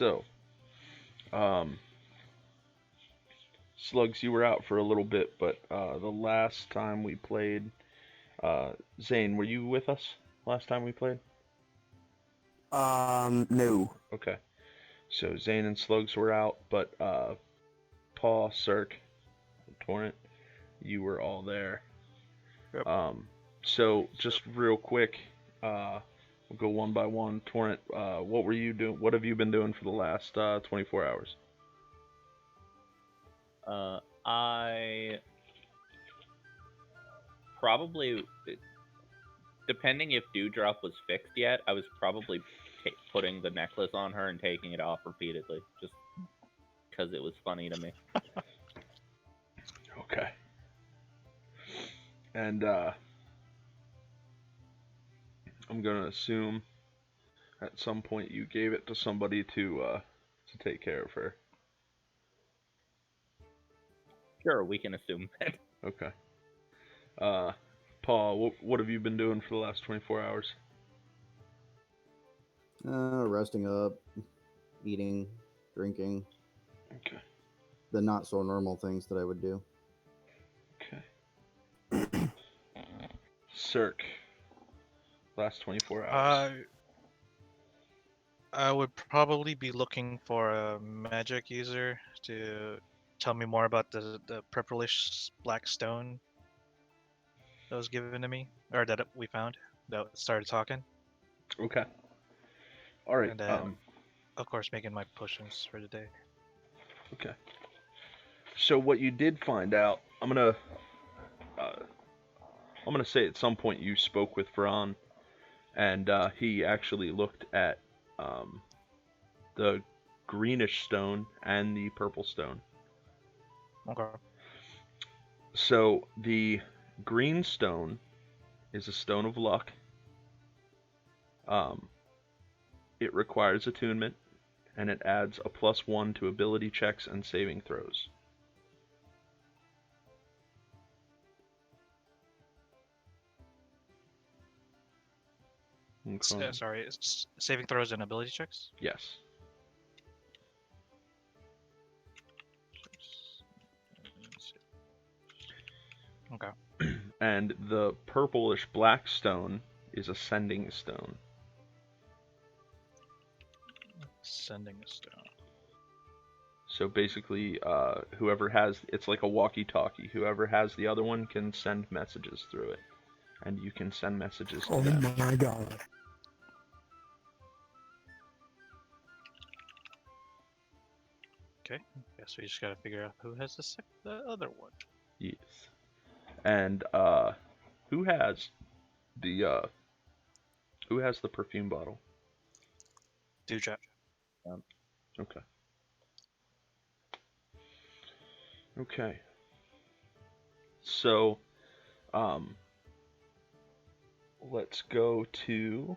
So, um, Slugs, you were out for a little bit, but the last time we played, Zane, were you with us last time we played? No. Okay. So Zane and Slugs were out, but Paul, Cirque, Torrent, you were all there. Yep. So just real quick, we'll go one by one. Torrent, what were you doing? What have you been doing for the last 24 hours? I probably, depending if Dewdrop was fixed yet, I was probably putting the necklace on her and taking it off repeatedly, just because it was funny to me. Okay. And I'm gonna assume at some point you gave it to somebody to take care of her. Sure, we can assume that. Okay. Paul, what have you been doing for the last 24 hours? Resting up, eating, drinking. Okay. The not so normal things that I would do. Okay. Cirque, last 24 hours. I would probably be looking for a magic user to tell me more about the purplish black stone that was given to me, or that we found, that started talking. Okay. All right. And then, of course, making my potions for the day. Okay. So what you did find out, I'm gonna say at some point you spoke with Vron, and he actually looked at the greenish stone and the purple stone. Okay. So the green stone is a stone of luck. It requires attunement, and it adds a +1 to ability checks and saving throws. Okay. Sorry, saving throws and ability checks? Yes. Okay. And the purplish black stone is ascending stone. Sending a stone. So basically, whoever has, it's like a walkie-talkie. Whoever has the other one can send messages through it, and you can send messages to them. Oh my god. Okay. Guess we just gotta figure out who has the other one. Yes. And who has the perfume bottle? Dewdrop. Okay. Okay. So, let's go to.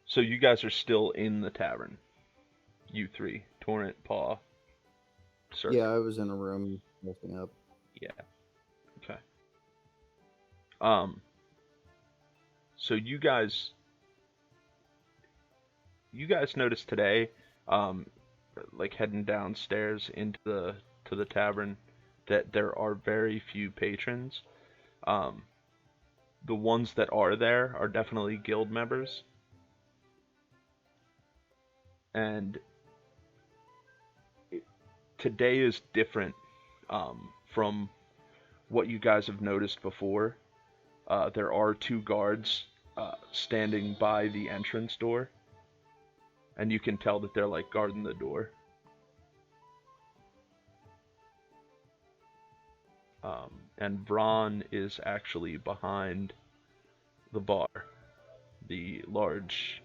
So you guys are still in the tavern. You three, Torrent, Paw, Sir. Yeah, I was in a room resting up. Yeah. Okay. So you guys noticed today, like heading downstairs into the tavern, that there are very few patrons. The ones that are there are definitely guild members, and today is different from what you guys have noticed before. There are 2 guards standing by the entrance door, and you can tell that they're like guarding the door. And Vron is actually behind the bar. The large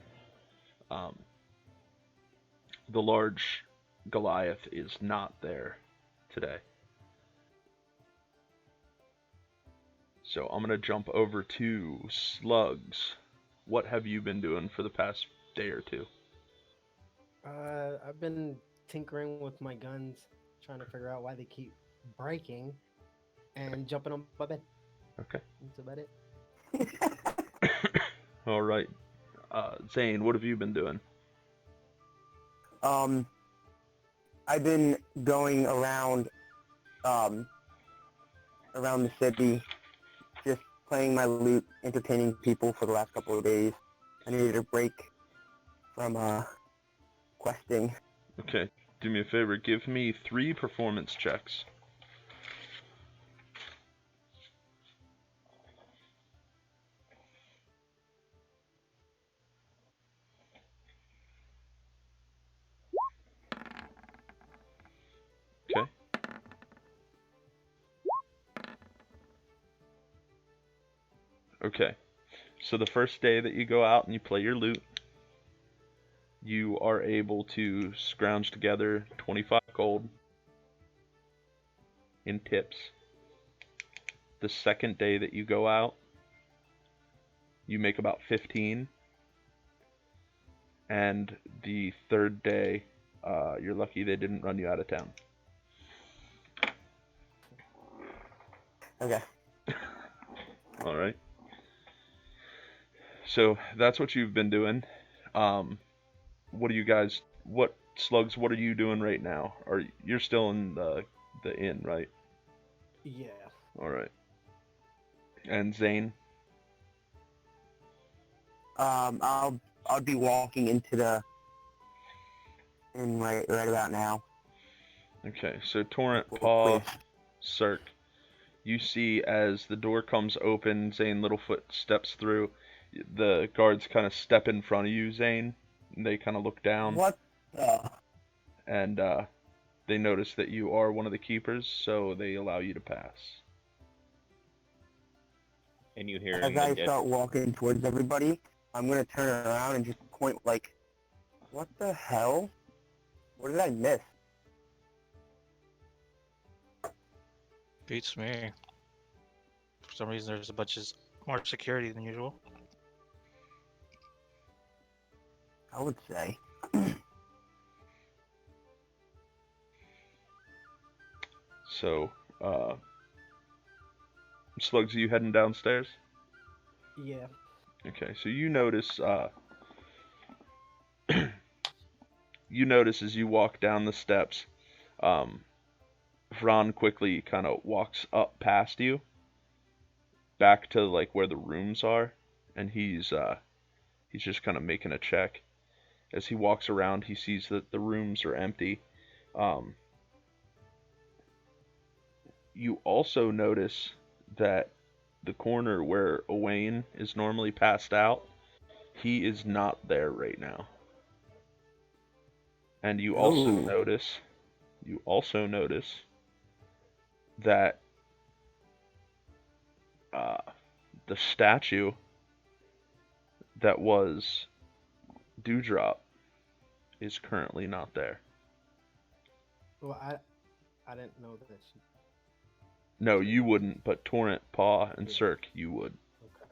Goliath is not there today. So I'm gonna jump over to Slugs. What have you been doing for the past day or two? I've been tinkering with my guns, trying to figure out why they keep breaking, and jumping on my bed. Okay. That's about it. All right. Zane, what have you been doing? I've been going around around the city, just playing my lute, entertaining people for the last couple of days. I needed a break from questing. Okay. Do me a favor. Give me 3 performance checks. Okay. Okay. So the first day that you go out and you play your lute, you are able to scrounge together 25 gold in tips. The second day that you go out, you make about 15. And the third day, you're lucky they didn't run you out of town. Okay. All right. So that's what you've been doing. What do you guys? What slugs? What are you doing right now? Are you're still in the inn, right? Yeah. All right. And Zane. I'll be walking into the inn right about now. Okay. So Torrent, Well, Paw, please. Cirque. You see as the door comes open, Zane Littlefoot steps through. The guards kind of step in front of you, Zane. And they kind of look down. What the? And they notice that you are one of the keepers, so they allow you to pass. And you hear As in the I start walking towards everybody, I'm gonna turn around and just point like, what the hell? What did I miss? Beats me. For some reason, there's a bunch of more security than usual. I would say. So, Slugs, are you heading downstairs? Yeah. Okay, so you notice, you notice as you walk down the steps, Vron quickly kind of walks up past you, back to like where the rooms are, and he's just kind of making a check. As he walks around, he sees that the rooms are empty. You also notice that the corner where Owain is normally passed out, he is not there right now. And you also Ooh. notice that the statue that was Dewdrop is currently not there. Well, I didn't know that she. No, you wouldn't, but Torrent, Paw, and Yeah. Cirque, you would. Okay.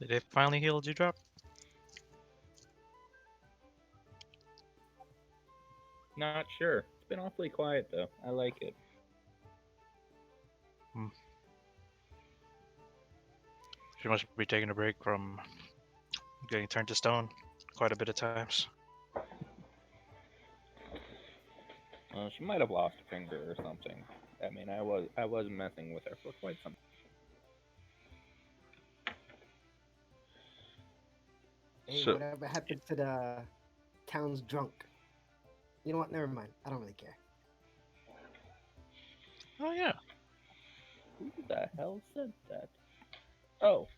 Did they finally heal Dewdrop? Not sure. It's been awfully quiet though. I like it. She must be taking a break from getting turned to stone quite a bit of times. She might have lost a finger or something. I mean, I was messing with her for quite some. Hey, So- whatever happened to the town's drunk? You know what? Never mind. I don't really care. Oh yeah. Who the hell said that? Oh,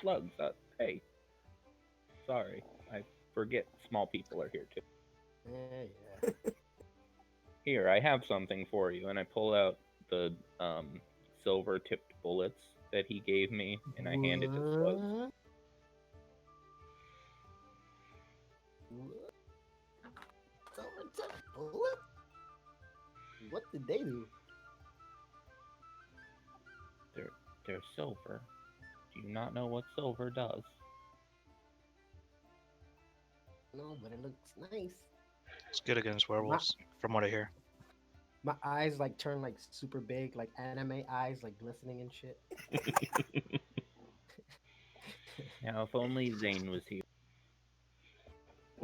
Slugs. Hey. Sorry, I forget small people are here too. Yeah. Here, I have something for you, and I pull out the silver-tipped bullets that he gave me, and I hand it to Slugs. What did they do? They're silver. Do you not know what silver does? No, but it looks nice. It's good against werewolves, from what I hear. My eyes like turn like super big, like anime eyes, like glistening and shit. Now, if only Zane was here.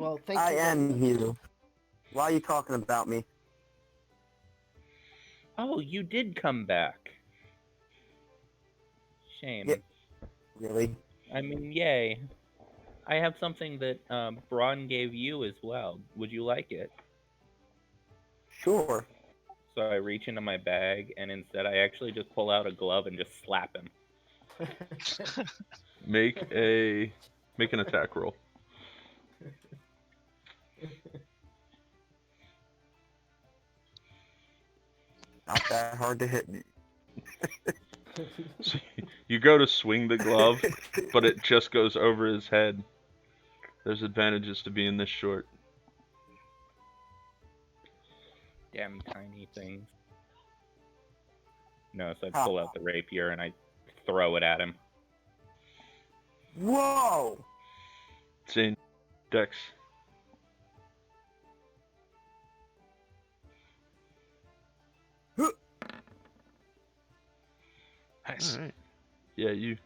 Well, thank I you. am you. Why are you talking about me? Oh, you did come back. Shame. Yeah. Really? I mean, yay. I have something that Braun gave you as well. Would you like it? Sure. So I reach into my bag, and instead I actually just pull out a glove and just slap him. Make an attack roll. Not that hard to hit me. So you go to swing the glove, but it just goes over his head. There's advantages to being this short. Damn tiny things. No, so I Ha. pull out the rapier and I throw it at him. Whoa! Zane, Dex. Nice. All right. Yeah, you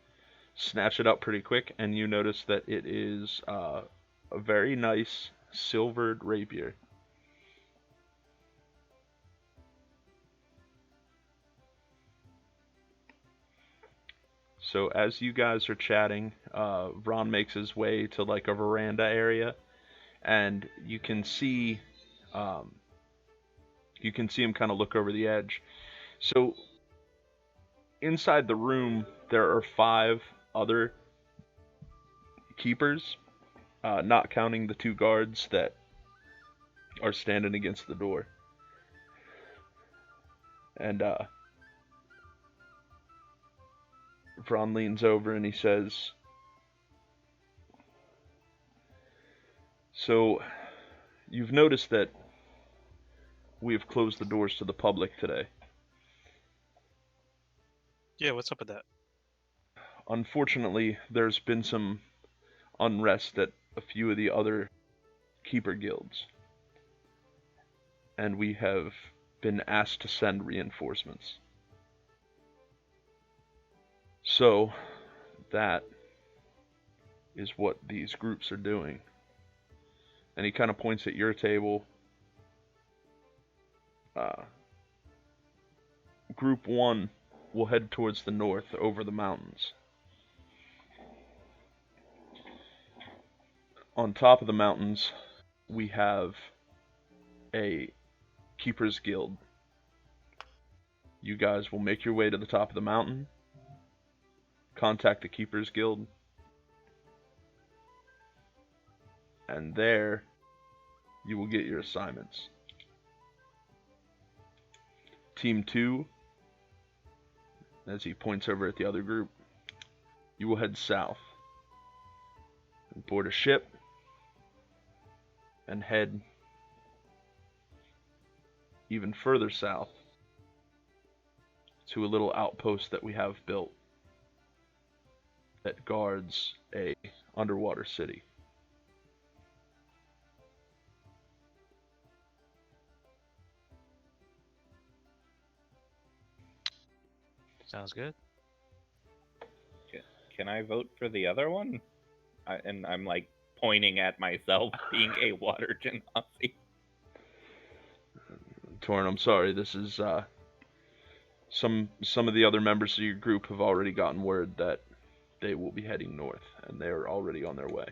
snatch it up pretty quick, and you notice that it is a very nice silvered rapier. So as you guys are chatting, Ron makes his way to like a veranda area, and um, you can see him kind of look over the edge. So inside the room, there are 5 other keepers, not counting the 2 guards that are standing against the door. And Vron leans over and he says, "So, you've noticed that we have closed the doors to the public today. Yeah, what's up with that? Unfortunately, there's been some unrest at a few of the other keeper guilds, and we have been asked to send reinforcements. So, that is what these groups are doing." And he kind of points at your table. Group 1 will head towards the north over the mountains. On top of the mountains, we have a Keeper's Guild. You guys will make your way to the top of the mountain, contact the Keeper's Guild, and there you will get your assignments. Team 2, as he points over at the other group, you will head south and board a ship and head even further south to a little outpost that we have built that guards a underwater city. Sounds good. Can I vote for the other one? And I'm like pointing at myself being a water genasi. Torn, I'm sorry, this is some of the other members of your group have already gotten word that they will be heading north, and they are already on their way.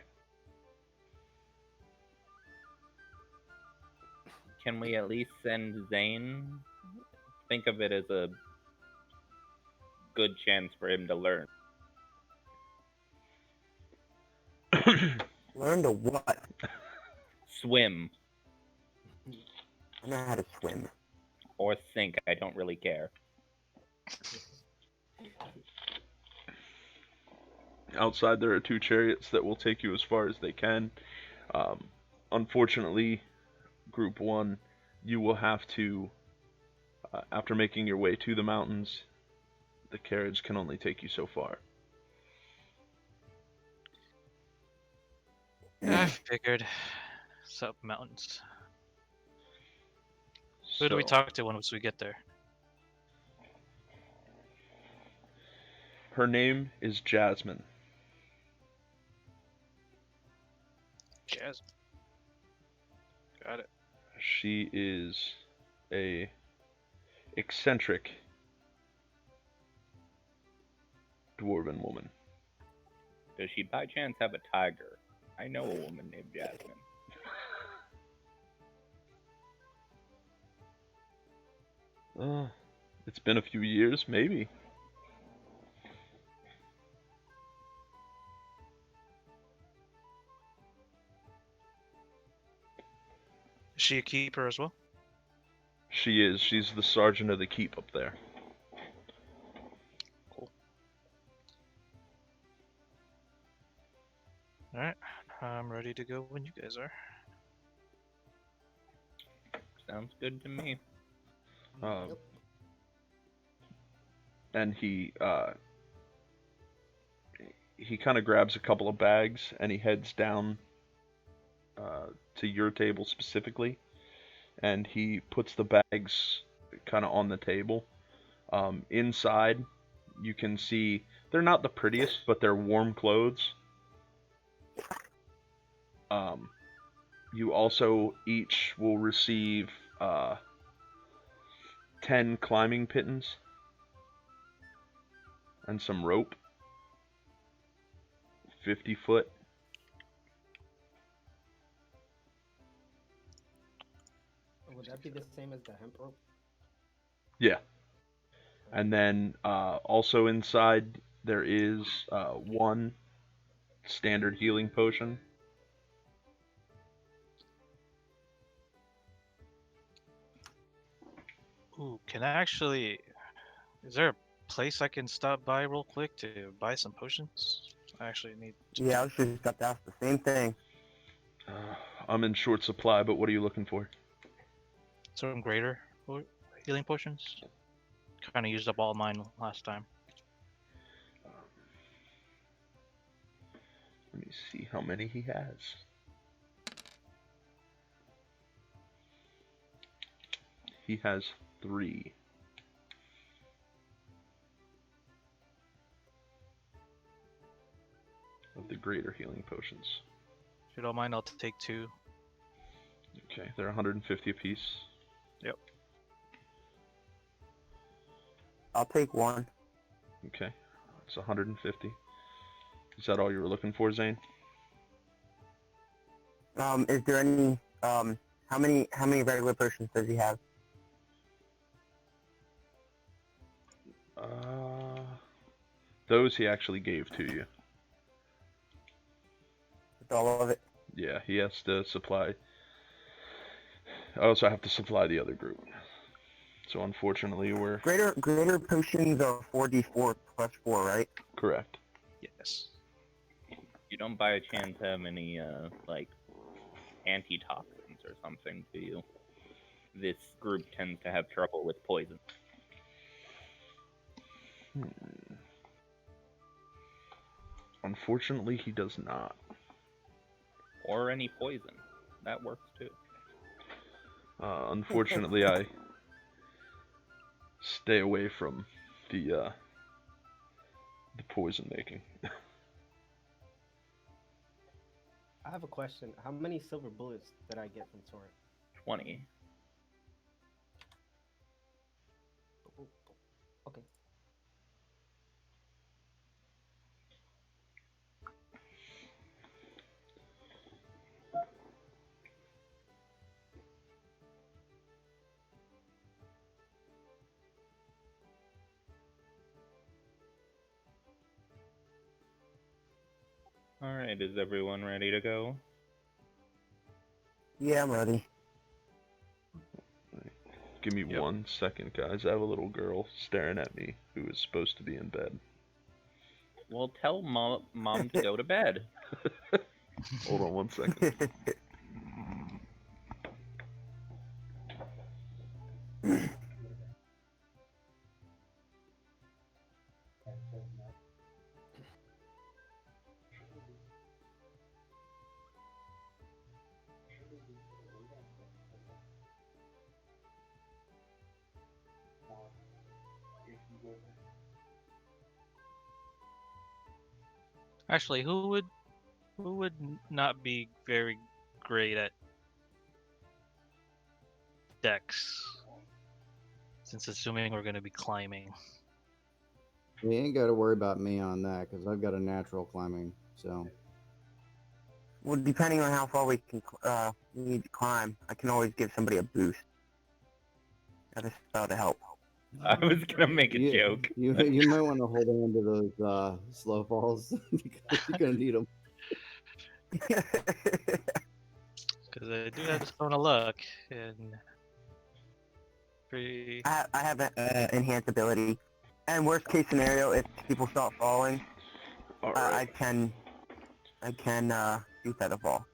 Can we at least send Zane? Think of it as a good chance for him to learn. Learn to what? Swim I know how to swim. or sink, I don't really care. Outside, there are 2 chariots that will take you as far as they can. Unfortunately, Group 1, you will have to, after making your way to the mountains, the carriage can only take you so far. I figured. Sup, mountains. Who do we So, talk to once we get there? her name is Jasmine. Jazz. Got it. She is a eccentric dwarven woman. Does she by chance have a tiger? I know a woman named Jasmine. It's been a few years, maybe. Is she a keeper as well? She is. She's the sergeant of the keep up there. Cool. Alright, I'm ready to go when you guys are. Sounds good to me. Um, and he kind of grabs a couple of bags and he heads down to your table specifically, and he puts the bags kind of on the table. Inside, you can see they're not the prettiest, but they're warm clothes. You also each will receive 10 climbing pittons and some rope, 50 foot. Would that be the same as the hemp rope? Yeah. And then also inside there is one standard healing potion. Ooh, can I actually... Is there a place I can stop by real quick to buy some potions? I actually need to... Yeah, I was just about to ask the same thing. I'm in short supply, but what are you looking for? some greater healing potions. Kind of used up all mine last time. Let me see how many he has. He has 3. Of the greater healing potions. If you don't mind, I'll take 2. Okay, they're 150 apiece. Yep. I'll take 1. Okay, it's 150. Is that all you were looking for, Zane? Is there any how many regular potions does he have? Those he actually gave to you. With all of it? Yeah, he has to supply. I also have to supply the other group. So unfortunately, we're Greater potions are 4d4 plus 4, right? correct. Yes. You don't by a chance have any like antitoxins or something, do you? This group tends to have trouble with poison. Unfortunately, he does not. Or any poison. That works too. Unfortunately, I stay away from the poison making. I have a question. How many silver bullets did I get from Sora? 20. Okay. Alright, is everyone ready to go? Yeah, I'm ready. Give me 1 second, guys. I have a little girl staring at me who is supposed to be in bed. Well, tell mom to go to bed. Hold on 1 second. Actually, who would not be very great at Dex. Since assuming we're going to be climbing. You ain't got to worry about me on that because I've got a natural climbing. So Well, depending on how far we can need to climb, I can always give somebody a boost. That is spell to help. I was gonna make a joke. You might want to hold on to those slow falls because you're gonna need them. Because I do have the Stone of Luck. And pretty... I have an enhanced ability. And worst case scenario, if people start falling, All I right. can do feather fall.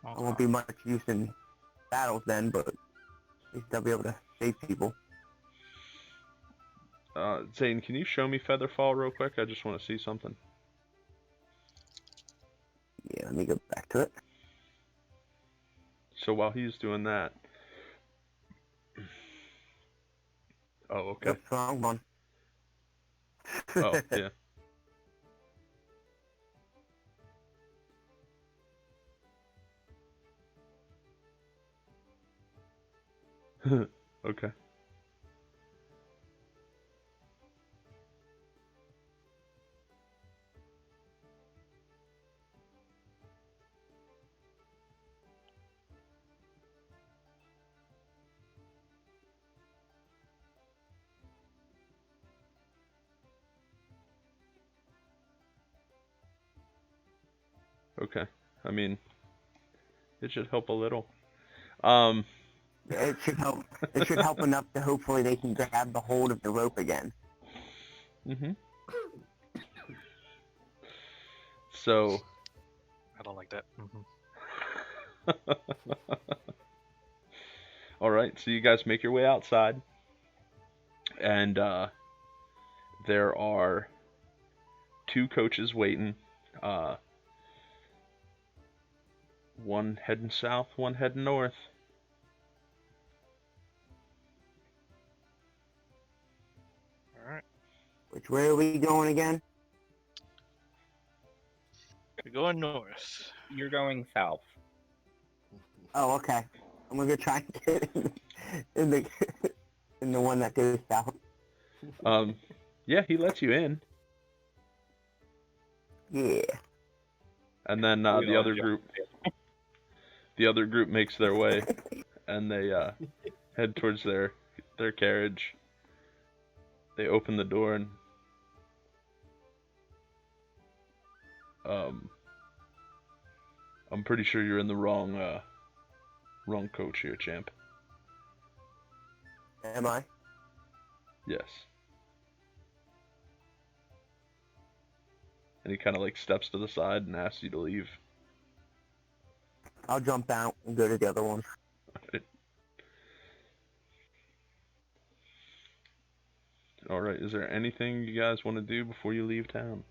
I won't be much use in battles then, but at least I'll be able to save people. Zane, can you show me Featherfall real quick? I just want to see something. Yeah, let me go back to it. So while he's doing that. Oh, okay. Oops, wrong one. Oh, yeah. Okay. Okay. I mean, it should help a little. It should help. It should help enough to hopefully they can grab the hold of the rope again. Mhm. So. I don't like that. All right. So you guys make your way outside, and there are two coaches waiting. One heading south, one heading north. Alright. Which way are we going again? We're going north. You're going south. Oh, okay. I'm gonna try and get in the in the one that goes south. Yeah, he lets you in, Yeah. and then We the all other jump group makes their way, and they head towards their carriage. They open the door and I'm pretty sure you're in the wrong coach here, champ. Am I? Yes. And he kind of like steps to the side and asks you to leave. I'll jump out and go to the other one. All right. Is there anything you guys want to do before you leave town?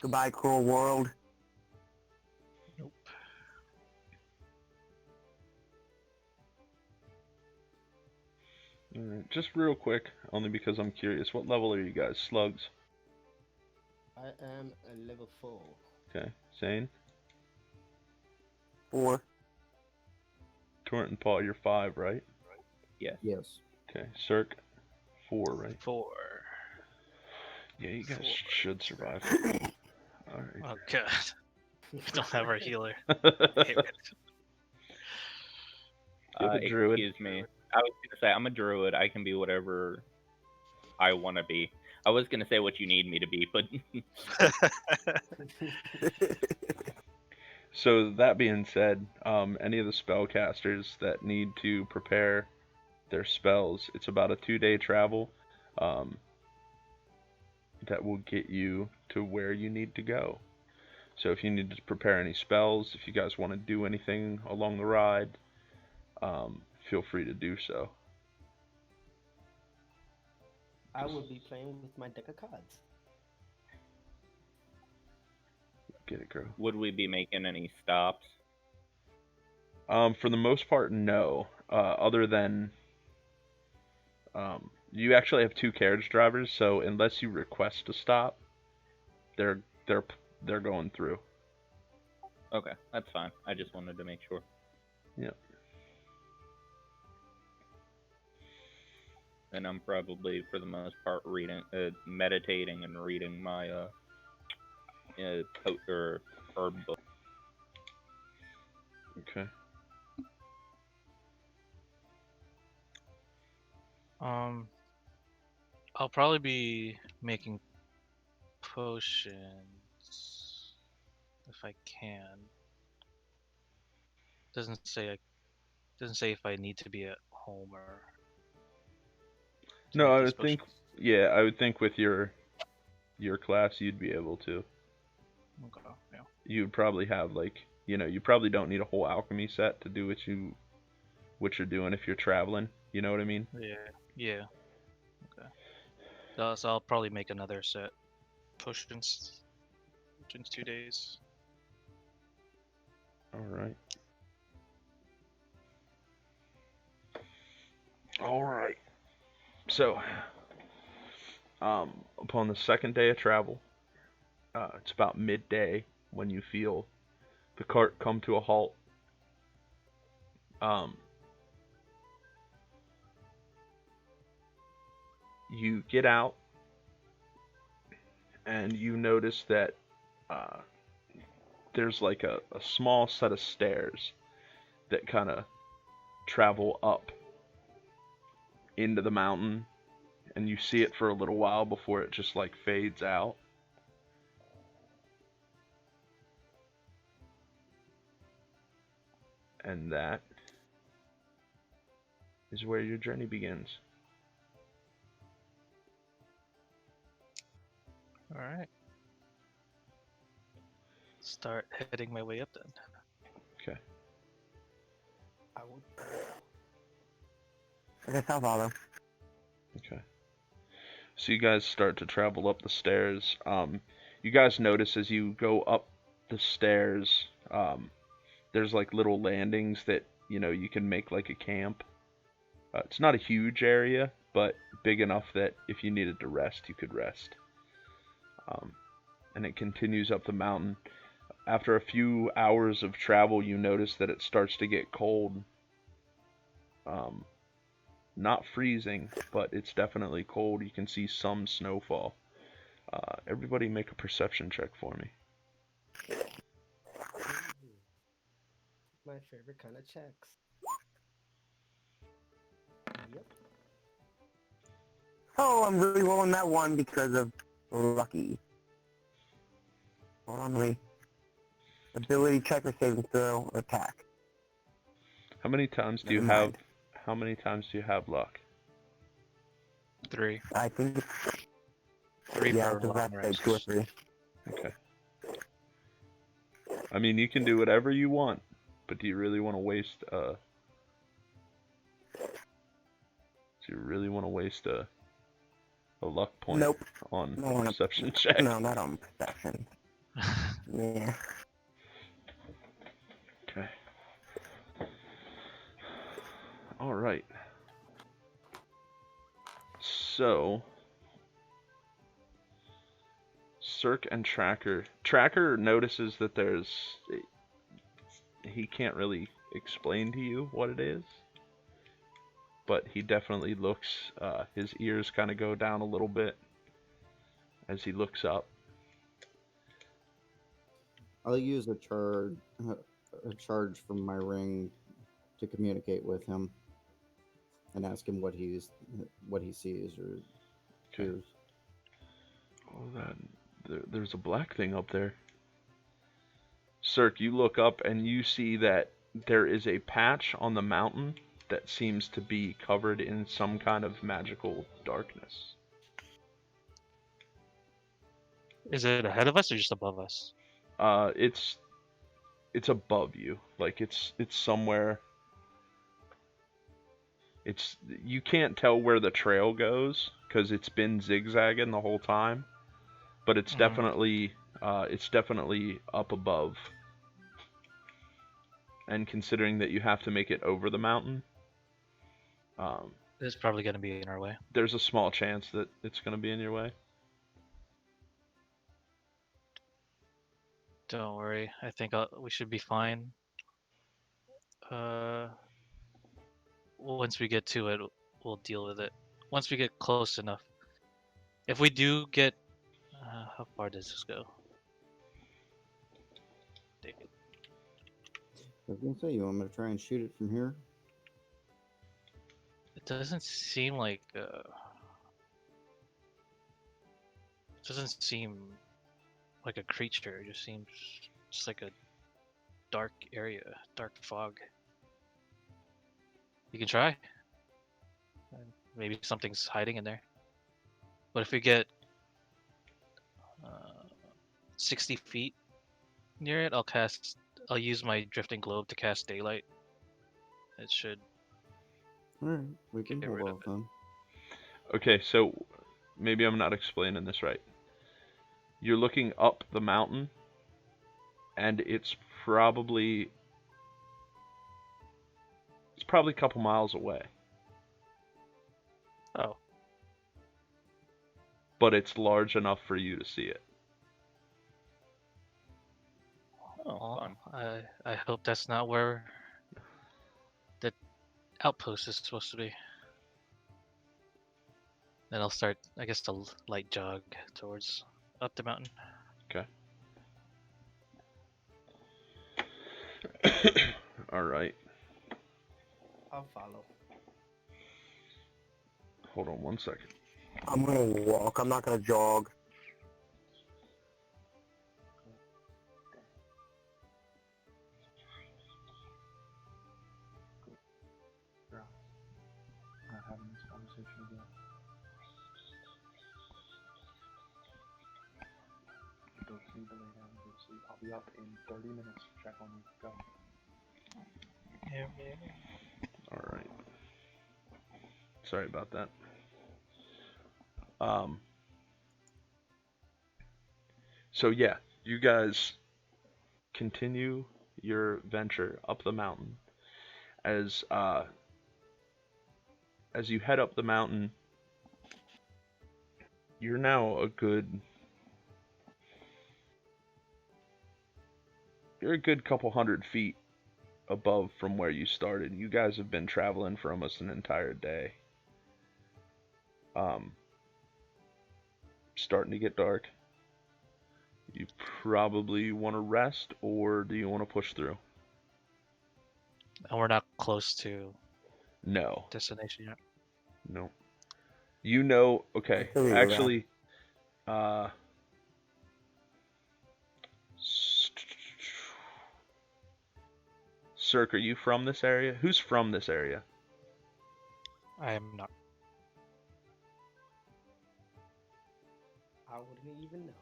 Goodbye, cruel world. Nope. All right. Just real quick, only because I'm curious. What level are you guys? Slugs. I am a level 4. Okay. Zane, 4. Torrent, and Paul, you're 5, right? Yes. Yes. Okay. Cirque, 4, right? 4. Yeah, you guys 4. should survive. All right. Oh god. We don't have our healer. You're the druid. Excuse me. I was gonna say I'm a druid. I can be whatever I want to be. I was gonna say what you need me to be, but So that being said, any of the spellcasters that need to prepare their spells, it's about a 2-day travel that will get you to where you need to go. So if you need to prepare any spells, if you guys want to do anything along the ride, feel free to do so. I will be playing with my deck of cards. Get it, girl. would we be making any stops? For the most part, no. Other than you actually have 2 carriage drivers, so unless you request to stop, they're going through. Okay, that's fine. I just wanted to make sure. Yep. And I'm probably, for the most part, meditating and reading my or herb book. Okay. I'll probably be making potions if I can. Doesn't say if I need to be at home or to No, make I these would think. potions. Yeah, I would think with your class, you'd be able to. Okay, yeah. You'd probably have like, you probably don't need a whole alchemy set to do what you're doing if you're traveling. You know what I mean? Yeah. Okay. So I'll probably make another set potions in 2 days. All right. All right. So, upon the second day of travel, it's about midday when you feel the cart come to a halt. Um, you get out and you notice that uh, there's like a small set of stairs that kind of travel up into the mountain, and you see it for a little while before it just like fades out. And that is where your journey begins. All right. Start heading my way up then. Okay. I will. I guess I'll follow. Okay. So you guys start to travel up the stairs. You guys notice as you go up the stairs, there's like little landings that you can make like a camp. It's not a huge area, but big enough that if you needed to rest, you could rest. And it continues up the mountain. After a few hours of travel, you notice that it starts to get cold. Not freezing, but it's definitely cold. You can see some snowfall. Everybody make a perception check for me. My favorite kind of checks. Yep. Oh, I'm really rolling that one because of lucky. Hold on, wait. Ability check or saving throw or attack. How many times do you Never have? mind. How many times do you have luck? 3. I think it's 3 yeah, for it's about long to say 2 or rests. 3. Okay. I mean, you can do whatever you want, but do you really want to waste a luck point Nope. on No, a on perception check? No, not on perception. Yeah. Okay. All right. So, Cirque and Tracker notices that he can't really explain to you what it is, but he definitely looks, his ears kind of go down a little bit as he looks up. I'll use a charge from my ring to communicate with him and ask him what he sees or Okay. hears. Oh, there's a black thing up there. Cirque, you look up and you see that there is a patch on the mountain that seems to be covered in some kind of magical darkness. Is it ahead of us or just above us? It's above you. Like it's somewhere. You can't tell where the trail goes because it's been zigzagging the whole time, but it's definitely up above. And considering that you have to make it over the mountain, It's probably going to be in our way. there's a small chance that it's going to be in your way. Don't worry. I think we should be fine. Uh, once we get to it, we'll deal with it. Once we get close enough. If we do get, how far does this go? I was gonna say, you want me to try and shoot it from here? It doesn't seem like. It doesn't seem like a creature. It just seems just like a dark area, dark fog. You can try. Maybe something's hiding in there. But if we get 60 feet near it, I'll use my drifting globe to cast daylight. It should All right, we can get hold rid of off it. then. Okay, so maybe I'm not explaining this right. You're looking up the mountain, and it's probably a couple miles away, Oh, but it's large enough for you to see it. Oh, well, fun. I hope that's not where the outpost is supposed to be. Then I'll start, I guess, to light jog towards up the mountain. Okay. All right. I'll follow. Hold on one second. I'm gonna walk. I'm not gonna jog. Not having this conversation again. Don't need to lay down and go to sleep. I'll be up in 30 minutes to check on you. Go. Yeah. All right. Sorry about that. Um. So yeah, you guys continue your venture up the mountain. As you head up the mountain, you're now a good couple hundred feet above from where you started. You guys have been traveling for almost an entire day. Starting to get dark. You probably want to rest, or do you want to push through? And we're not close to No, destination yet. no. You know, okay. Until we rest. Actually, Cirque, are you from this area? Who's from this area? I am not. I wouldn't even know.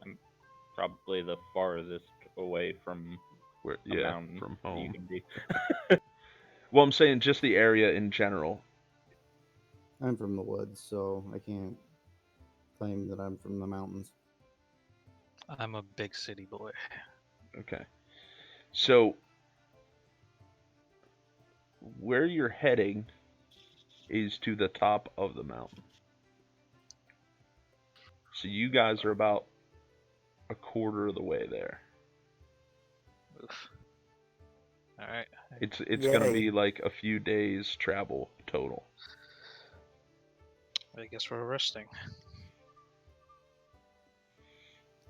I'm probably the farthest away from Where? a Yeah, mountain from you home. can be. Well, I'm saying just the area in general. I'm from the woods, so I can't claim that I'm from the mountains. I'm a big city boy. Okay. So, where you're heading is to the top of the mountain. So you guys are about a quarter of the way there. Oof. All right. It's gonna Yay. be like a few days travel total. I guess we're resting.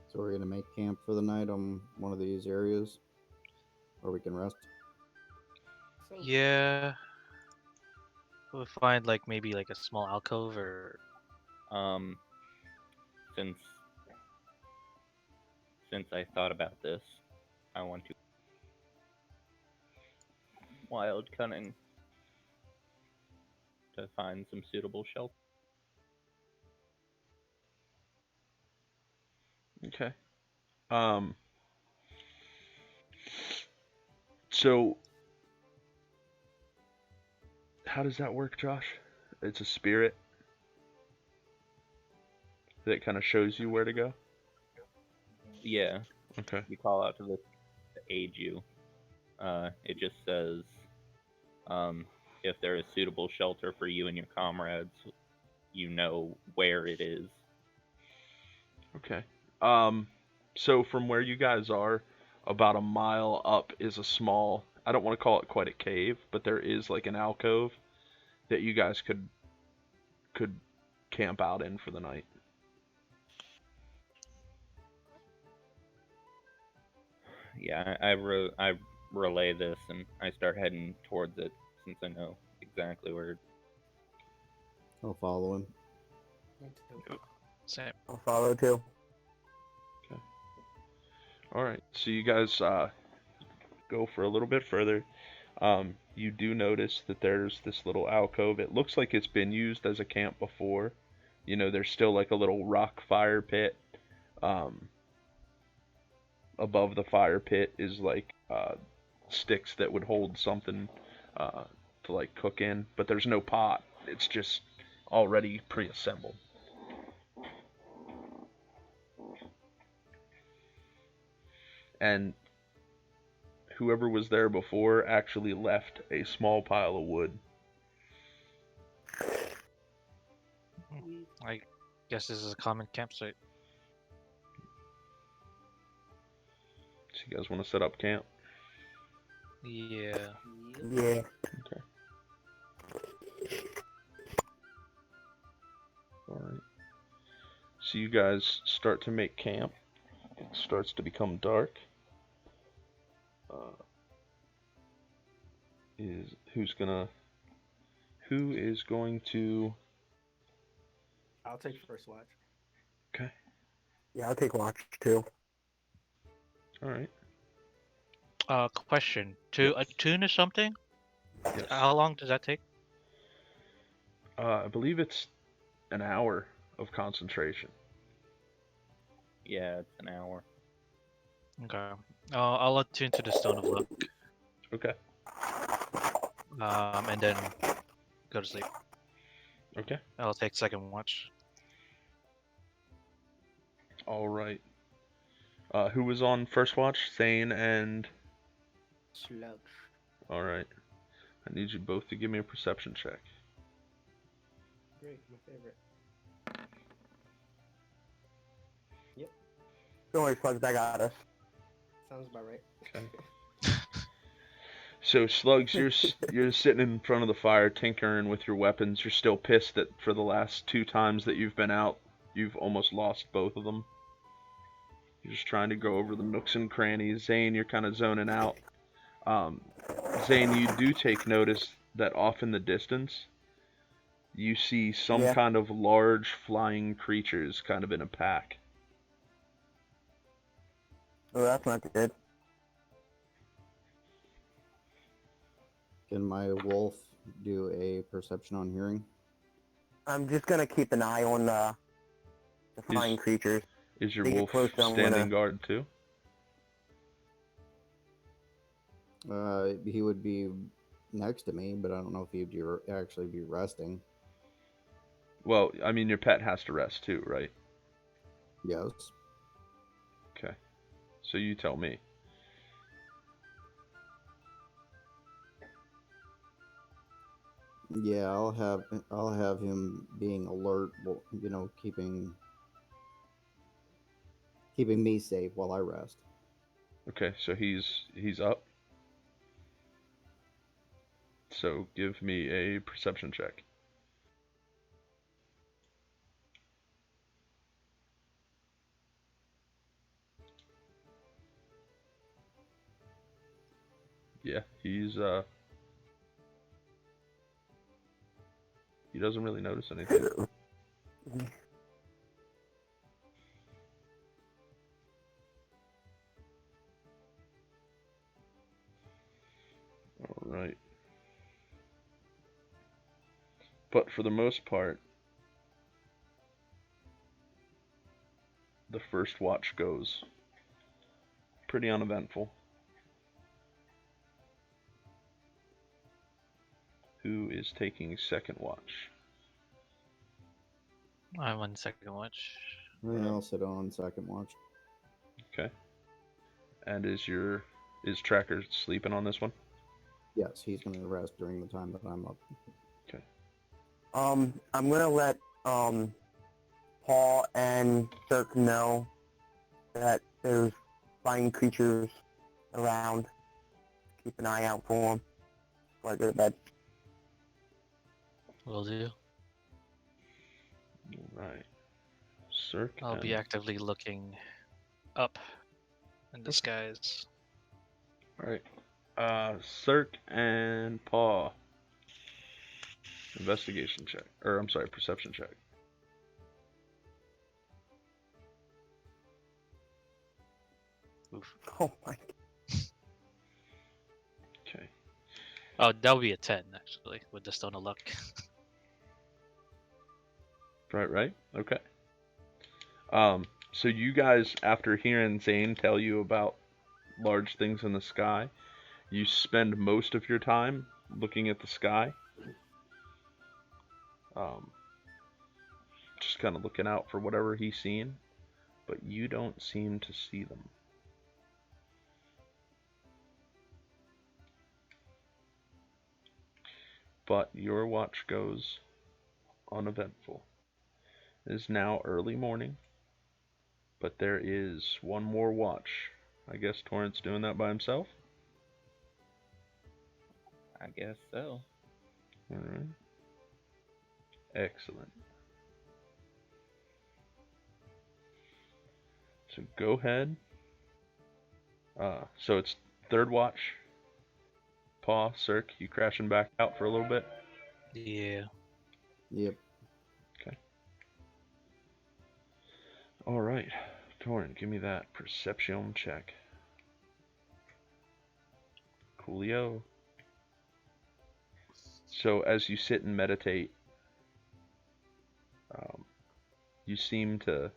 So we're gonna make camp for the night on one of these areas, or we can rest. So, Yeah. We'll find like maybe like a small alcove or Um, since I thought about this, I want to wild cunning to find some suitable shelter. Okay. Um. So, how does that work, Josh? It's a spirit that kind of shows you where to go. Yeah, Okay. you call out to this to aid you. It just says, if there is suitable shelter for you and your comrades, you know where it is. Okay. So from where you guys are, about a mile up is a small, I don't want to call it quite a cave, but there is like an alcove that you guys could camp out in for the night. Yeah, I relay this and I start heading towards it since I know exactly where. I'll follow him. Me too. Same. I'll follow too. All right. So you guys go for a little bit further. You do notice that there's this little alcove. It looks like it's been used as a camp before. You know, there's still like a little rock fire pit. Um, Above the fire pit is like sticks that would hold something uh, to like cook in, but there's no pot. It's just already pre-assembled. And whoever was there before actually left a small pile of wood. I guess this is a common campsite. So you guys want to set up camp? Yeah. Yeah. Okay. All right. So you guys start to make camp. It starts to become dark. Is who is going to? I'll take first watch. Okay. Yeah, I'll take watch too. All right. Question. To attune or something? Yes. How long does that take? I believe it's an hour of concentration. Yeah, it's an hour. Okay. I'll attune to the Stone of Luck. Okay. And then go to sleep. Okay. I'll take second watch. All right. Who was on first watch? Thane and. Slug. All right. I need you both to give me a perception check. Great, my favorite. Don't worry, Slugs, I got us. Sounds about right. Okay. So Slugs, you're sitting in front of the fire, tinkering with your weapons. You're still pissed that for the last 2 times that you've been out, you've almost lost both of them. You're just trying to go over the nooks and crannies. Zane, you're kind of zoning out. Zane, you do take notice that off in the distance, you see some Yeah. kind of large flying creatures kind of in a pack. Oh, that's not good. Can my wolf do a perception on hearing? I'm just gonna keep an eye on the flying creatures. Is your They get wolf close, I'm standing gonna- guard too? He would be next to me, but I don't know if he'd actually be resting. Well, I mean, your pet has to rest too, right? Yes. Okay. So you tell me. Yeah, I'll have him being alert, keeping me safe while I rest. Okay, so he's up. So give me a perception check. Yeah, he doesn't really notice anything. All right. But for the most part, the first watch goes pretty uneventful. Who is taking second watch? I'm on second watch. Yeah, I'll sit on second watch. Okay. And is Tracker sleeping on this one? Yes, he's going to rest during the time that I'm up. Okay. I'm gonna let Paul and Dirk know that there's flying creatures around. Keep an eye out for them before I go to bed. Will do. Right. Cirque I'll be and- actively looking up in the skies. Alright. Cirque and Paw. Investigation check. Or, I'm sorry, perception check. Oof. Oh my. Okay. Oh, that would be a 10 actually with the Stone of Luck. Right. Okay. So you guys, after hearing Zane tell you about large things in the sky, you spend most of your time looking at the sky. Just kind of looking out for whatever he's seeing, but you don't seem to see them. But your watch goes uneventful. It is now early morning, but there is one more watch. I guess Torrent's doing that by himself? I guess so. Alright. Excellent. So go ahead. So it's third watch. Paw, Cirque, you crashing back out for a little bit? Yeah. Yep. Alright. Torrent, give me that perception check. Coolio. So as you sit and meditate, you seem to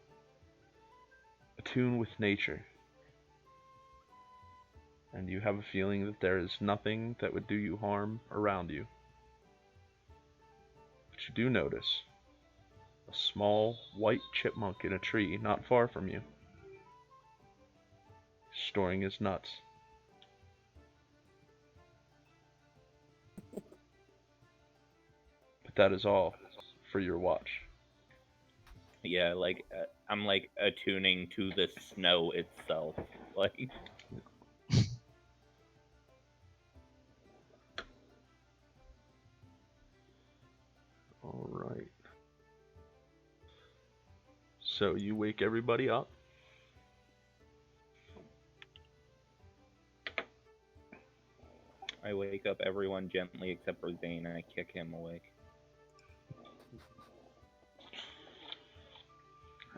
attune with nature. And you have a feeling that there is nothing that would do you harm around you. But you do notice a small white chipmunk in a tree not far from you, storing his nuts. But that is all for your watch. Yeah, like I'm like attuning to the snow itself. Like, Alright. So you wake everybody up. I wake up everyone gently except for Zane, and I kick him awake.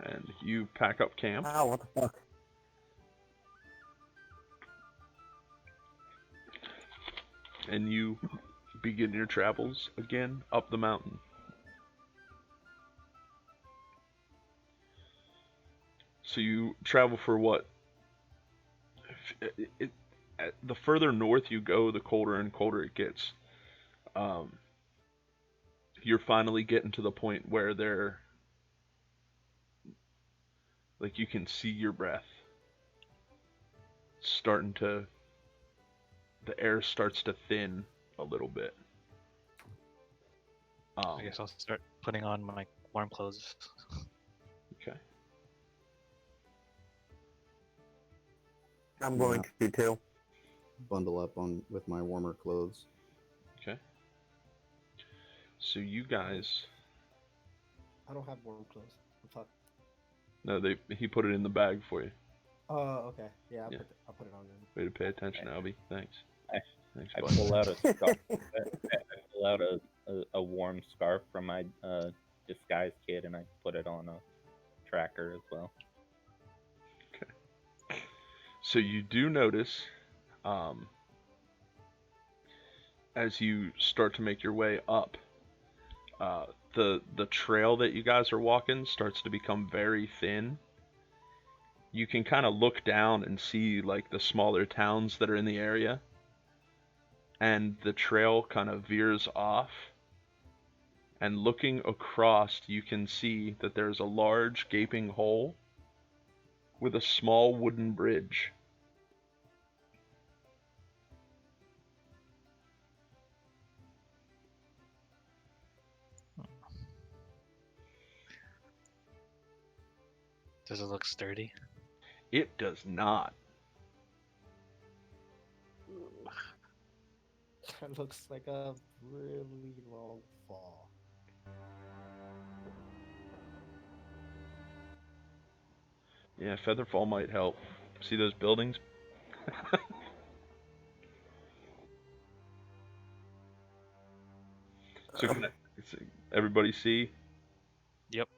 And you pack up camp. Wow, what the fuck? And you begin your travels again up the mountain. So you travel for what? The further north you go, the colder and colder it gets. You're finally getting to the point where like you can see your breath starting to, the air starts to thin a little bit. I guess I'll start putting on my warm clothes. Okay. I'm going to too. Bundle up on with my warmer clothes. Okay. So you guys, I don't have warm clothes. Fuck. no, he put it in the bag for you. Oh, okay. Yeah, Yeah. I'll put it on then. Way to pay attention, Albie. Thanks. Thanks, I bud. pull out a scarf. I pull out a warm scarf from my disguise kit, and I put it on a tracker as well. So you do notice, as you start to make your way up, the trail that you guys are walking starts to become very thin. You can kind of look down and see like the smaller towns that are in the area, and the trail kind of veers off. And looking across, you can see that there's a large gaping hole with a small wooden bridge. Does it look sturdy? It does not. That looks like a really long fall. Yeah, Featherfall might help. See those buildings? So can everybody see? Yep.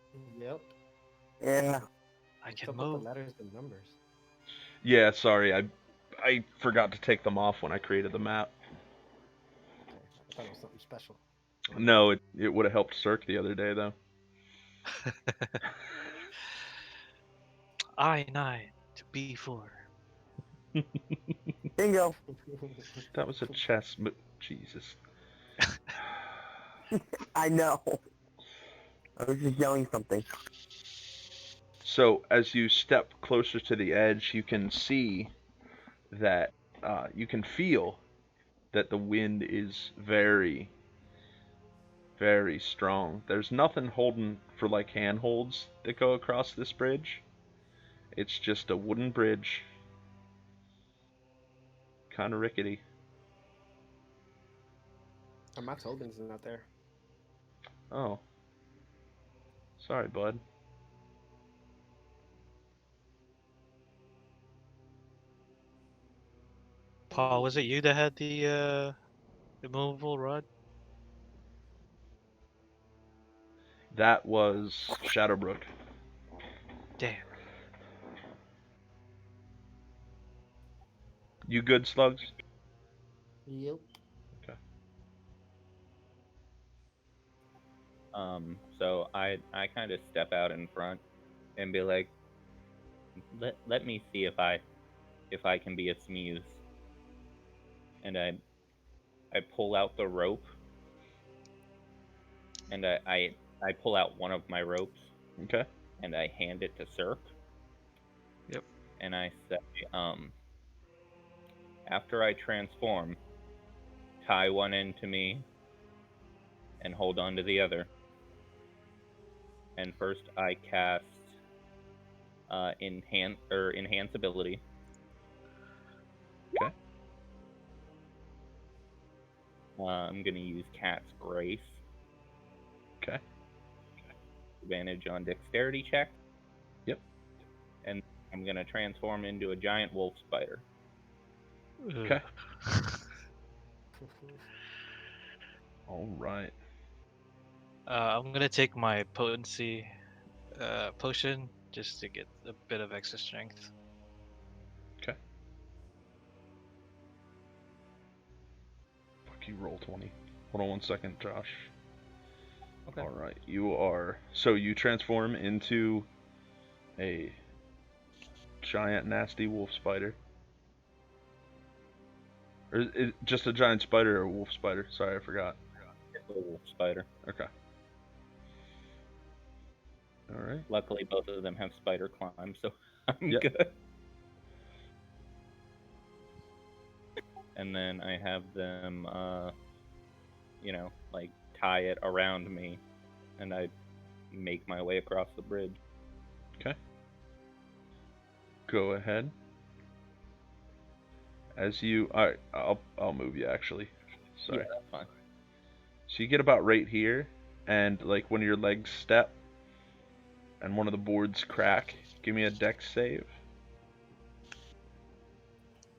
Yep. Yeah. I What's can up with move. the letters and numbers? Yeah, sorry, I forgot to take them off when I created the map. Okay, I thought it was something special. No, it would have helped Cirque the other day though. I9 to B4. Bingo. That was a chess. Jesus. I know. I was just yelling something. So as you step closer to the edge, you can see that you can feel that the wind is very, very strong. There's nothing holding for like handholds that go across this bridge. It's just a wooden bridge, kind of rickety. Oh, my Tobin's not there. Oh, sorry, bud. Paul, was it you that had the immovable rod? That was Shadowbrook. Damn. You good, Slugs? Yep. So I kind of step out in front and be like, let me see if I can be a smooth. And I pull out the rope, and I pull out one of my ropes, Okay. and I hand it to Cirque. Yep. And I say, after I transform, tie one end to me, and hold on to the other. And first I cast enhance ability. Okay. I'm gonna use Cat's Grace. Okay. Advantage on dexterity check. Yep. And I'm gonna transform into a giant wolf spider. Okay. All right. I'm gonna take my potency potion just to get a bit of extra strength. Okay. Fuck you, roll 20. Hold on one second, Josh. Okay. All right. So you transform into a giant nasty wolf spider. Or is it just a giant spider or a wolf spider? Sorry, I forgot. It's a wolf spider. Okay. All right. Luckily, both of them have spider climb, so I'm Yep. good. And then I have them, like tie it around me, and I make my way across the bridge. Okay. Go ahead. As you, all right, I'll move you actually. Sorry. Yeah, that's fine. So you get about right here, and like when your legs step, and one of the boards crack. Give me a dex save.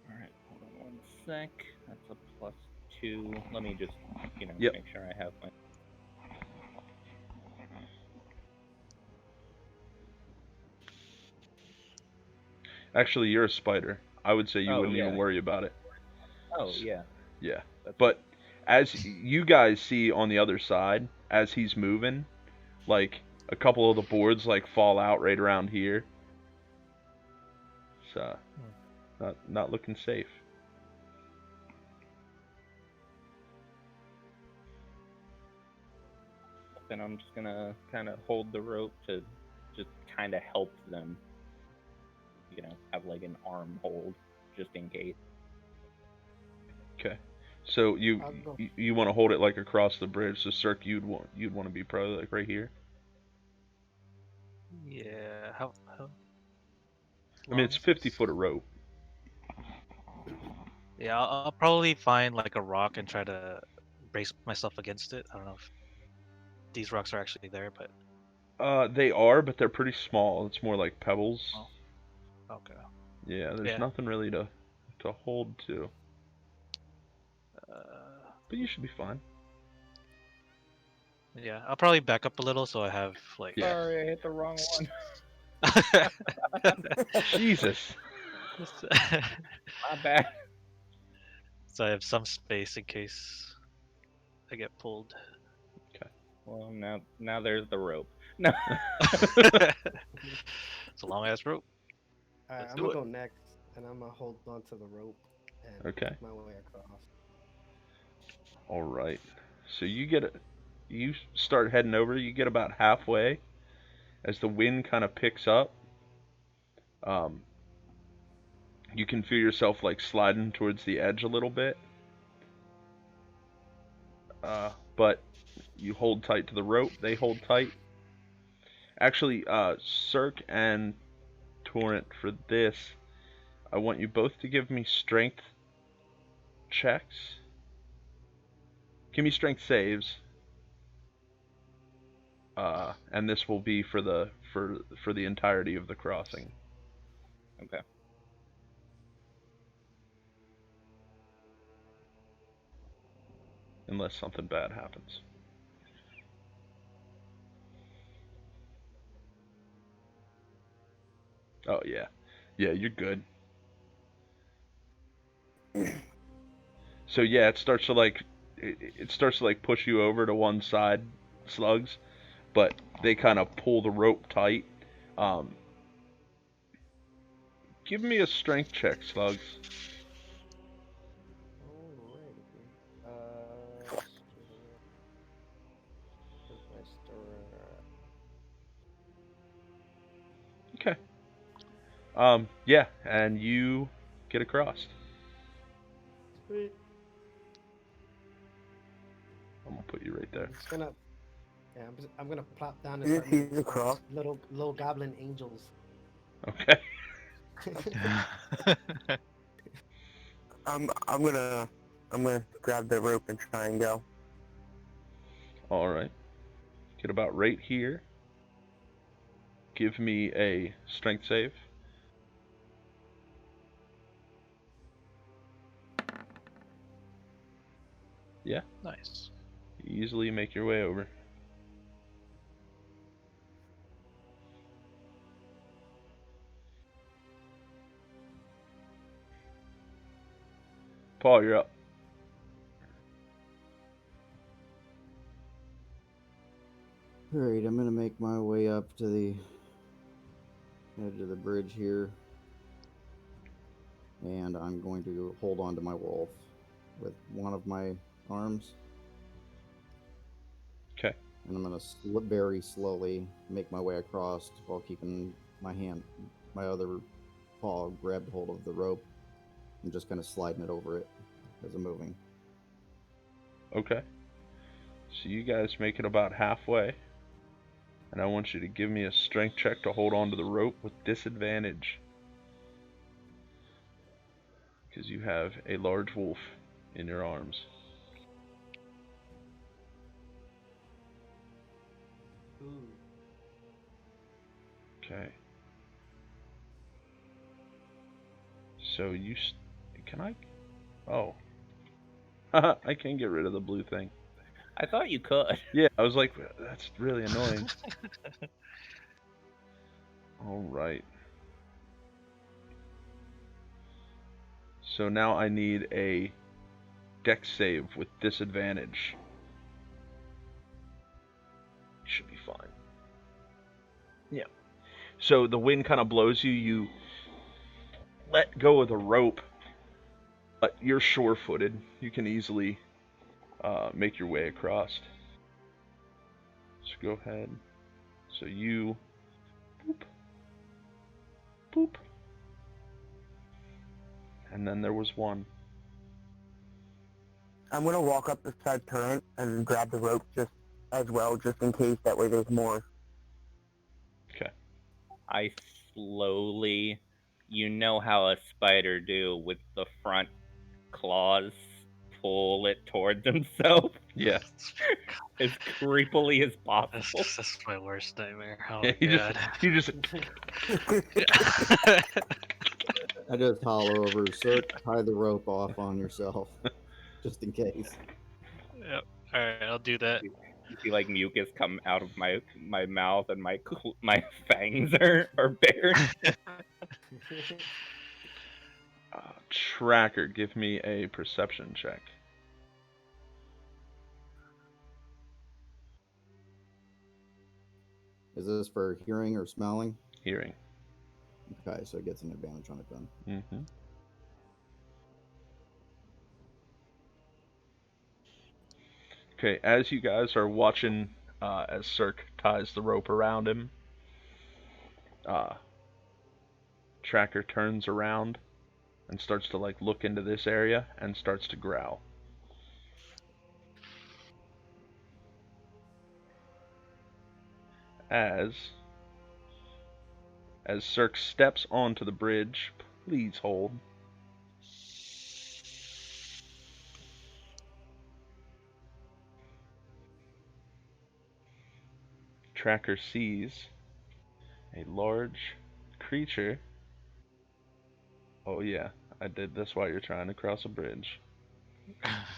All right, hold on one sec. That's a +2. Let me just, Yep. make sure I have my. Actually, you're a spider. I would say you Oh, wouldn't yeah. even worry about it. Oh yeah. Yeah. That's But as you guys see on the other side, as he's moving, like a couple of the boards like fall out right around here. So, not looking safe. Then I'm just gonna kind of hold the rope to just kind of help them. Have like an arm hold just in case. Okay. So you I'll go. you want to hold it like across the bridge. So Cirque, you'd want to be probably like right here. Yeah. How I mean, it's 50 foot of rope. Yeah, I'll probably find like a rock and try to brace myself against it. I don't know if these rocks are actually there, but They are, but they're pretty small. It's more like pebbles. oh, okay. Yeah, there's Yeah. nothing really to hold to. Uh, But you should be fine. yeah, I'll probably back up a little so I have like. Yeah. Sorry, I hit the wrong one. Jesus. My bad. So I have some space in case I get pulled. Well, now there's the rope. No. It's a long ass rope. Alright, Let's I'm do gonna it. go next, and I'm gonna hold onto the rope and Okay. make my way across. All right. So you start heading over. You get about halfway as the wind kind of picks up. You can feel yourself like sliding towards the edge a little bit. But you hold tight to the rope. They hold tight. Actually, Cirque and Torrent, for this, I want you both to give me strength checks. Give me strength saves. And this will be for the entirety of the crossing. Okay. Unless something bad happens. Oh yeah. Yeah, you're good. So yeah, it starts to like push you over to one side, slugs, but they kind of pull the rope tight. Give me a strength check, slugs. Alrighty. Where's my store? Okay. Yeah, and you get across. Sweet. I'm gonna put you right there. I'm just gonna. Yeah, I'm gonna plop down and Yes, start he's making across. little goblin angels. Okay. I'm gonna grab the rope and try and go. All right. Get about right here. Give me a strength save. Yeah, Nice. easily make your way over. Paul, you're up. Alright, I'm gonna make my way up to the edge of the bridge here. And I'm going to hold on to my wolf with one of my arms. Okay. And I'm gonna very slowly make my way across while keeping my other paw grabbed hold of the rope and just kind of sliding it over it as I'm moving. Okay. So you guys make it about halfway. And I want you to give me a strength check to hold onto the rope with disadvantage. Because you have a large wolf in your arms. Ooh. Okay. So can I? Oh. I can get rid of the blue thing. I thought you could. Yeah, I was like, that's really annoying. All right. So now I need a dex save with disadvantage. Should be fine. Yeah. So the wind kind of blows you. You let go of the rope, but you're sure-footed. You can easily make your way across. So go ahead. So you boop, boop, and then there was one. I'm gonna walk up beside Torrent and grab the rope just in case. That way there's more. Okay. I slowly you know how a spider do with the front claws pull it towards himself Yeah. as creepily as possible. That's my worst nightmare. Oh Yeah, my god. you just I just holler over, "Sir, tie the rope off on yourself, just in case." Yep. Alright, I'll do that. You see like mucus come out of my mouth and my fangs are bared. Tracker, give me a perception check. Is this for hearing or smelling? Hearing. Okay, so it gets an advantage on it then. Mm-hmm. Okay, as you guys are watching as Cirque ties the rope around him, Tracker turns around and starts to like look into this area and starts to growl. As Cirque steps onto the bridge, please hold. Tracker sees a large creature. Oh yeah, I did this while you're trying to cross a bridge.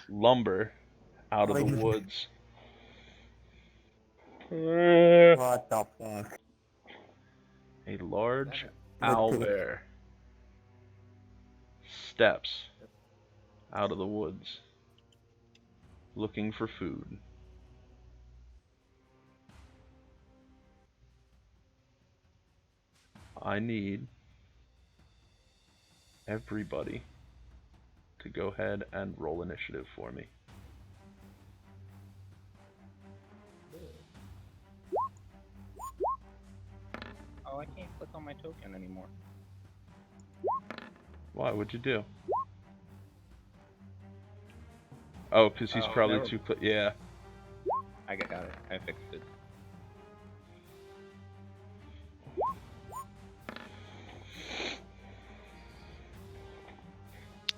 Lumber out of the woods. What the fuck? A large Let's owl do it. bear steps out of the woods looking for food. I need everybody to go ahead and roll initiative for me. Oh, I can't click on my token anymore. Why? What'd you do? Oh, because he's Oh, probably never- too. Yeah. I got it. I fixed it.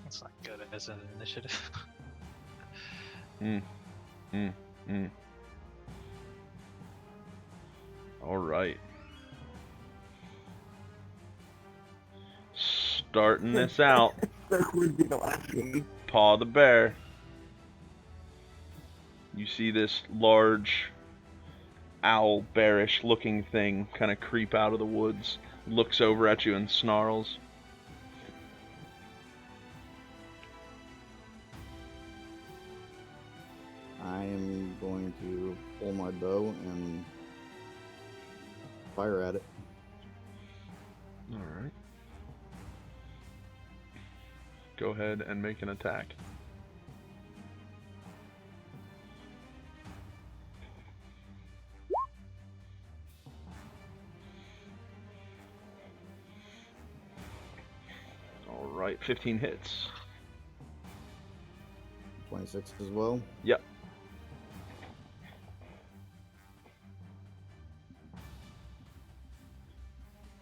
That's not good as an initiative. All right. Starting this out. This would be the last game. Paw the bear. You see this large owl bearish looking thing kind of creep out of the woods, looks over at you and snarls. I am going to pull my bow and fire at it. Alright. Go ahead and make an attack. Alright, 15 hits. 26 as well. Yep.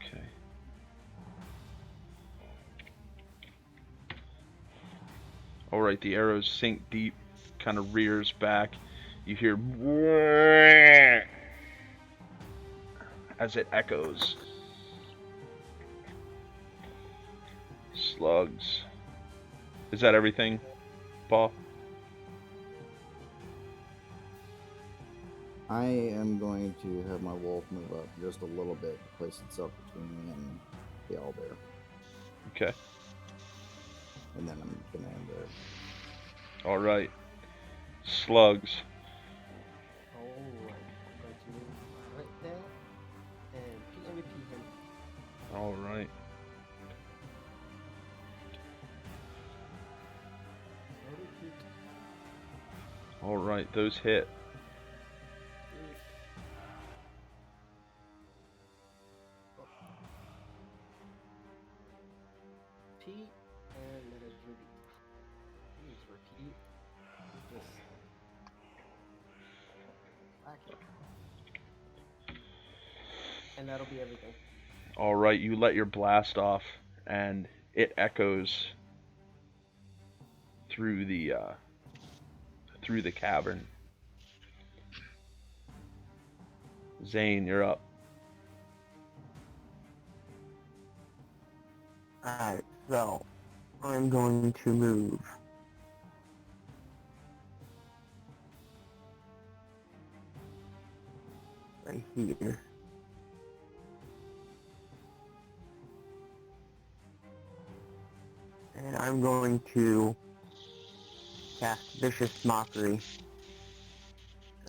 Okay. Alright, the arrows sink deep, kind of rears back. You hear as it echoes. Slugs. Is that everything, Paul? I am going to have my wolf move up just a little bit to place itself between me and the owlbear. Okay. And then I'm going to end there. Alright. Slugs. Alright, I'm going to move right there and PvP him. Alright. Alright, those hit. Repeat, and let us repeat. Please repeat. Just and that'll be everything. Alright, you let your blast off, and it echoes through the cavern. Zane, you're up. Alright, so I'm going to move. Right here. And I'm going to cast Vicious Mockery.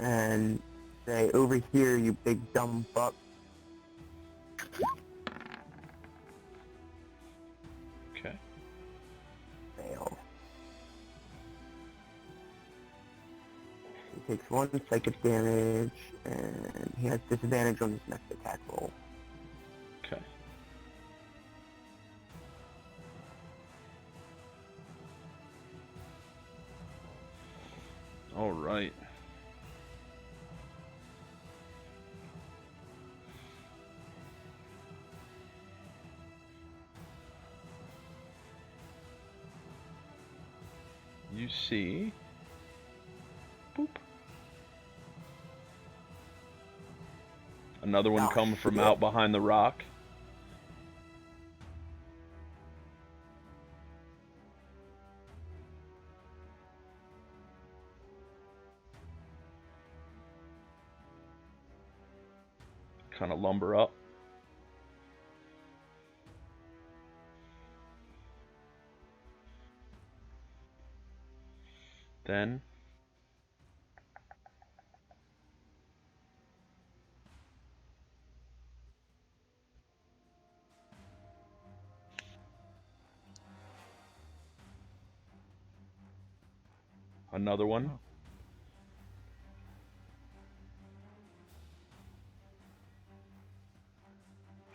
And say, over here, you big dumb fuck. Okay. Fail. He takes 1 psychic damage, and he has disadvantage on his next attack roll. Okay. All right. You see, boop, another one Oh, come from shit. out behind the rock. Kind of lumber up. Then another one. Oh.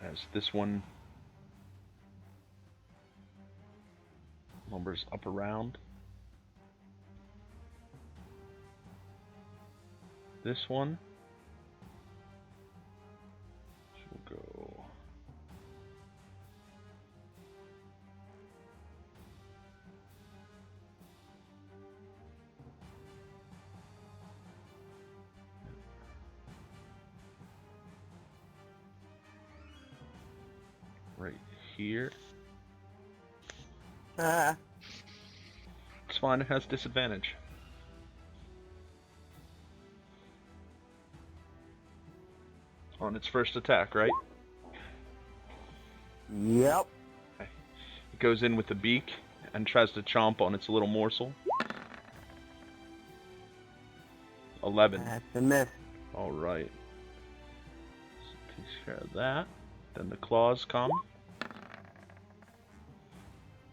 As this one lumbers up around. This one will go right here. Ah, It's fine, it has disadvantage. On its first attack, right? yep. It goes in with the beak and tries to chomp on its little morsel. 11. That's a miss. All right. So takes care of that. Then the claws come.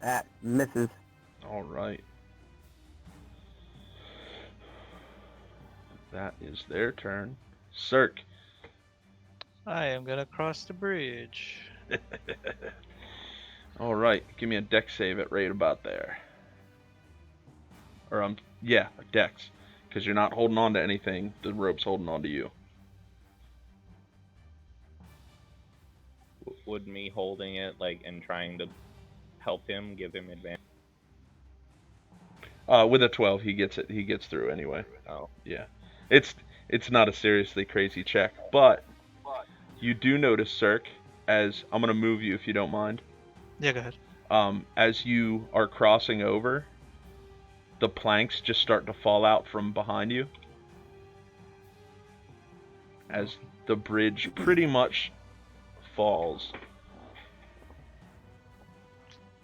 That misses. All right. That is their turn. Cirque. I am gonna cross the bridge. All right. Give me a dex save at right about there. Or yeah, a dex, because you're not holding on to anything. The rope's holding on to you. Would me holding it, like, and trying to help him give him advantage? With a 12, he gets it. He gets through anyway. Oh. Yeah, it's not a seriously crazy check, but you do notice, Cirque, as I'm gonna move you if you don't mind. Yeah, go ahead. As you are crossing over, the planks just start to fall out from behind you. As the bridge pretty much falls.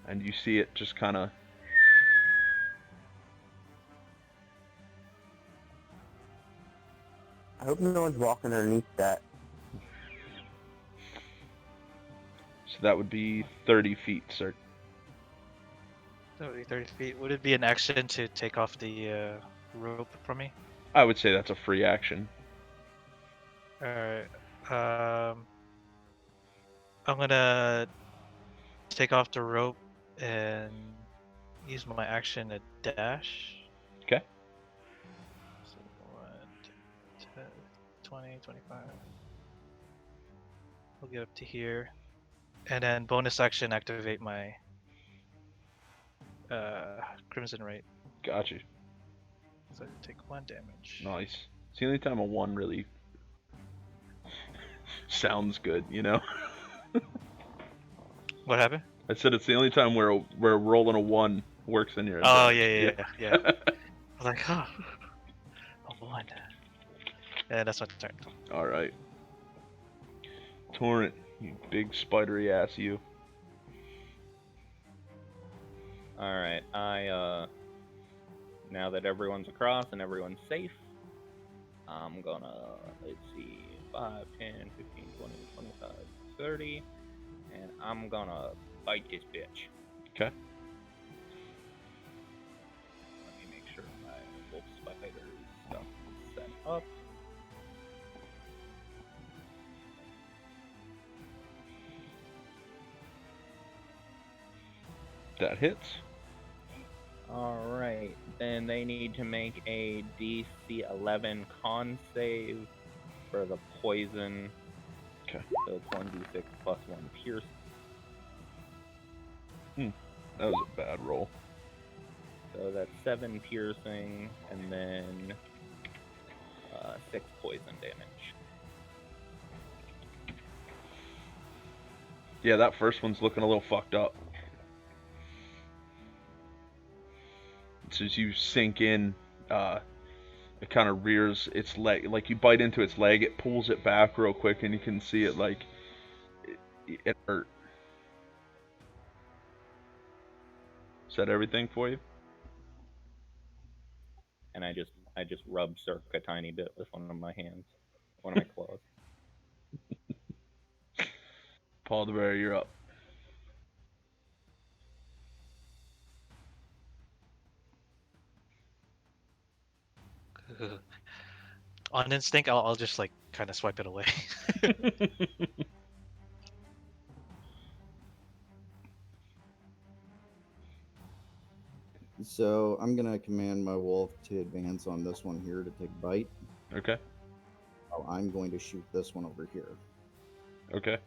And you see it just kind of... I hope no one's walking underneath that. So that would be 30 feet, sir. That would be 30 feet. Would it be an action to take off the rope from me? I would say that's a free action. Alright. I'm gonna take off the rope and use my action to dash. Okay. So 1, 10, 20, 25. We'll get up to here. And then bonus action activate my Crimson Rate. Got you. So I take 1 damage. Nice. It's the only time a 1 really sounds good, you know? What happened? I said it's the only time where rolling a 1 works in your Oh, advantage. yeah. I was like, oh, a 1. Yeah, that's my turn. Alright. Torrent, you big spidery ass you. Alright, now that everyone's across and everyone's safe, I'm gonna, let's see, 5, 10, 15, 20, 25, 30, and I'm gonna bite this bitch. Okay. Let me make sure my wolf spider stuff is set up. That hits. Alright, then they need to make a DC 11 con save for the poison. Okay. So it's 1d6 plus 1 pierce. That was a bad roll. So that's 7 piercing, and then 6 poison damage. Yeah, that first one's looking a little fucked up. So as you sink in, it kind of rears its leg. Like you bite into its leg, it pulls it back real quick, and you can see it like it hurt. Is that everything for you? And I just rub Cirque a tiny bit with one of my hands, one of my claws. Paul the Bear, you're up. On instinct, I'll just like kind of swipe it away. So I'm gonna command my wolf to advance on this one here to take bite. Okay. Oh, I'm going to shoot this one over here. Okay.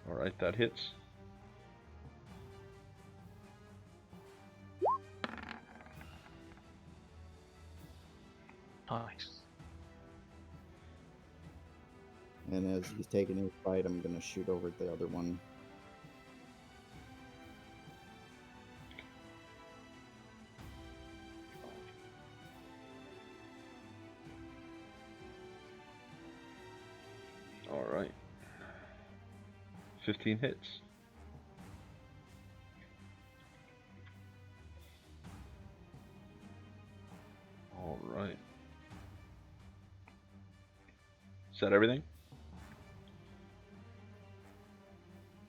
Alright, that hits. Nice. And as he's taking his bite, I'm gonna shoot over at the other one. Alright. 15 hits. Alright. Is that everything?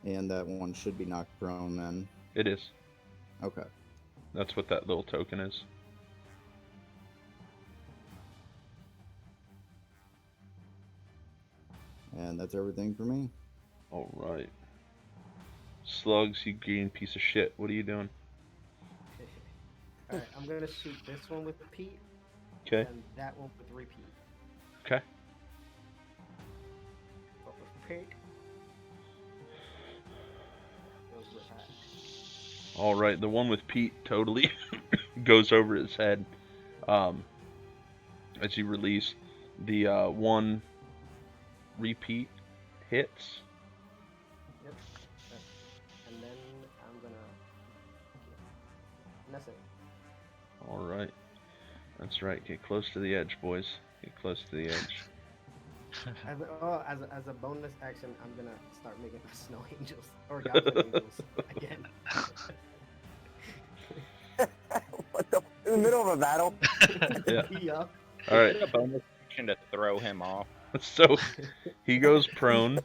And that one should be knocked prone then. It is. Okay. That's what that little token is. And that's everything for me. Alright. Slugs, you green piece of shit. What are you doing? Alright, I'm gonna shoot this one with Pete Okay. and that one with repeat. Okay. But with Pete, goes with that. Alright, the one with Pete totally goes over his head. As you release. The one repeat hits. Yep. And then I'm gonna. And that's it. Alright. That's right. Get close to the edge, boys. Get close to the edge. As a bonus action, I'm gonna start making snow angels or goblin angels again. What the? In the middle of a battle? Yeah. Yup. Alright. Is it a bonus action to throw him off? So he goes prone.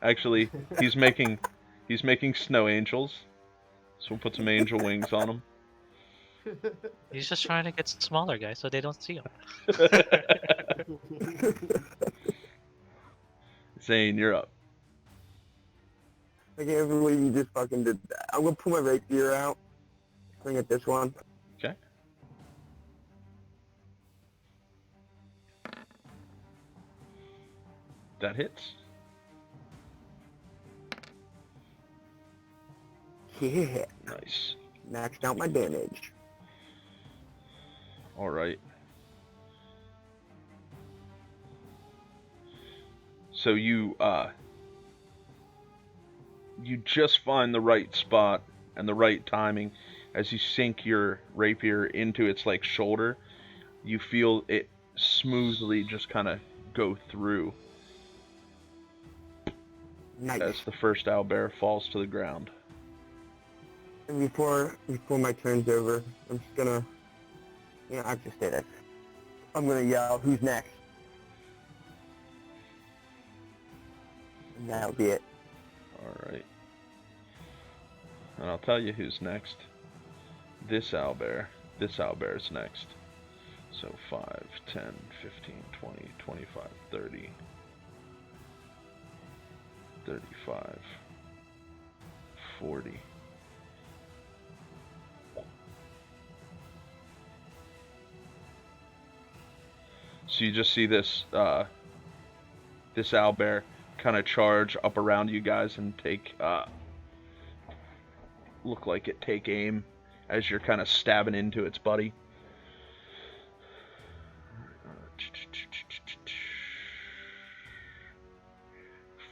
Actually, he's making snow angels. So we'll put some angel wings on him. He's just trying to get smaller, guys, so they don't see him. Zane, you're up. I can't believe you just fucking did that. I'm gonna pull my rapier out. Swing at this one. Okay. That hits. Yeah. Nice. Maxed out my damage. All right. So you just find the right spot and the right timing as you sink your rapier into its like shoulder. You feel it smoothly just kind of go through Nice. as the first owlbear falls to the ground. And before my turn's over, I'm just gonna, I just did it. I'm gonna yell, "Who's next?" And that'll be it. All right. And I'll tell you who's next. This owlbear. This owlbear's next. So 5, 10, 15, 20, 25, 30, 35, 40. So you just see this this owlbear kind of charge up around you guys and take look like it take aim as you're kind of stabbing into its buddy.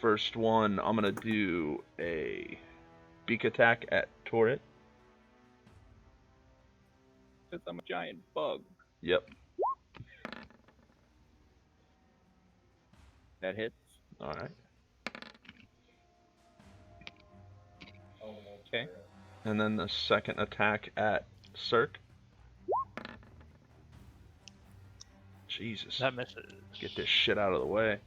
First one, I'm gonna do a beak attack at Torrit. Because I'm a giant bug. Yep. That hits. All right. Okay. And then the second attack at Cirque. Jesus. That misses. Get this shit out of the way.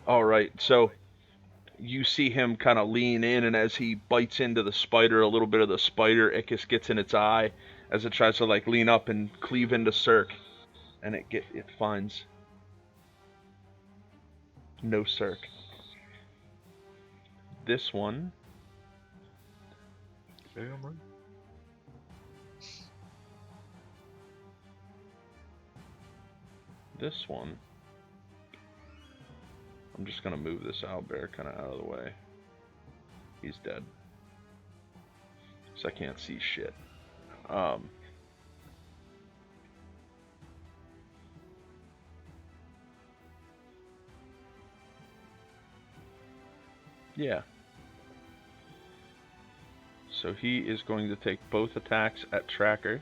Alright, so you see him kind of lean in, and as he bites into the spider, a little bit of the spider icus gets in its eye as it tries to like lean up and cleave into Cirque. And it finds no Cirque. This one. This one. I'm just gonna move this owlbear kind of out of the way. He's dead. So I can't see shit. Yeah. So he is going to take both attacks at Tracker.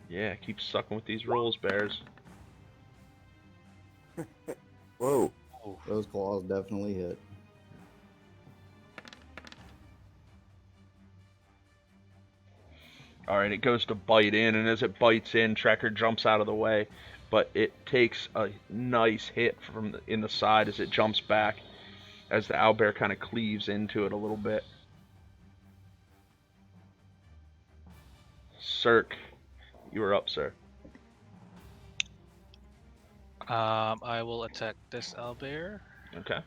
Yeah, keep sucking with these rolls, bears. Whoa. Those claws definitely hit. Alright, it goes to bite in, and as it bites in, Tracker jumps out of the way, but it takes a nice hit in the side as it jumps back, as the owlbear kind of cleaves into it a little bit. Cirque, you are up, sir. I will attack this owlbear. Okay.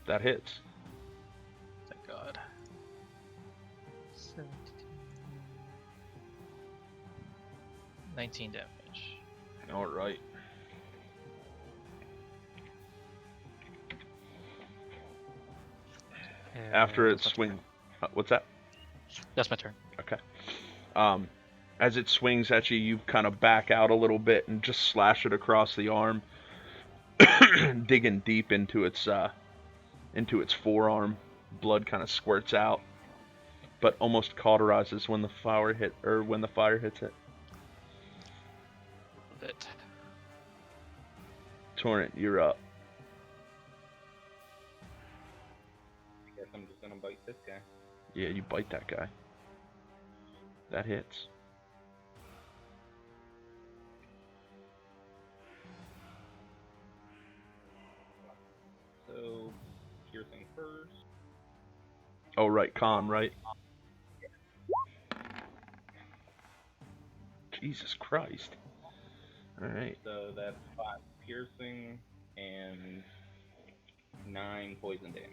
That hits. Thank God. 17. 19 damage. Alright. After it That's my swings... turn. what's that? That's my turn. Okay. As it swings at you, you kind of back out a little bit and just slash it across the arm, digging deep into its forearm. Blood kind of squirts out, but almost cauterizes when the fire hits it. It. Torrent, you're up. I guess I'm just gonna bite this guy. Yeah, you bite that guy. That hits. So, piercing first. Oh, right, con, right? Yeah. Jesus Christ. Alright. So that's 5 piercing and 9 poison damage.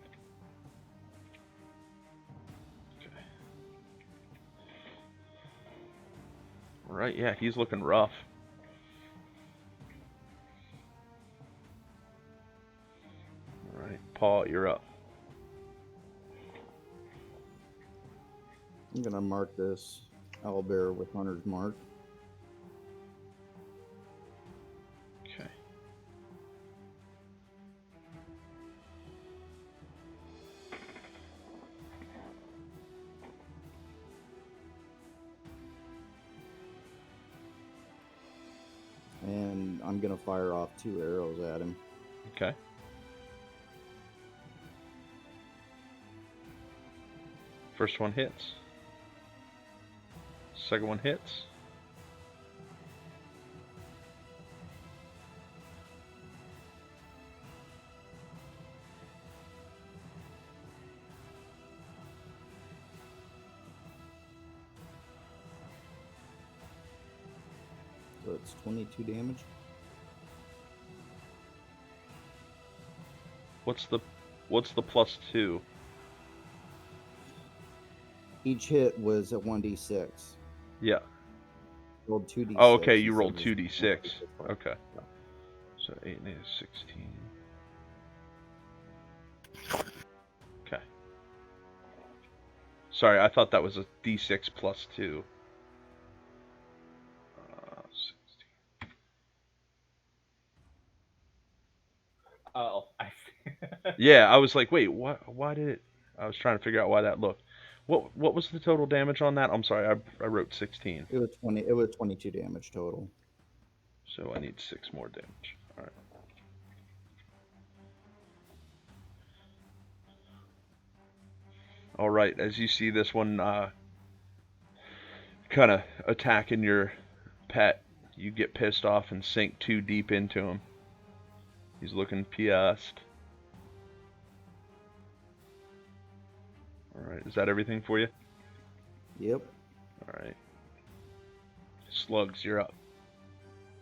Right, yeah, he's looking rough. Alright, Paul, you're up. I'm gonna mark this owlbear with Hunter's Mark. Okay. And I'm gonna fire off 2 arrows at him. Okay. First one hits. Second one hits. So it's 22 damage. What's the +2? Each hit was a 1d6. Yeah. Rolled 2d6. Oh, okay, you instead rolled of just 2d6. 1d6. Okay. So 8 and 8 is 16. Okay. Sorry, I thought that was a d6 plus 2. 16. Oh, I see. Yeah, I was like, wait, what? Why did it? I was trying to figure out why that looked. What was the total damage on that? I'm sorry, I wrote 16. It was 20. It was 22 damage total. So I need 6 more damage. All right. All right. As you see this one kind of attacking your pet, you get pissed off and sink too deep into him. He's looking pissed. All right. Is that everything for you? Yep. All right. Slugs, you're up.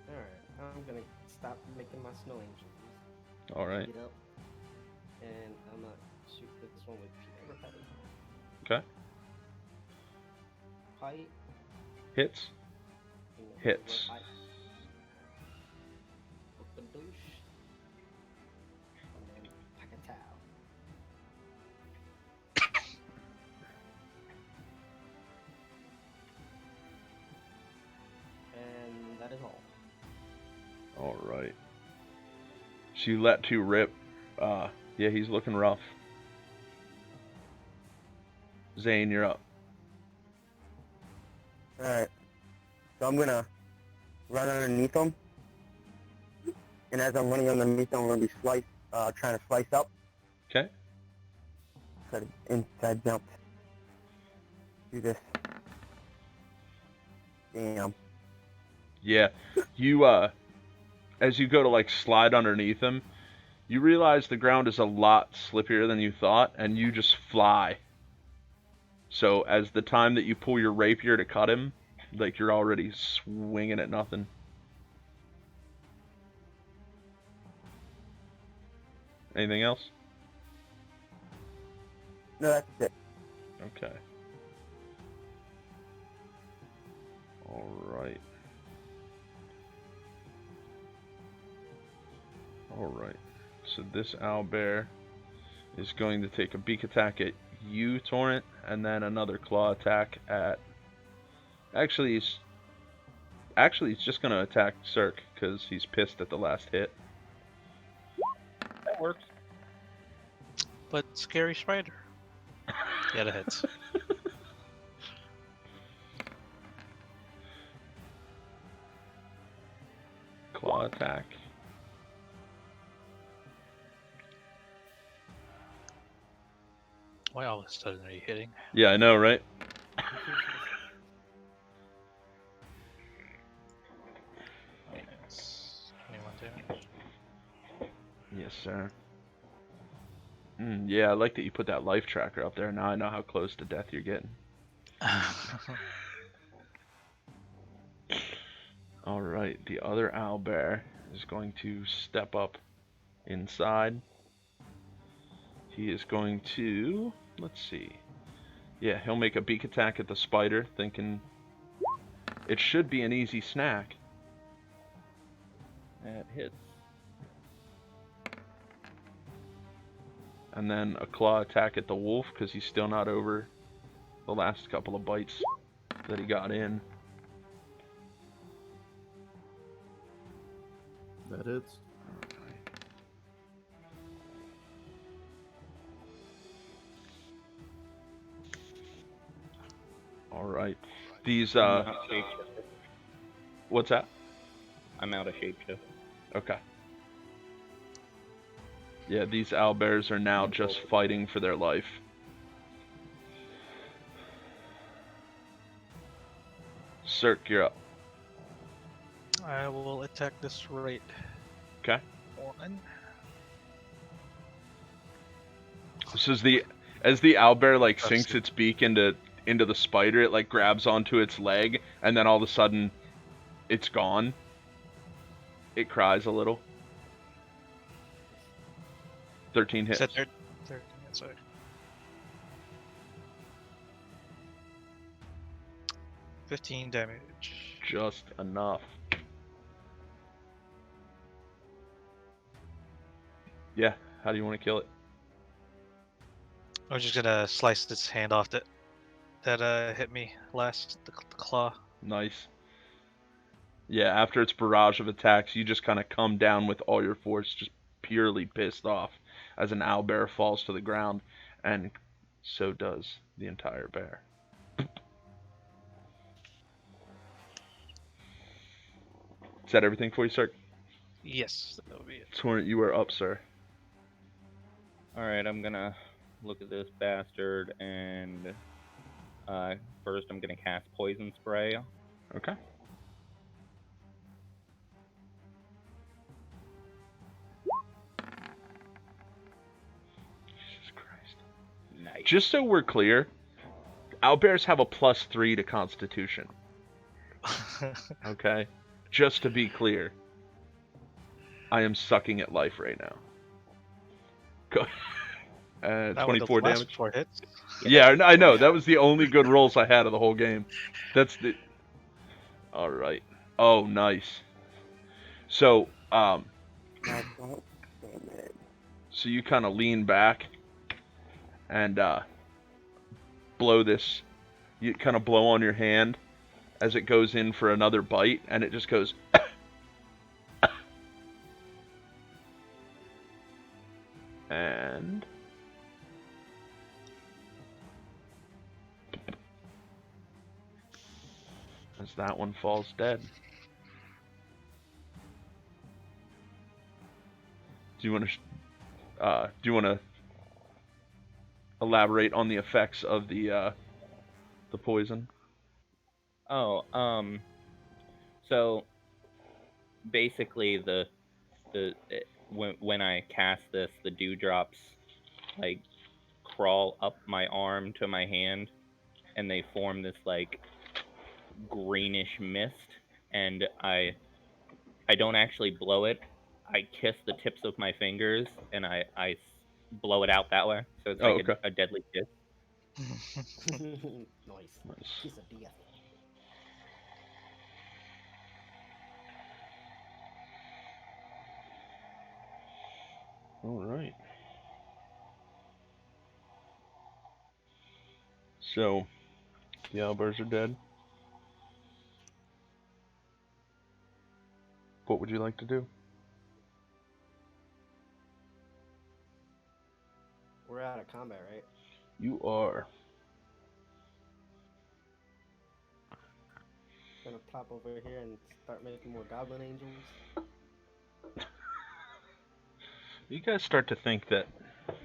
Alright, I'm gonna stop making my snow angels. All right. Get up. And I'm gonna shoot this one with Peter. Okay. Fight. Hits. and then Hits. fight. Douche. And then pack a towel. And that is all. All right. So you let 2 rip. Yeah, he's looking rough. Zane, you're up. Alright. So I'm gonna run underneath them. And as I'm running underneath them, I'm gonna be trying to slice up. Okay. Inside jump. Do this. Damn. Yeah. You as you go to like slide underneath him, you realize the ground is a lot slippier than you thought, and you just fly. So as the time that you pull your rapier to cut him, like you're already swinging at nothing. Anything else? No, that's it. Okay. All right. All right. So this owlbear is going to take a beak attack at you, Torrent, and then another claw attack at. Actually, he's just going to attack Cirque because he's pissed at the last hit. That works. But Scary Spider. Yeah, that hits. Claw attack. Why all of a sudden are you hitting? Yeah, I know, right? It's 21 damage. Yes, sir. Yeah, I like that you put that life tracker up there. Now I know how close to death you're getting. All right, the other owlbear is going to step up inside. He is going to, let's see. Yeah, he'll make a beak attack at the spider, thinking it should be an easy snack. That hits. And then a claw attack at the wolf, because he's still not over the last couple of bites that he got in. That hits. All right. These, I'm out shapeshifter. what's that? I'm out of shapeshift. Okay. Yeah, these owlbears are now just fighting for their life. Cirque, you're up. I will attack this right Okay. one. This is as the owlbear like Oh, sinks shit. its beak into the spider, it like grabs onto its leg, and then all of a sudden, it's gone. It cries a little. 13 hits. Said 13, sorry. $15 damage. Just enough. Yeah. How do you want to kill it? I'm just gonna slice this hand off that hit me last, the claw. Nice. Yeah, after its barrage of attacks, you just kind of come down with all your force, just purely pissed off, as an owlbear falls to the ground, and so does the entire bear. Is that everything for you, sir? Yes, that would be it. Torrent, you are up, sir. Alright, I'm gonna look at this bastard and first I'm gonna cast poison spray. Okay. Jesus Christ. Nice. Just so we're clear, owlbears have a +3 to Constitution. Okay? Just to be clear. I am sucking at life right now. Go. Not with 24 those last damage. 4 hits. Yeah, I know. That was the only good rolls I had of the whole game. That's the. All right. Oh, nice. So, That's not damage. so you kind of lean back and blow this. You kind of blow on your hand as it goes in for another bite, and it just goes. And as that one falls dead. Do you want to elaborate on the effects of the poison? Oh, so basically when I cast this, the dewdrops like crawl up my arm to my hand, and they form this like greenish mist, and I don't actually blow it. I kiss the tips of my fingers, and I blow it out that way. So it's like okay. a deadly kiss. Nice. Nice. Piece of death. All right. So, the owlbears are dead. What would you like to do? We're out of combat, right? You are. Gonna pop over here and start making more goblin angels. You guys start to think that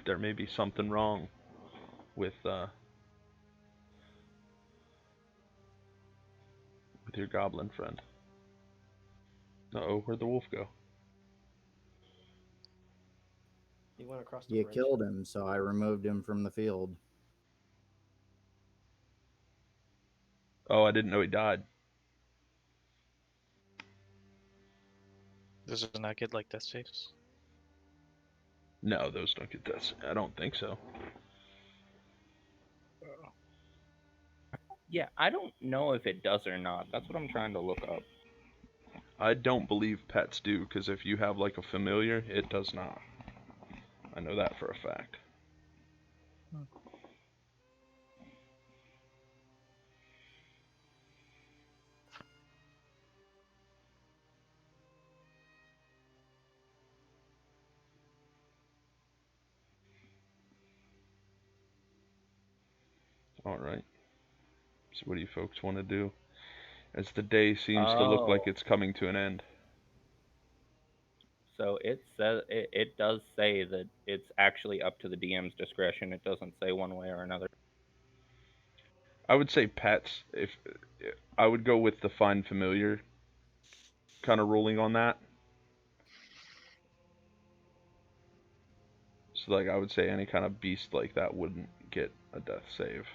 there may be something wrong with your goblin friend. Uh-oh, where'd the wolf go? He went across the You bridge. killed him, so I removed him from the field. Oh, I didn't know he died. Does it not get like death saves? No, those don't get death. I don't think so. Yeah, I don't know if it does or not. That's what I'm trying to look up. I don't believe pets do, because if you have like a familiar, it does not. I know that for a fact. Alright. So what do you folks want to do? As the day seems to look like Oh. it's coming to an end. So it says it does say that it's actually up to the DM's discretion. It doesn't say one way or another. I would say pets. If I would go with the find familiar kind of ruling on that. So like I would say any kind of beast like that wouldn't get a death save.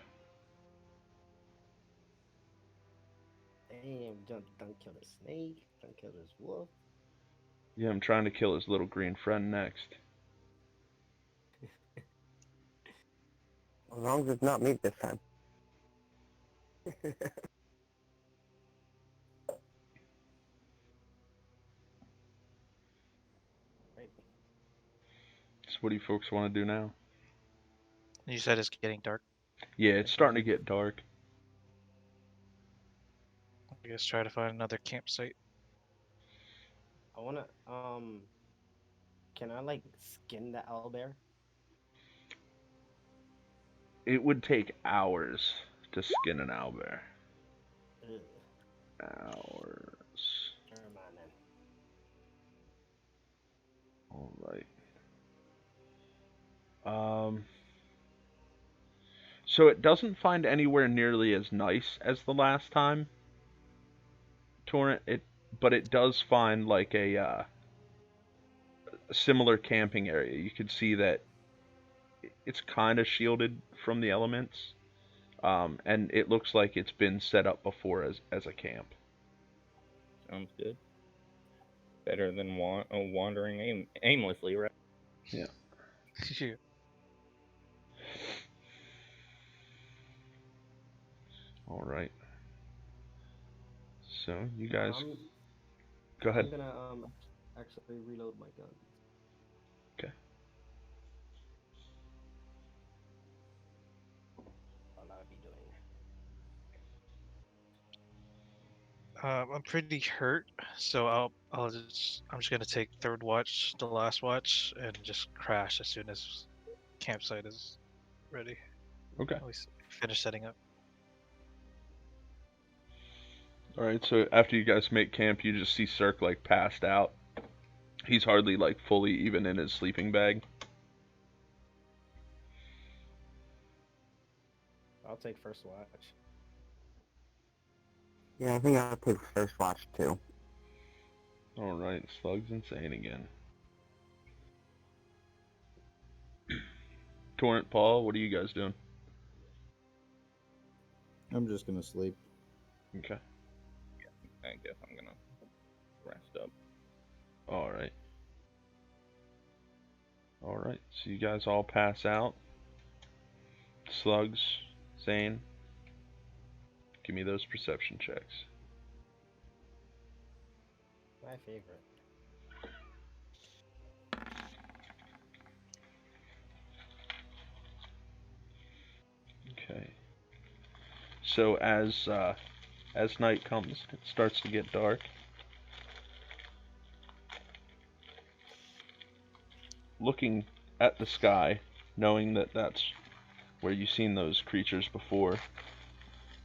Damn, don't kill the snake. Don't kill this wolf. Yeah, I'm trying to kill his little green friend next. As long as it's not me this time. Right. So what do you folks want to do now? You said it's getting dark. Yeah, it's starting to get dark. I guess try to find another campsite. I wanna can I like skin the owlbear? It would take hours to skin an owlbear. Ugh, Hours. never mind then. Alright. So it doesn't find anywhere nearly as nice as the last time. Torrent, but it does find like a similar camping area. You can see that it's kind of shielded from the elements, and it looks like it's been set up before as a camp. Sounds good. Better than wandering aimlessly, right? Yeah. Shoot. All right. So you guys, I'm go ahead. I'm gonna actually reload my gun. Okay. What I'll be doing. I'm pretty hurt, so I'm just gonna take third watch, the last watch, and just crash as soon as campsite is ready. Okay. We finish setting up. All right. So after you guys make camp, you just see Cirque like passed out. He's hardly like fully even in his sleeping bag. I'll take first watch. Yeah, I think I'll take first watch too. All right. Slug's insane again. Torrent, Paul, what are you guys doing? I'm just gonna sleep. Okay. I guess I'm gonna rest up. All right. All right. So you guys all pass out. Slugs, Zane, give me those perception checks. My favorite. Okay. So as night comes, it starts to get dark. Looking at the sky, knowing that that's where you've seen those creatures before,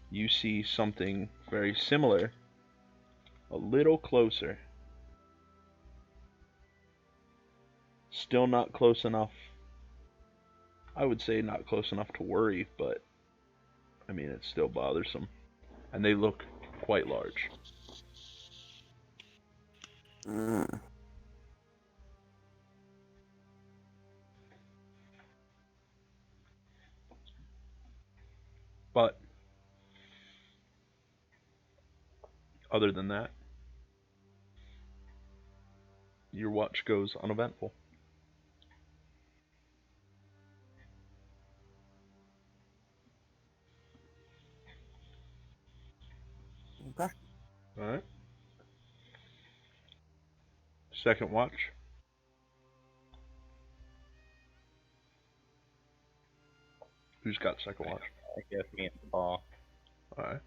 you see something very similar, a little closer. Still not close enough. I would say not close enough to worry, but I mean, it's still bothersome. And they look quite large. Mm. But other than that, your watch goes uneventful. Okay. All right. Second watch. Who's got second watch? I guess me and Paul. All right.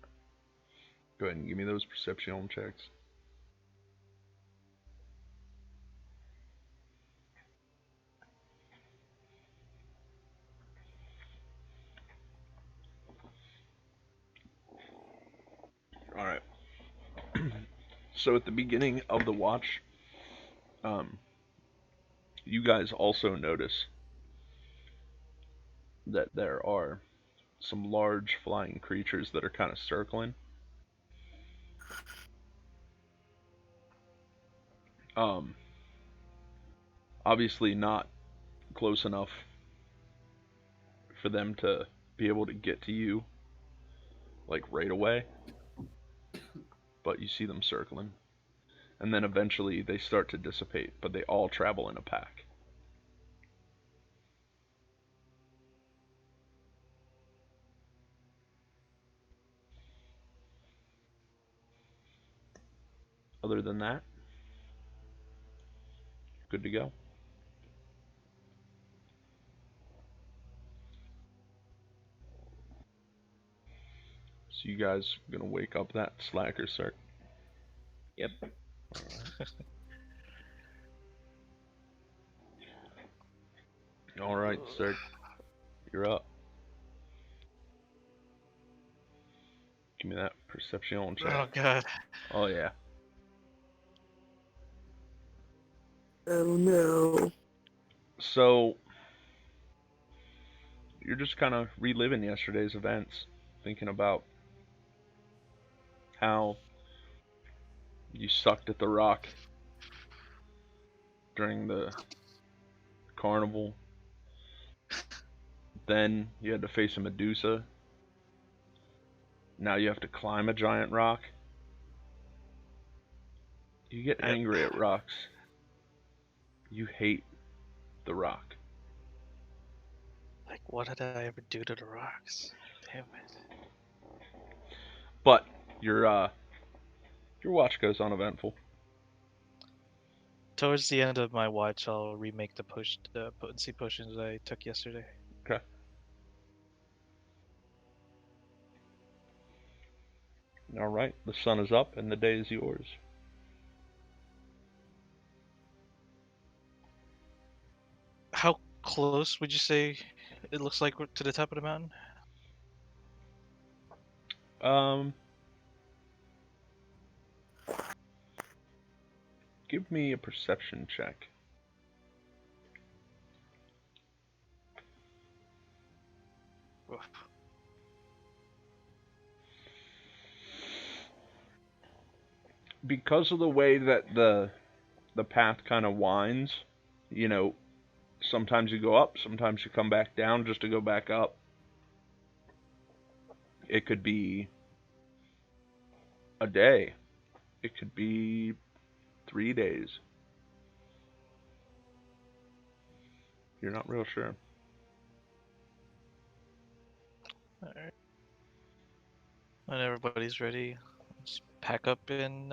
Go ahead and give me those perception checks. All right. So at the beginning of the watch, you guys also notice that there are some large flying creatures that are kind of circling. Um, Obviously not close enough for them to be able to get to you like right away, but you see them circling. And then eventually they start to dissipate, but they all travel in a pack. Other than that, good to go. So you guys gonna wake up that slacker, sir? Yep. All right, sir. You're up. Give me that perception check. Oh god. Oh yeah. Oh no. So you're just kind of reliving yesterday's events, thinking about how you sucked at the rock during the carnival. Then you had to face a Medusa. Now you have to climb a giant rock. You get Yep. angry at rocks. You hate the rock. Like, what did I ever do to the rocks? Damn it. But your watch goes uneventful. Towards the end of my watch, I'll remake the potency potions I took yesterday. Okay. All right. The sun is up and the day is yours. How close would you say it looks like we're to the top of the mountain? Give me a perception check. Oof. Because of the way that the path kind of winds, you know, sometimes you go up, sometimes you come back down just to go back up. It could be a day. It could be 3 days. You're not real sure. Alright. When everybody's ready, let's pack up and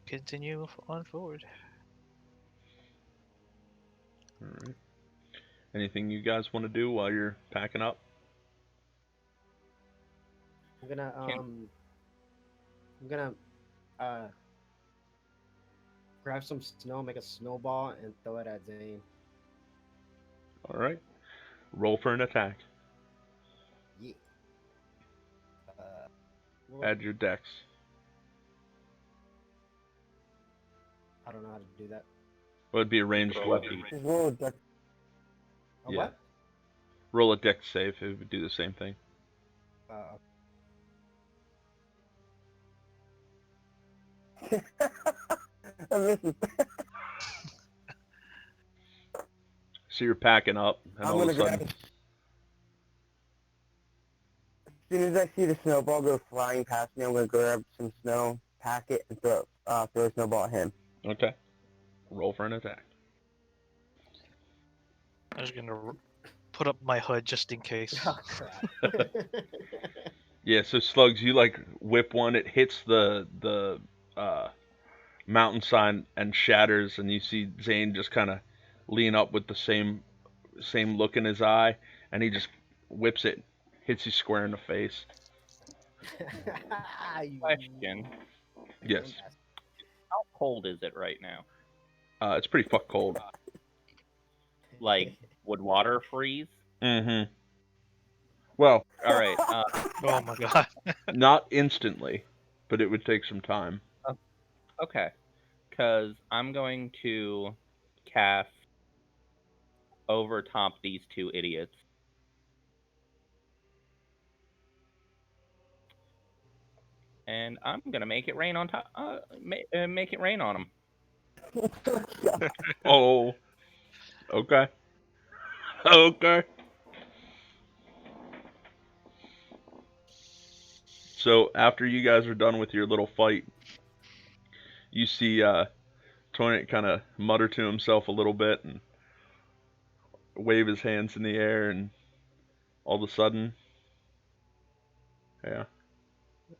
continue on forward. All right. Anything you guys want to do while you're packing up? I'm gonna grab some snow, make a snowball, and throw it at Zane. All right. Roll for an attack. Yeah. Add your dex. I don't know how to do that. What would be a ranged weapon? Just roll a dex. Oh, Yeah. what? Roll a dex save. It would do the same thing. I missed it. So you're packing up, and I'm all of a gonna sudden, grab. As soon as I see the snowball go flying past me, I'm gonna grab some snow, pack it, and throw a snowball at him. okay. Roll for an attack. I'm just gonna put up my hood just in case. Oh crap. Yeah, so Slugs, you like whip one, it hits the mountain sign and shatters, and you see Zane just kind of lean up with the same look in his eye, and he just whips it, hits you square in the face. Question: Yes, how cold is it right now? it's pretty fuck cold. Like, would water freeze? Mm-hmm. Well, All right. Oh my god. not instantly, but it would take some time. Okay. Because I'm going to cast over top these two idiots. And I'm gonna make it rain on top. Make it rain on them. Oh, okay. Okay. So after you guys are done with your little fight, you see Torrent kind of mutter to himself a little bit and wave his hands in the air, and all of a sudden, yeah,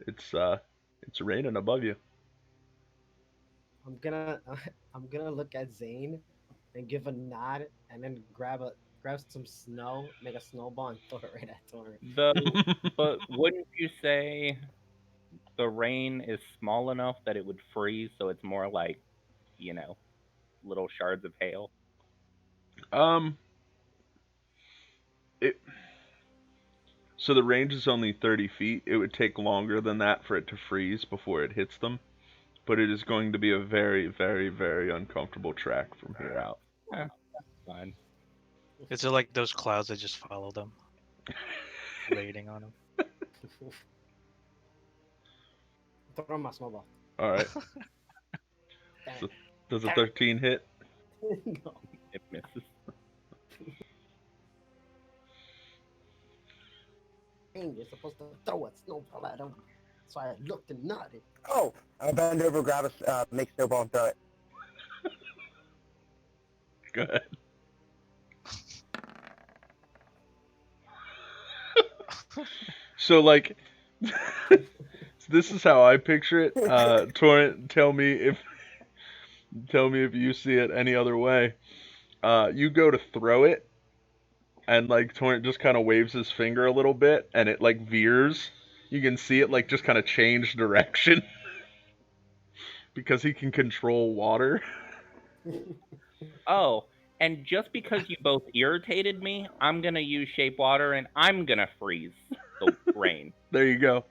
it's raining above you. I'm gonna I'm gonna look at Zane and give a nod and then grab some snow, make a snowball and throw it right at Torrent. But wouldn't you say the rain is small enough that it would freeze? So it's more like, little shards of hail. um, it so the range is only 30 feet. It would take longer than that for it to freeze before it hits them, but it is going to be a very, very, very uncomfortable track from here out. Fine. Is it like those clouds that just follow them? Raiding on them. Throw my snowball. All right. So, does a 13 hit? No. It misses. Dang, you're supposed to throw a snowball at him. So I looked and nodded. Oh, I'll bend over, grab make snowball and throw it. Go ahead. So like, this is how I picture it. Torrent, tell me if you see it any other way. You go to throw it, and like Torrent just kind of waves his finger a little bit, and it like veers. You can see it like just kind of change direction because he can control water. Oh, and just because you both irritated me, I'm gonna use shape water and I'm gonna freeze the rain. There you go.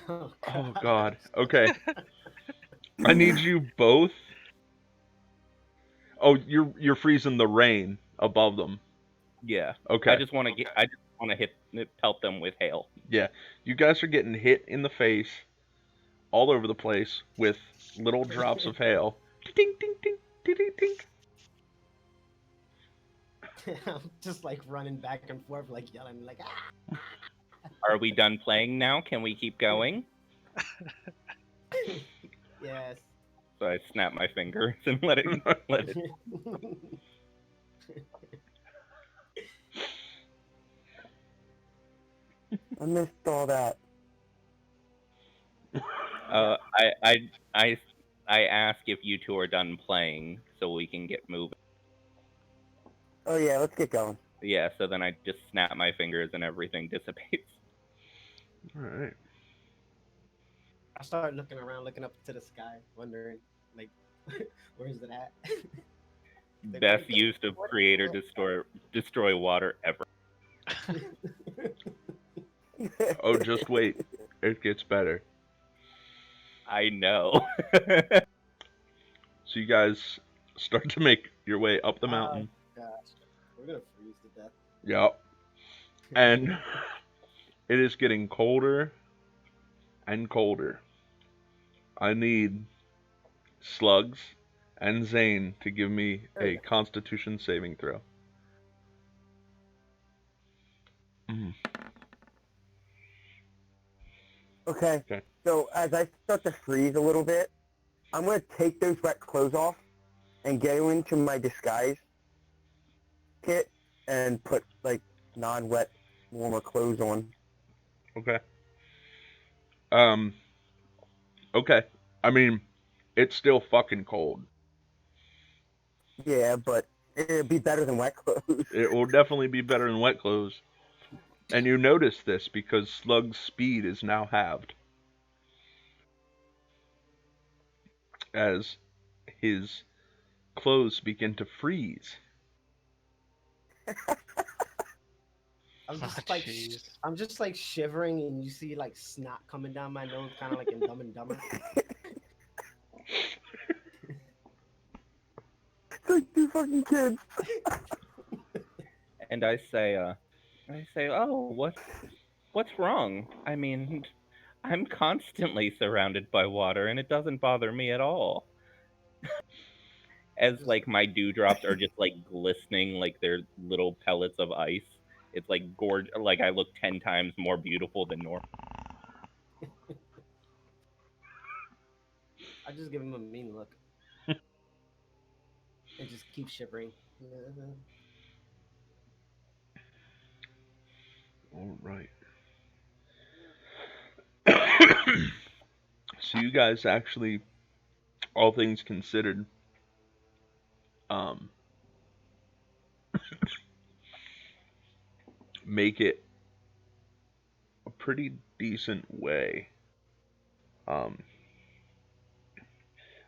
Oh Oh God. Okay. I need you both. Oh, you're freezing the rain above them. Yeah. Okay. I just want to pelt them with hail. Yeah. You guys are getting hit in the face all over the place with little drops of hail. Ding ding ding ding ding ding. I'm just like running back and forth, like yelling, like ah. Are we done playing now? Can we keep going? Yes. So I snap my fingers and let it. I missed all that. I ask if you two are done playing so we can get moving. Oh yeah, let's get going. Yeah. So then I just snap my fingers and everything dissipates. All right. I started looking around, looking up to the sky, wondering, like, where's it at? Best use of creator destroy water ever. Oh, just wait. It gets better. I know. So you guys start to make your way up the mountain. Gosh, we're gonna freeze to death. Yep. And it is getting colder and colder. I need Slugs and Zane to give me a Constitution saving throw. Okay. Okay. So as I start to freeze a little bit, I'm gonna take those wet clothes off and go into my disguise kit and put like non-wet, warmer clothes on. Okay. Okay. I mean, it's still fucking cold. Yeah, but it'd be better than wet clothes. It will definitely be better than wet clothes. And you notice this because Slug's speed is now halved. As his clothes begin to freeze. I'm Oh, just like jeez. I'm just like shivering, and you see like snot coming down my nose, kind of like in Dumb and Dumber. It's like two fucking kids. And I say, oh, what's wrong? I mean, I'm constantly surrounded by water, and it doesn't bother me at all. As Just like my dewdrops are just like glistening like they're little pellets of ice. It's like gorgeous. Like I look 10 times more beautiful than normal. I just give him a mean look and just keep shivering. All right. So you guys actually, all things considered, um, make it a pretty decent way. Um,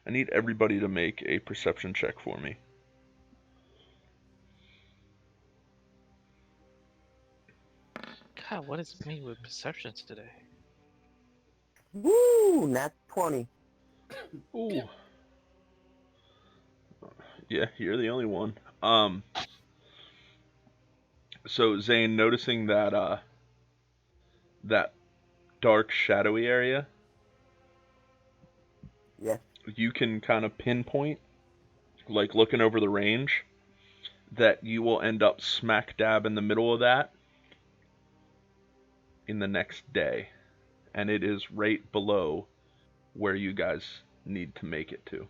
I need everybody to make a perception check for me. God, what is me with perceptions today? Woo! Nat 20. Ooh. Yeah, you're the only one. So Zane, noticing that dark shadowy area, Yes. you can kind of pinpoint, like looking over the range, that you will end up smack dab in the middle of that in the next day. And it is right below where you guys need to make it to.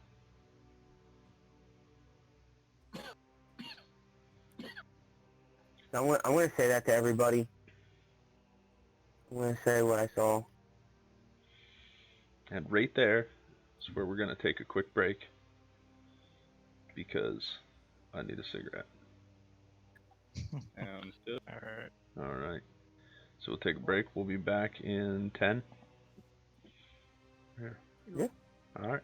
I'm gonna say that to everybody. I'm gonna say what I saw. And right there is where we're going to take a quick break because I need a cigarette. Good. All right. All right. So we'll take a break. We'll be back in 10. Here. Yeah. All right.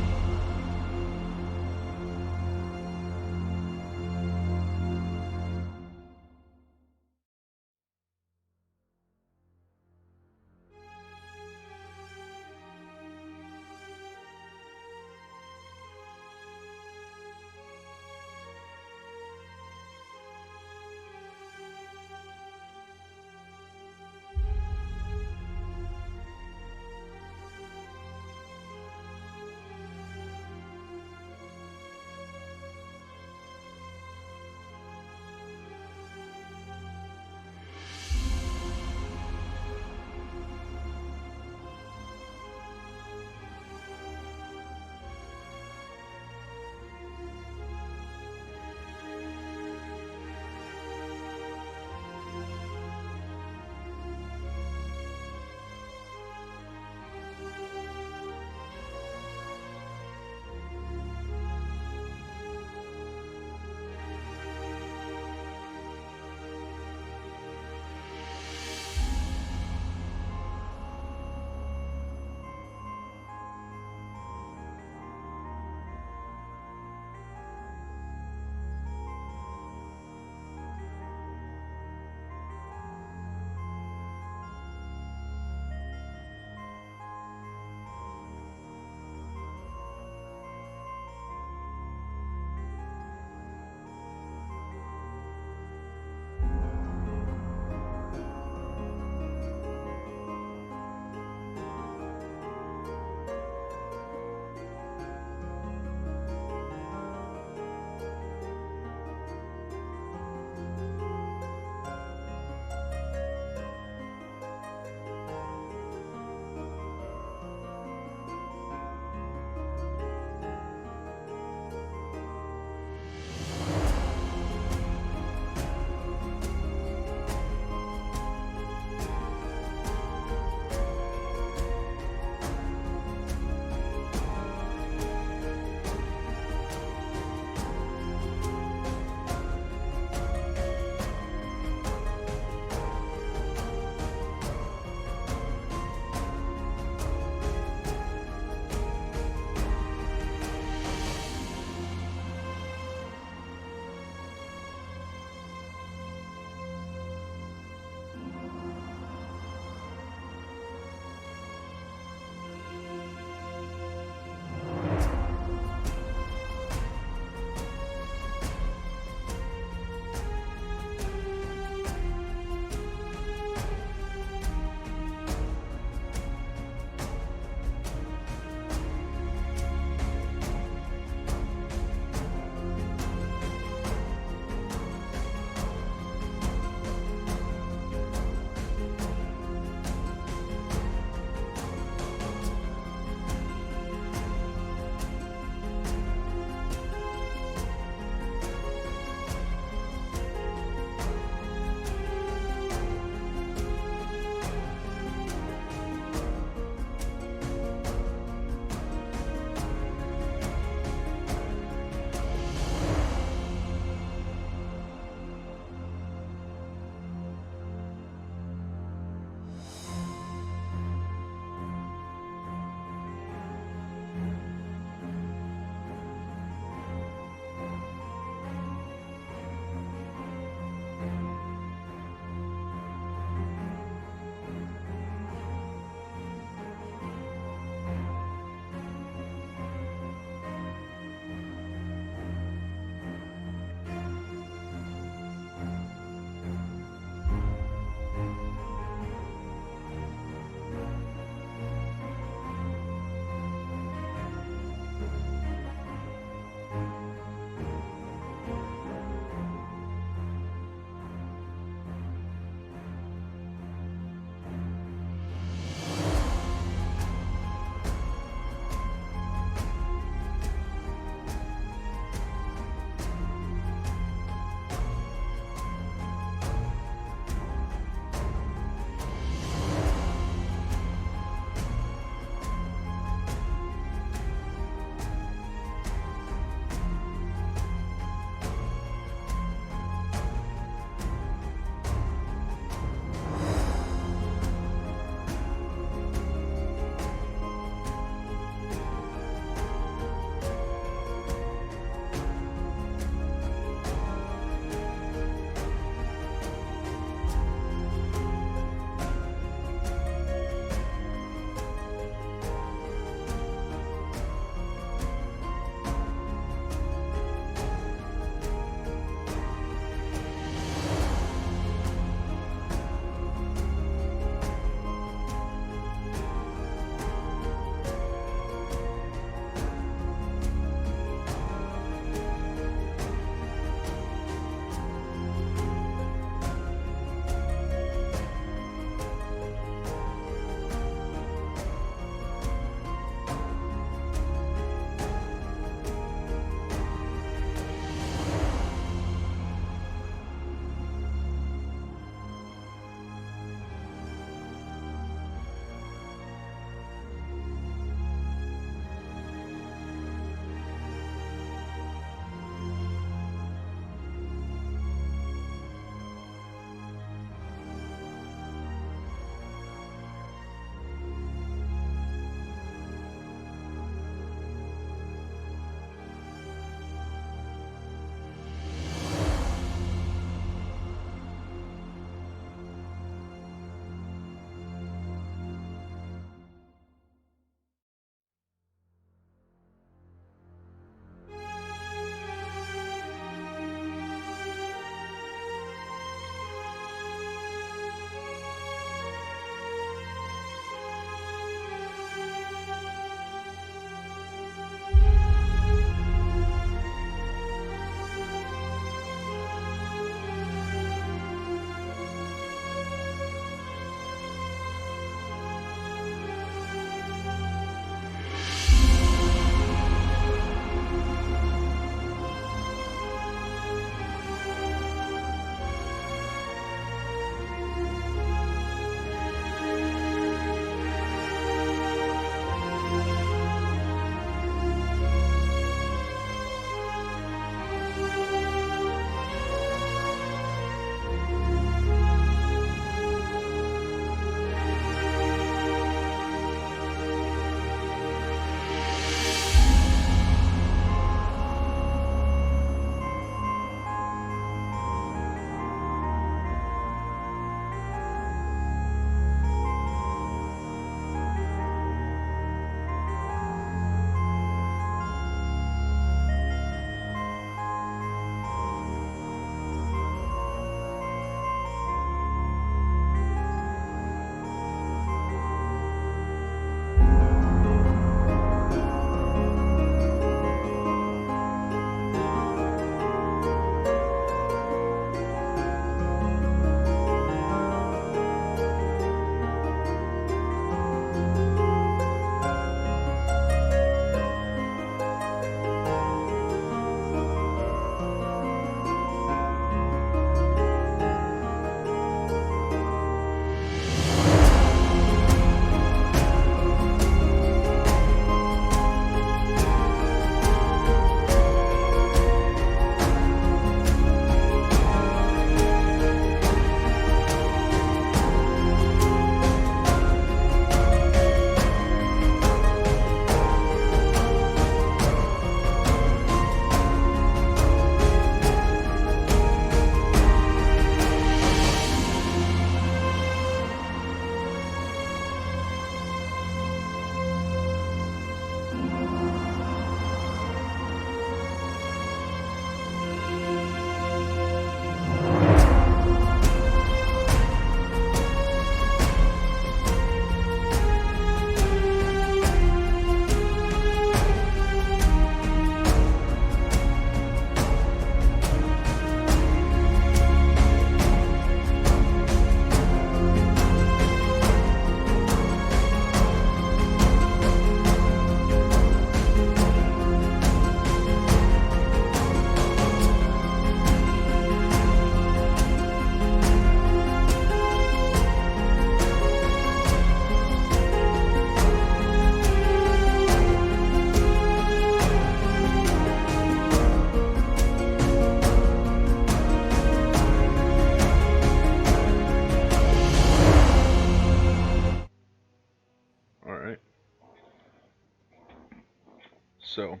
So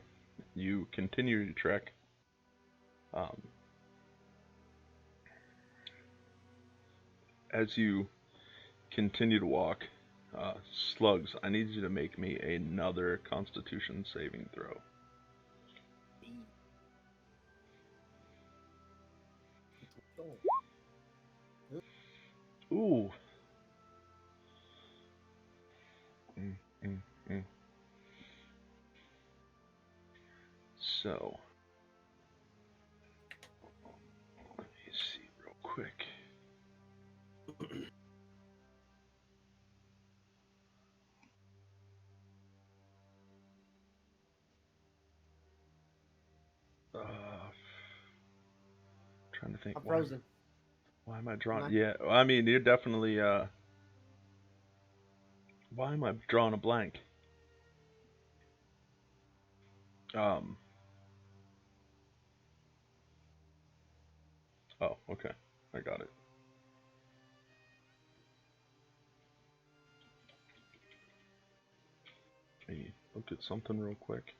you continue your trek. Um, as you continue to walk, Slugs, I need you to make me another Constitution saving throw. Ooh. Mm, mm, mm. So, let me see real quick. Trying to think. I'm frozen. Why am I drawing? Nah. Yeah, I mean, you're definitely. Why am I drawing a blank? Um. Oh, okay. I got it. Let me look at something real quick.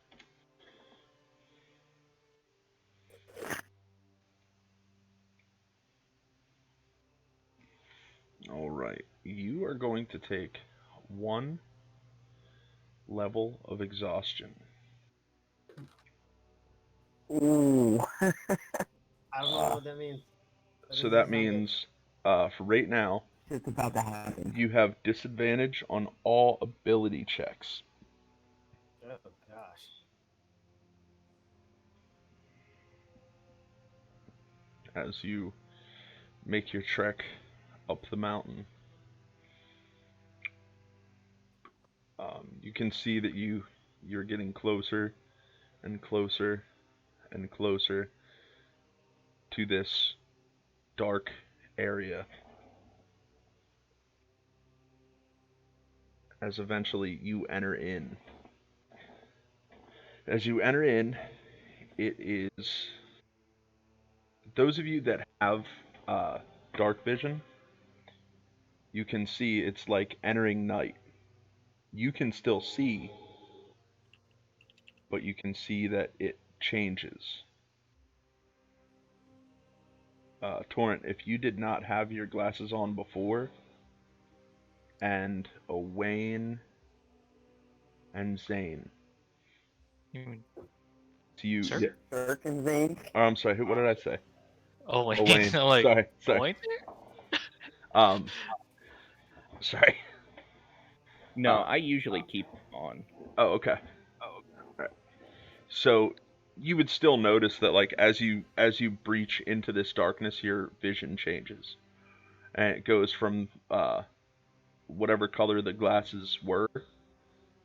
All right. You are going to take 1 level of exhaustion. Ooh. I don't know what that means. That So doesn't that sound good. means, for right now, It's about to happen. you have disadvantage on all ability checks. Oh gosh. As you make your trek up the mountain. You can see that you're getting closer and closer and closer to this dark area. As eventually you enter in. As you enter in, it is those of you that have dark vision. You can see it's like entering night. You can still see, but you can see that it changes. Torrent, if you did not have your glasses on before, and Owain and Zane, You mean, to you, sir? yeah. Search and Zane. Oh, I'm sorry. What did I say? Oh wait, Owain. I'm like, Sorry. Owen? Um, sorry. No, I usually keep them on. Oh, okay. Alright. So you would still notice that, like, as you breach into this darkness, your vision changes, and it goes from whatever color the glasses were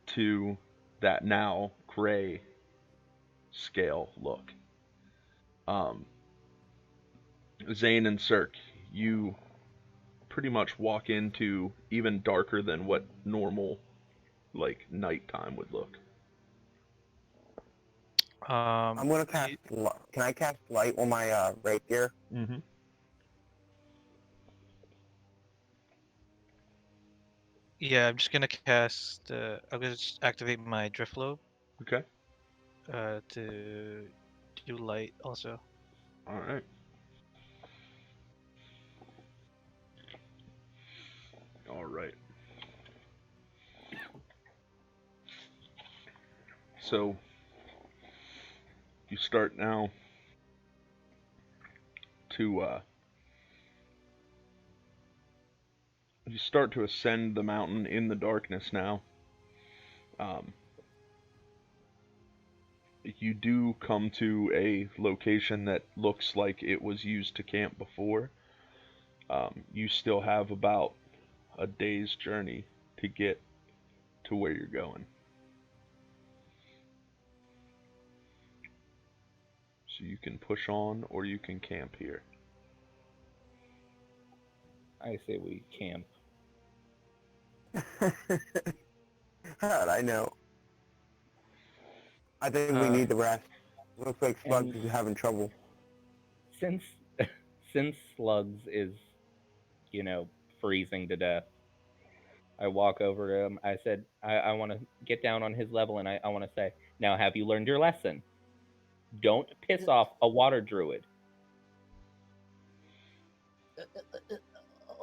to that now gray scale look. Um, Zane and Cirque, you pretty much walk into even darker than what normal, like, nighttime would look. I'm gonna cast. Can I cast light on my rapier? Mm-hmm. Yeah, I'm just gonna cast. I'm gonna just activate my drift lobe. Okay. To do light also. All right. All right. So you start now to you start to ascend the mountain in the darkness now. Um, you do come to a location that looks like it was used to camp before. You still have about a day's journey to get to where you're going. So you can push on or you can camp here. I say we camp. How'd I know? I think we need the rest. Looks like Slugs And- is having trouble. Since since Slugs is, freezing to death, I walk over to him. I said, I want to get down on his level, and I want to say, now, have you learned your lesson? Don't piss off a water druid.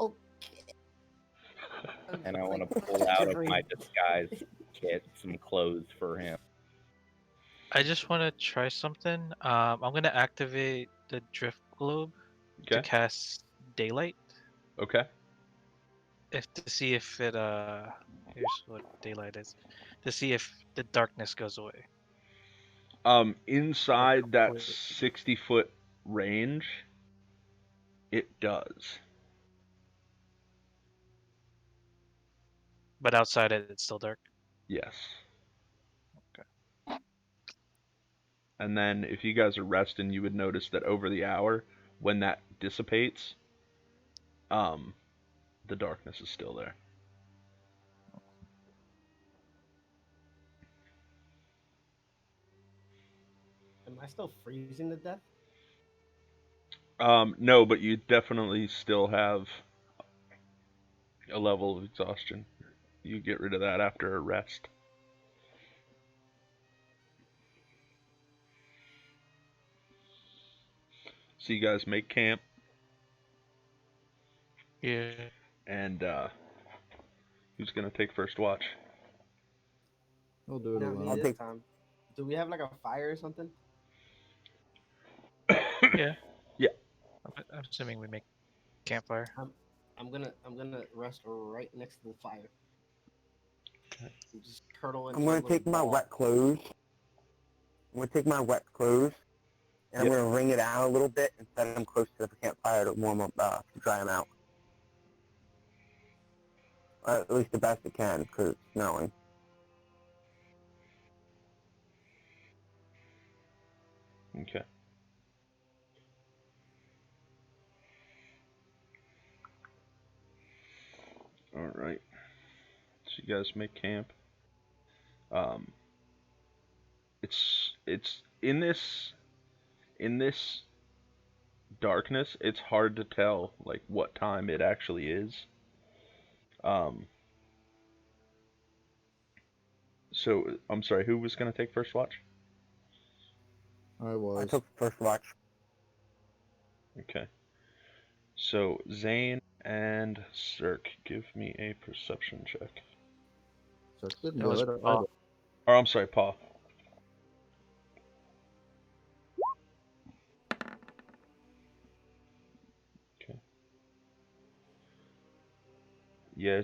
Okay. And I want to pull out of my disguise kit some clothes for him. I just want to try something. I'm gonna activate the drift globe to Okay. cast daylight. Okay. If to see if it here's what daylight is. To see if the darkness goes away. Inside that Complete. 60-foot range, it does. But outside it, it's still dark. Yes. Okay. And then if you guys are resting, you would notice that over the hour, when that dissipates, the darkness is still there. Am I still freezing to death? No, but you definitely still have a level of exhaustion. You get rid of that after a rest. So you guys make camp, Yeah. and who's gonna take first watch? I'll do it Not me alone. this time. Do we have like a fire or something? Yeah. Yeah. I'm assuming we make campfire. I'm gonna rest right next to the fire. And just curl into I'm a gonna little take my ball. wet clothes. I'm gonna take my wet clothes, and I'm Yep. gonna wring it out a little bit and set them close to the campfire to warm up, to dry them out. At least the best it can, because it's snowing. Okay. All right. So you guys make camp. Um, it's in this darkness. It's hard to tell like what time it actually is. Um, so I'm sorry. Who was gonna take first watch? I I was. took the first watch. Okay. So Zane and Cirque, give me a perception check. Cirque didn't It do was it. I Paul. did. Or I'm sorry, Paul. Okay. Yeah,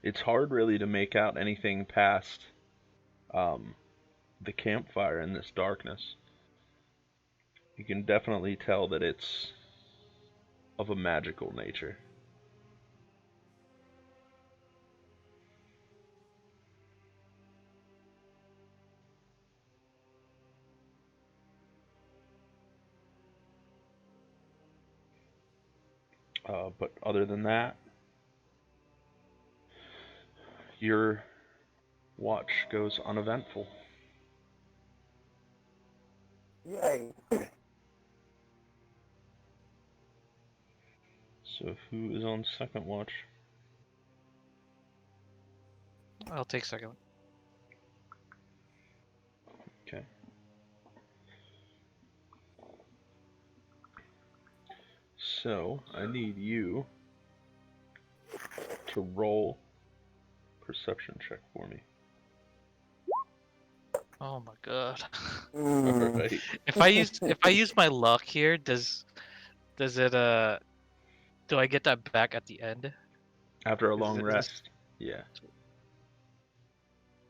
it's hard really to make out anything past um, the campfire in this darkness. You can definitely tell that it's of a magical nature. But other than that, your watch goes uneventful. Yay! So who is on second watch? I'll take second. Okay. So I need you to roll perception check for me. Oh my god. Mm, Alright. If I use my luck here, does it do I get that back at the end? After a Is long it, rest. Yeah.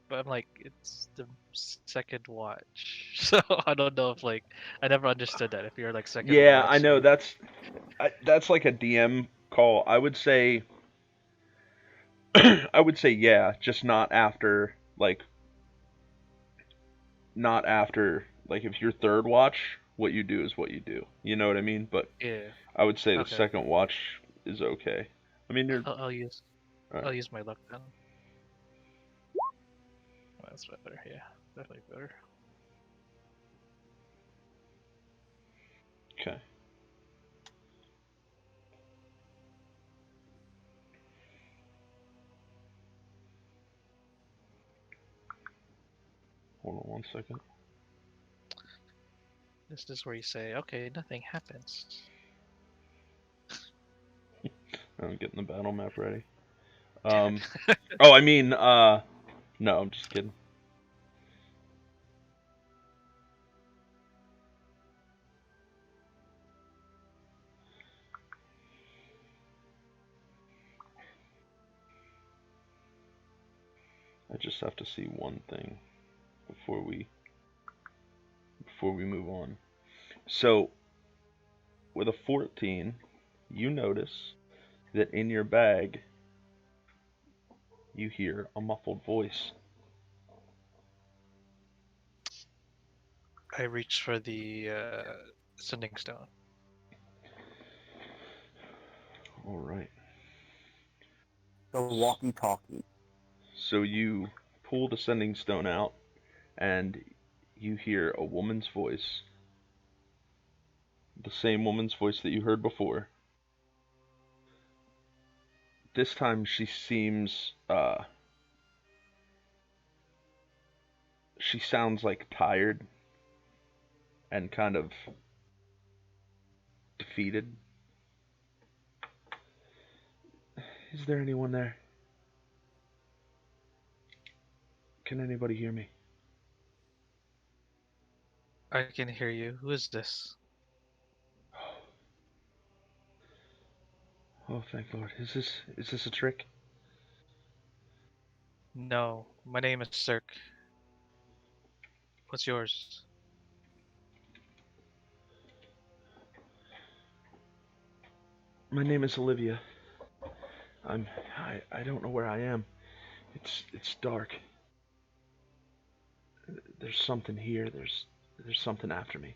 but I'm like it's the second watch, so I don't know if like I never understood that if you're like second Yeah, I watch. know that's like a DM call. I would say I would say yeah, just not after like if you're third watch, what you do is what you do. You know what I mean? But Yeah. I would say the Okay. second watch is okay. I mean, you're I'll use all I'll right. use my luck then. That's better. Yeah, definitely better. Okay. Hold on one second. This is where you say, okay, nothing happens. I'm getting the battle map ready. Damn it. Oh, I mean, no, I'm just kidding. I just have to see one thing before we move on. So, with a 14, you notice that in your bag you hear a muffled voice. I reached for the sending stone. All right. The walkie-talkie. So you pull the sending stone out and you hear a woman's voice. The same woman's voice that you heard before. This time she seems she sounds like tired and kind of defeated. Is there anyone there? Can anybody hear me? I can hear you. Who is this? Oh, thank Lord. Is this a trick? No, my name is Cirque. What's yours? My name is Olivia. I don't know where I am. It's dark. There's something here. There's something after me.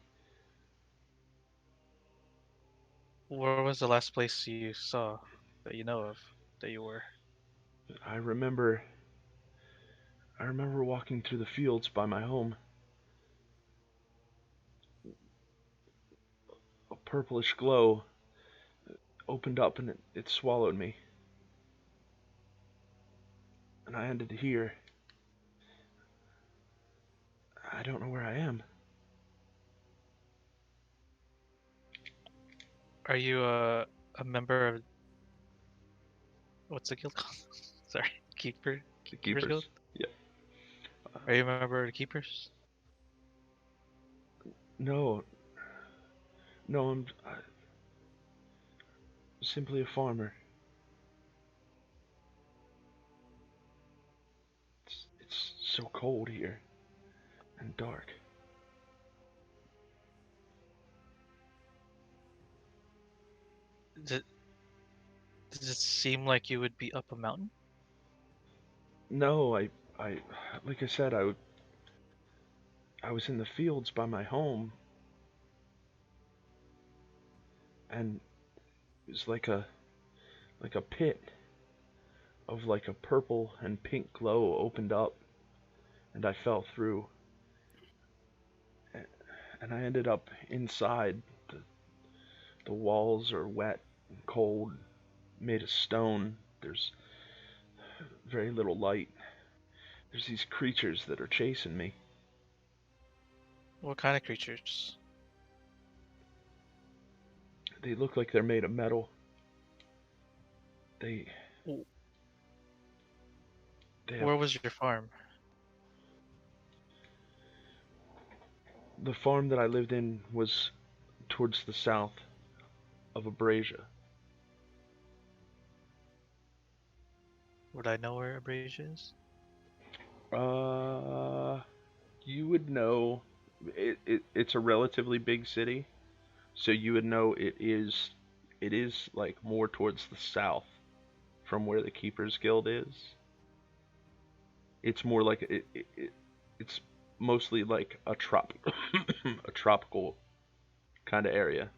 Where was the last place you saw that you know of that you were? I remember walking through the fields by my home. A purplish glow opened up and it swallowed me. And I ended here. I don't know where I am. Are you a member of what's the guild called? Sorry, The Keepers Guild. keepers. Yeah. Are you a member of the Keepers? No. No, I'm simply a farmer. It's so cold here and dark. Does does it seem like you would be up a mountain? No, I like I said, I was in the fields by my home, and it was like a pit of like a purple and pink glow opened up, and I fell through, and I ended up inside. The walls are wet and cold, made of stone. There's very little light. There's these creatures that are chasing me. What kind of creatures? They look like they're made of metal. They W- they have Where was your farm? the farm that I lived in was towards the south of Abrasia. Would I know where Abrasia is? Uh, you would know. It's a relatively big city, so you would know it is like more towards the south from where the Keepers Guild is. It's more like it's mostly like a a tropical kind of area.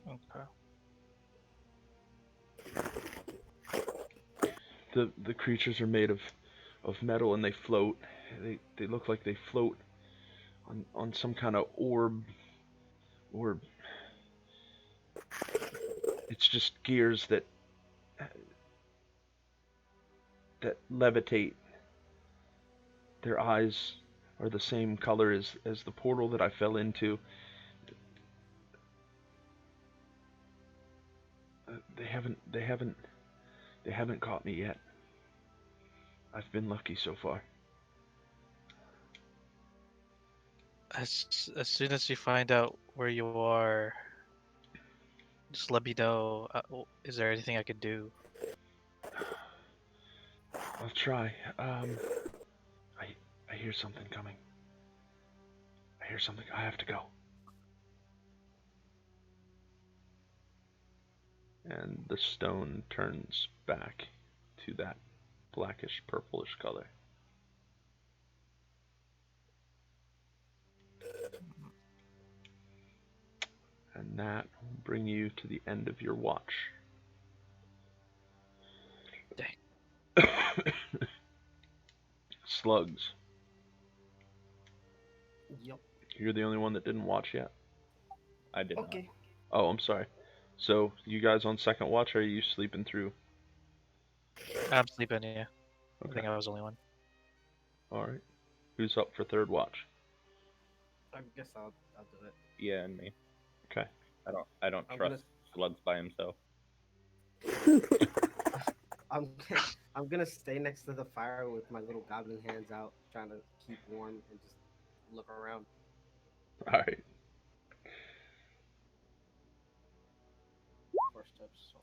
Okay. The creatures are made of metal and they float. They look like they float on some kind of orb, or it's just gears that levitate Their eyes are the same color as the portal that I fell into. They haven't caught me yet. I've been lucky so far. As soon as you find out where you are, just let me know. Is there anything I could do? I'll try. I I hear something coming. I hear something. I have to go. And the stone turns back to that blackish purplish color. And that will bring you to the end of your watch. Dang. Slugs. Yep. You're the only one that didn't watch yet. I did not. Okay. Oh, I'm sorry. So, you guys on second watch, or are you sleeping through? I'm sleeping, yeah. I Okay. think I was the only one. Alright. Who's up for third watch? I guess I'll do it. Yeah, and me. Okay. I don't I'm trust Slugs by himself. I'm I'm gonna stay next to the fire with my little goblin hands out, trying to keep warm and just look around. Alright. 4 steps. So.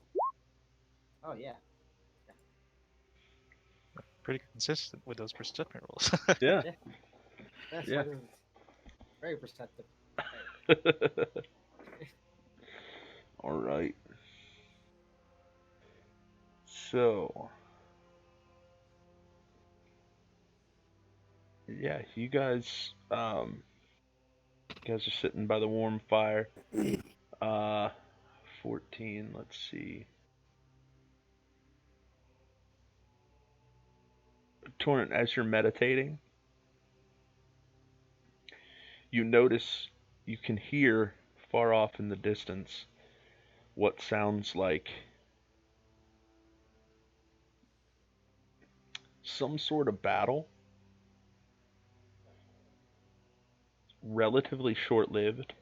Oh yeah. Pretty consistent with those perception rolls. Yeah. That's Yeah. very perceptive. Alright. So, yeah, you guys are sitting by the warm fire. 14, let's see. Torrent, as you're meditating, you notice you can hear far off in the distance what sounds like some sort of battle, relatively short lived,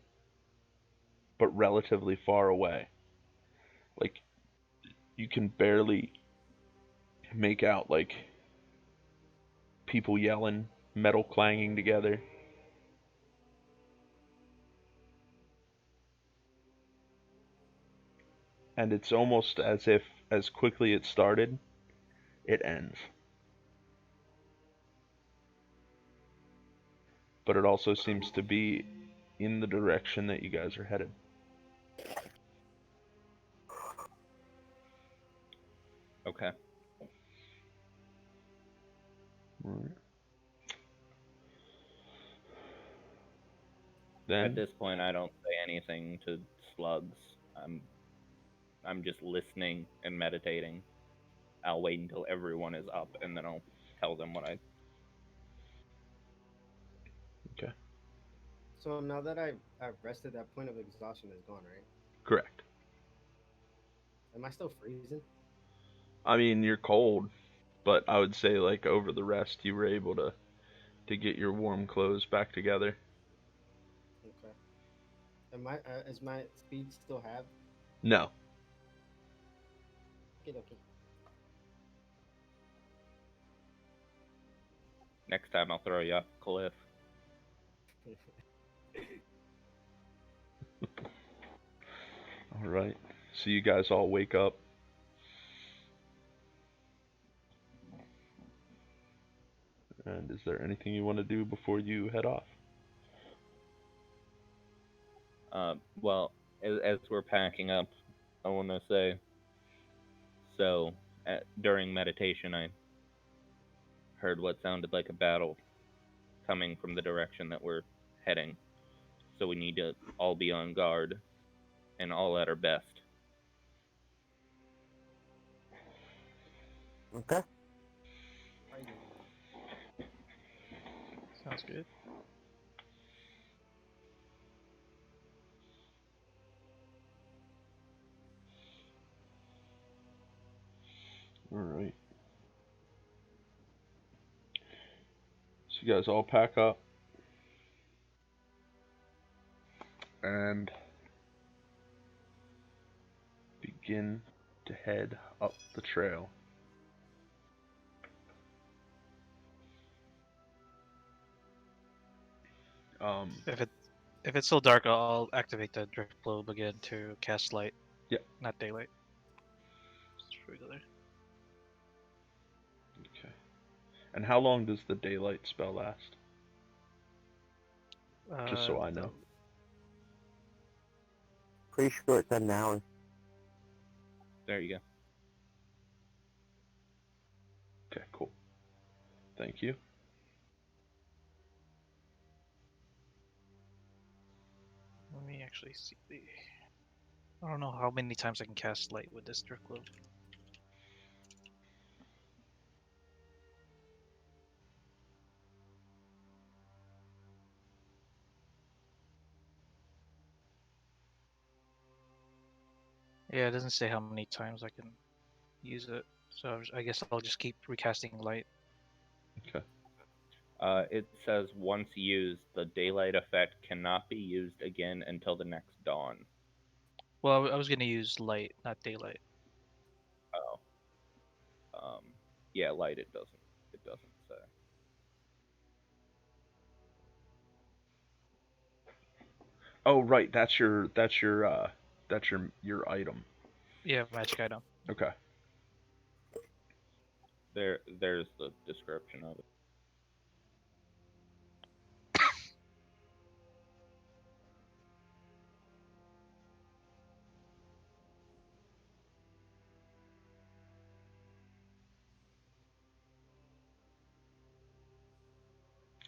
but relatively far away. Like, you can barely make out, like, people yelling, metal clanging together. And it's almost as if, as quickly it started, it ends. But it also seems to be in the direction that you guys are headed. Okay. Right. At Then, this point, I don't say anything to Slugs. I'm just listening and meditating. I'll wait until everyone is up, and then I'll tell them what I. okay, So now that I've rested, that point of exhaustion is gone, right? correct. Am I still freezing? I mean, you're cold, but I would say, like, over the rest, you were able to get your warm clothes back together. Okay. Is my speed still halved? No. Okay, okay. Next time, I'll throw you off a cliff. Alright. So you guys all wake up. And is there anything you want to do before you head off? Well, as we're packing up, I want to say. So, during meditation, I heard what sounded like a battle coming from the direction that we're heading. So we need to all be on guard and all at our best. Okay. Sounds good. Alright. you guys all pack up and begin to head up the trail. If it's still dark, I'll activate the drift globe again to cast light. Yeah. Not daylight. Just regular. Okay. And how long does the daylight spell last? Just so I know. Pretty sure it said an hour. There you go. Okay, cool. Thank you. Let me actually see the. I don't know how many times I can cast light with this drift globe. Yeah, it doesn't say how many times I can use it, so I guess I'll just keep recasting light. Okay. It says once used, the daylight effect cannot be used again until the next dawn. Well, I was gonna use light, not daylight. Oh. Yeah, light. It doesn't. It doesn't say. Oh, right. That's your item. Yeah, magic item. Okay. There's the description of it.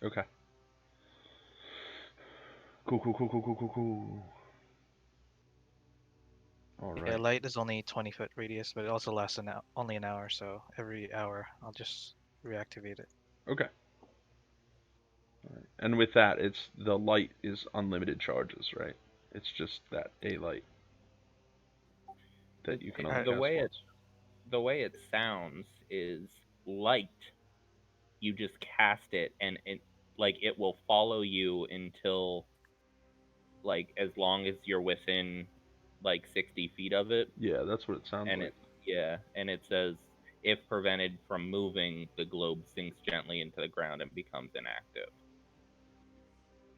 Okay. Cool. All Yeah, right. light is only 20-foot radius, but it also lasts only an hour. So every hour, I'll just reactivate it. Okay. All right. And with that, it's the light is unlimited charges, right? It's just that daylight that you can only The cast way once. the way it sounds is light. You just cast it, and it will follow you until as long as you're within 60 feet of it. Yeah, that's what it sounds And like. and it says if prevented from moving, the globe sinks gently into the ground and becomes inactive.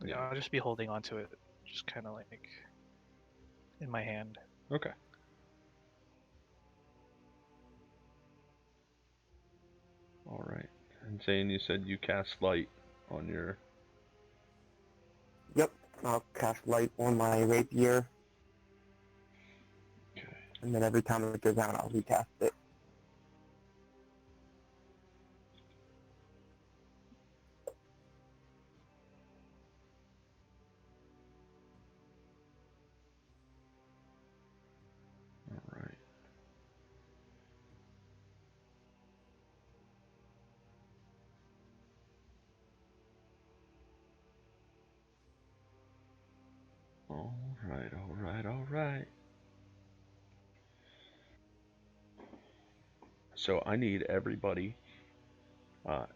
Yeah, I'll just be holding onto it, just kind of like in my hand. Okay. All right. And Zane, you said you cast light on your. Yep, I'll cast light on my rapier, Okay. and then every time it goes out, I'll recast it. All right. All right. So I need everybody,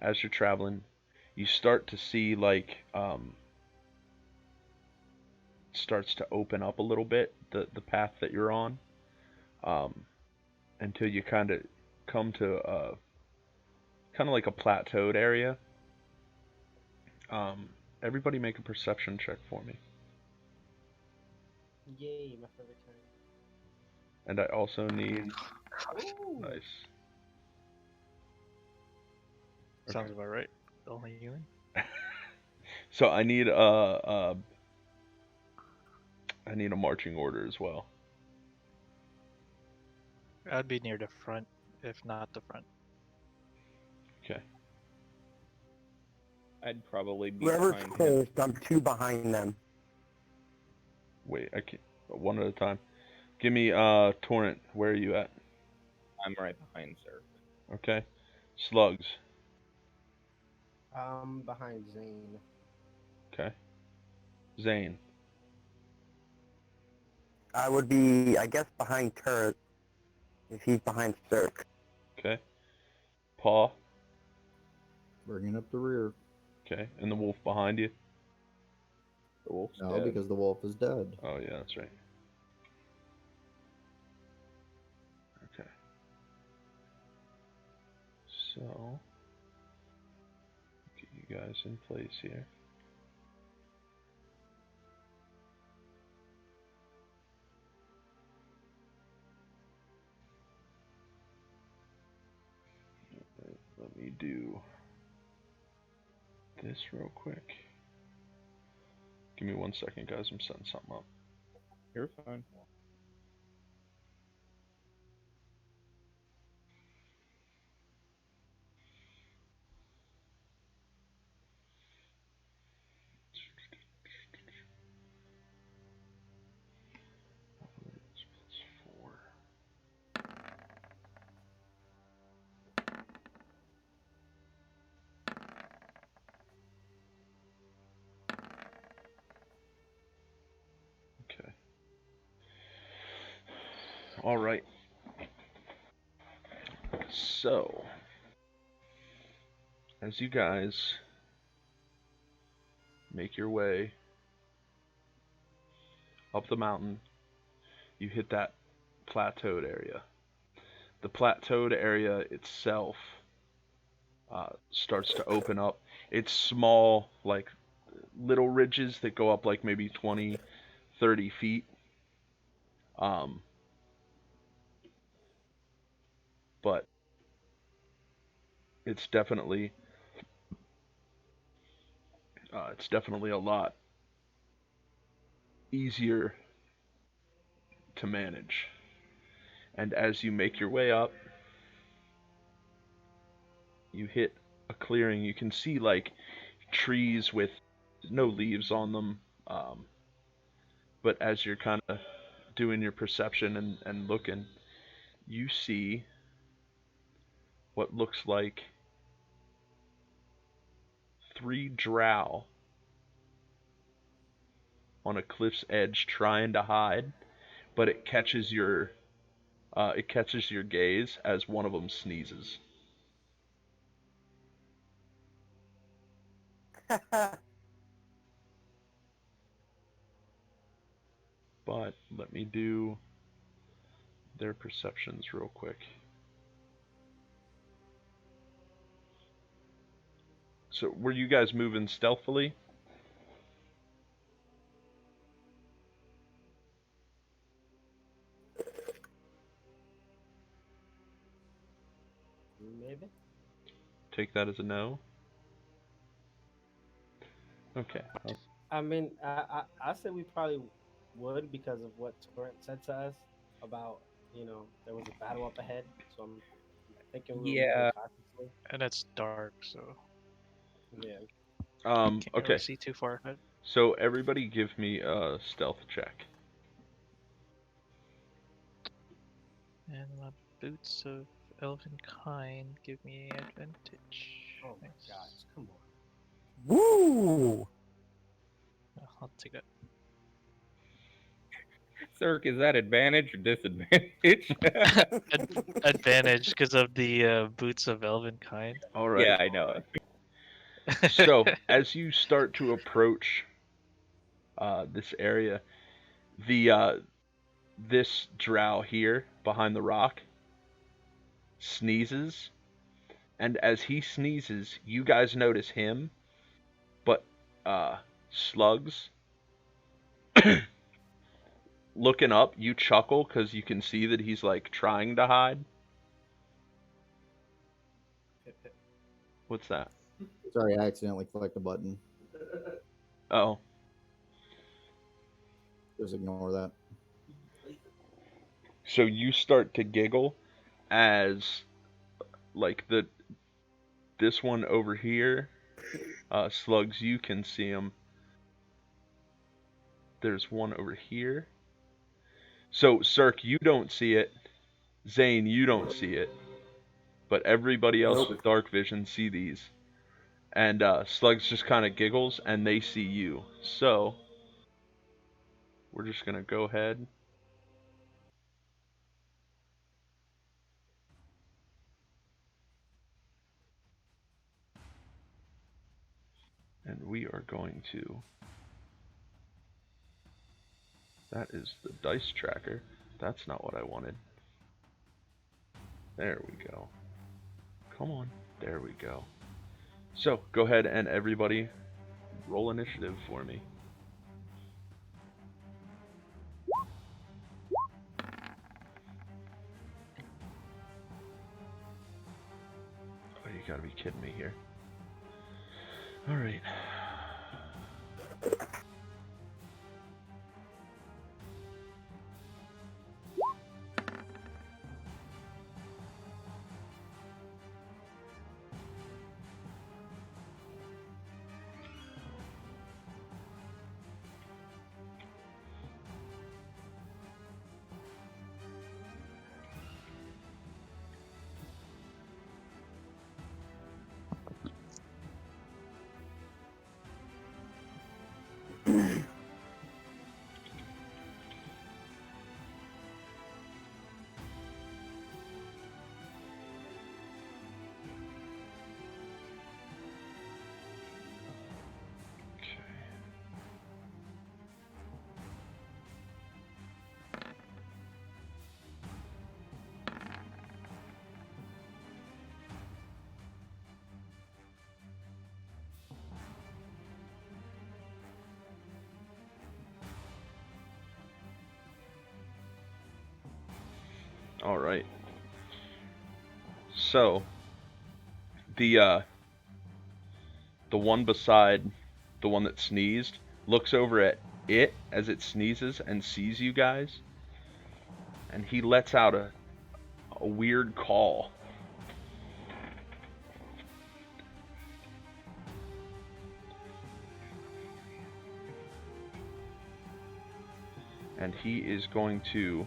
as you're traveling, you start to see starts to open up a little bit the path that you're on, um, until you kind of come to kind of like a plateaued area. Everybody make a perception check for me, Yay, my favorite kind. and I also need Ooh. nice. Sounds Okay. about right. Only healing. So I need I need a marching order as well. I'd be near the front, if not the front. Okay. I'd probably be Whoever's behind him. closest, I'm 2 behind them. Wait, I can't. One at a time. Give me Torrent. Where are you at? I'm right behind Sir. Okay. Slugs. Behind Zane. Okay. Zane. I would be, I guess, behind Turret if he's behind Cirque. Okay. Paul. Bringing up the rear. Okay, and the wolf behind you. The wolf's No, dead. because the wolf is dead. Oh yeah, that's right. Okay. So get you guys in place here. Let me do this real quick. Give me 1 second, guys. I'm setting something up. You're fine. +4. Okay. All right. So, as you guys make your way up the mountain, you hit that plateaued area. The plateaued area itself starts to open up. It's small, like little ridges that go up like maybe 20, 30 feet. Um, but it's definitely a lot easier to manage. And as you make your way up, you hit a clearing. You can see like trees with no leaves on them. But as you're kind of doing your perception and looking, you see what looks like 3 drow on a cliff's edge trying to hide, but it catches your gaze as one of them sneezes. But let me do their perceptions real quick. So were you guys moving stealthily? Maybe. Take that as a no. Okay. I mean, I said we probably would because of what Torrent said to us about, there was a battle up ahead. So I'm thinking we were moving Yeah. cautiously. And it's dark, so Yeah. can't really Okay. see too far ahead. So everybody give me a stealth check. And my boots of elven kind give me advantage. Oh my Nice. gosh, come on. Woo! I'll take that. Cirque, is that advantage or disadvantage? Advantage because of the boots of elven kind. All right. Yeah, I know. So as you start to approach this area, the this drow here behind the rock sneezes, and as he sneezes, you guys notice him, but Slugs looking up, you chuckle because you can see that he's like trying to hide. What's that? Sorry, I accidentally clicked a button. Oh, Just ignore that. so you start to giggle as like this one over here, Slugs, you can see him. There's one over here. So Cirque, you don't see it. Zane, you don't see it. But everybody else Nope. with dark vision see these. And Slugs just kind of giggles, and they see you. So we're just gonna go ahead. And we are going to... That is the dice tracker. That's not what I wanted. There we go. Come on. There we go. So, go ahead and everybody roll initiative for me. Oh, you gotta be kidding me here. Alright. Alright. So, the one beside the one that sneezed looks over at it as it sneezes and sees you guys, and he lets out a weird call. And he is going to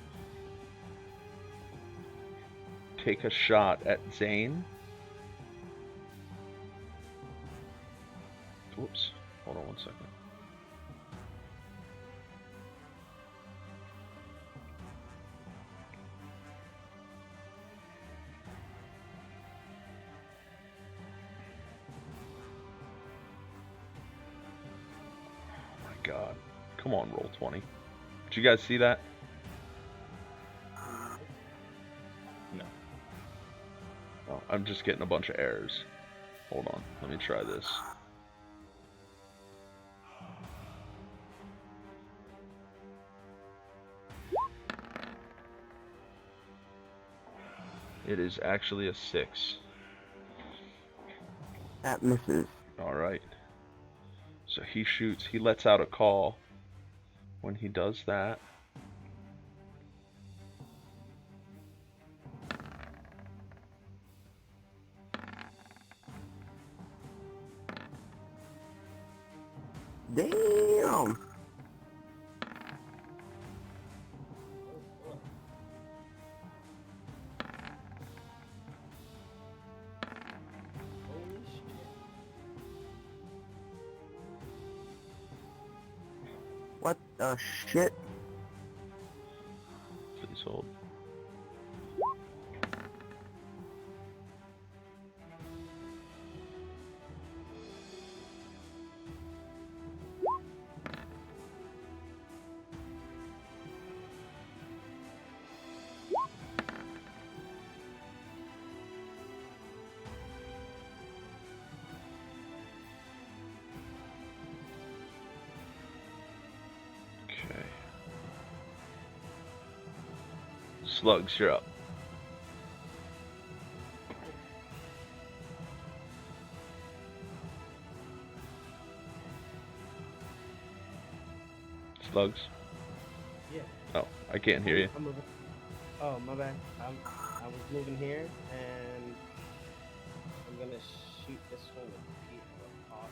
take a shot at Zane. Whoops. Hold on one second. Oh my god. Come on, roll 20. Did you guys see that? No. Oh, I'm just getting a bunch of errors. Hold on. Let me try this. It is actually a 6. That misses. Alright. So he shoots, he lets out a call. When he does that, Damn! Holy shit. What the shit? please hold. Okay. Slugs, you're up. Slugs? Yeah. Oh, I can't hear you. I'm moving. Oh, my bad. I was moving here, and I'm gonna shoot this one with Pete or Hawk.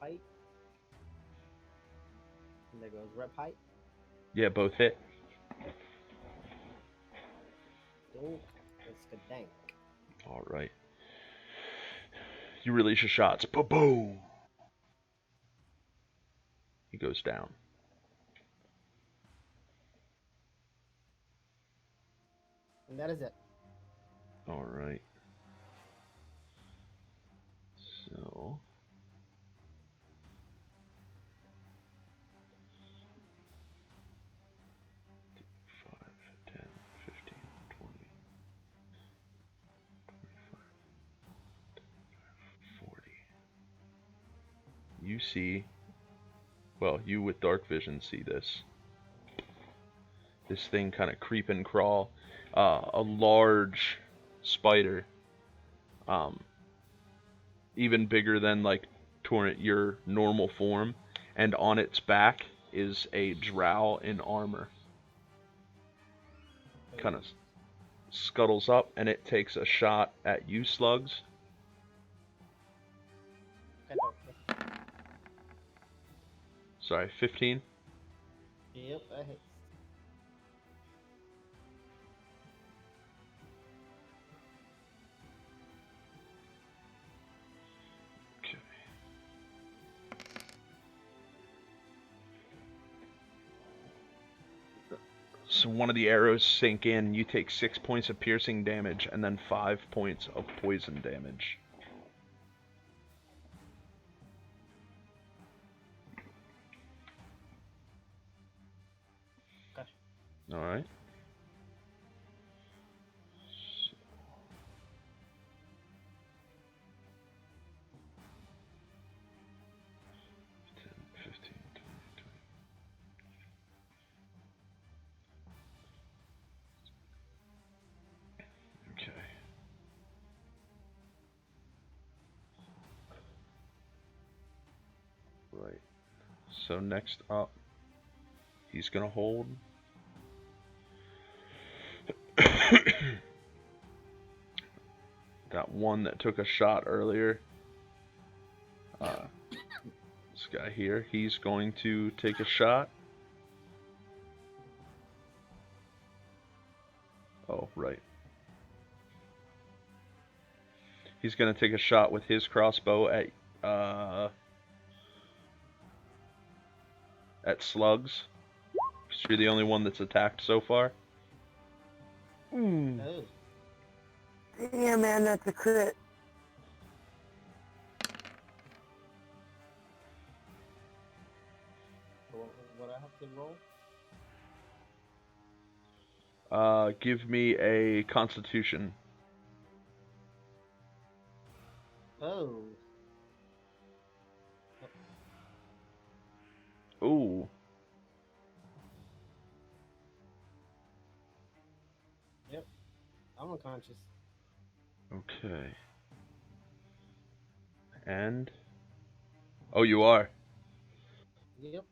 Height. And there goes rep height. Yeah, both hit. Don't. It's the dank. Alright. You release your shots. Boom! He goes down. And that is it. All right. So. Five, 10, 15, 20, 40. You see, well, you with dark vision see this thing kind of creep and crawl, a large spider, um, even bigger than like Torrent, your normal form, and on its back is a drow in armor. Kind of scuttles up, and it takes a shot at you, Slugs. Okay. Sorry, 15. Yep, that hits. Okay. So one of the arrows sink in, you take 6 points of piercing damage, and then 5 points of poison damage. Okay. Alright. 15, 20. Okay. Right. So next up, he's gonna hold. That one that took a shot earlier. This guy here, he's going to take a shot. Oh, right. He's gonna take a shot with his crossbow at Slugs. You're the only one that's attacked so far. Oh. Yeah, man, that's a crit. So what I have to roll? Give me a Constitution. Oh. Ooh. Yep. I'm unconscious. Okay. And oh, you are. Yep.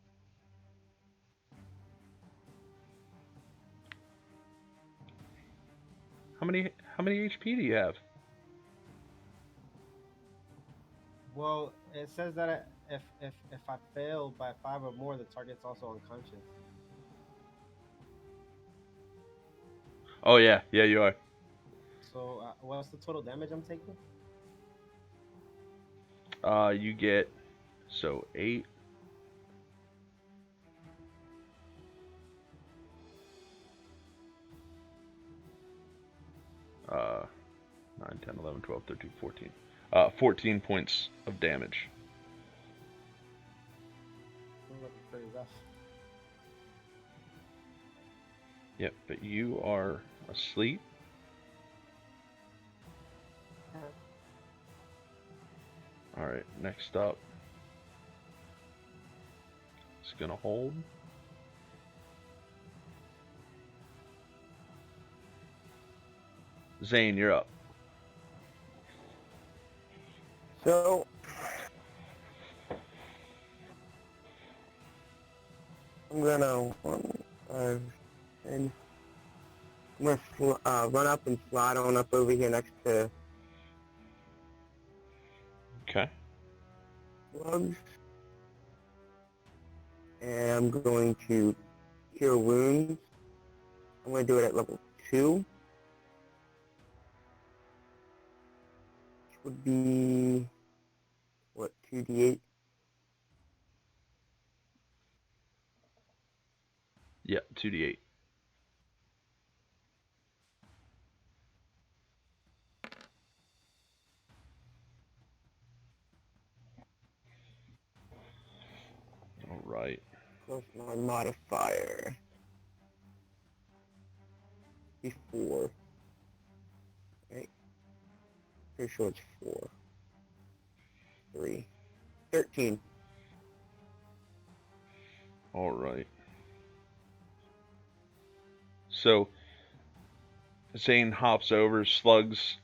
How many HP do you have? Well, it says that if I fail by 5 or more, the target's also unconscious. Oh yeah, you are. So what's the total damage I'm taking? You get so 8. Uh, 9, 10, 11, 12, 13, 14. 14 points of damage. Looking pretty rough. Yep, but you are asleep. Alright, next up. It's gonna hold. Zane, you're up. So, I'm gonna and I'm gonna run up and slide on up over here next to Okay. Slugs, and I'm going to cure wounds. I'm gonna do it at level 2, which would be what, 2d8. Yeah, 2d8. modifier. Before. Right? Pretty sure it's 4. 3. 13. All right. So Zane hops over. Slugs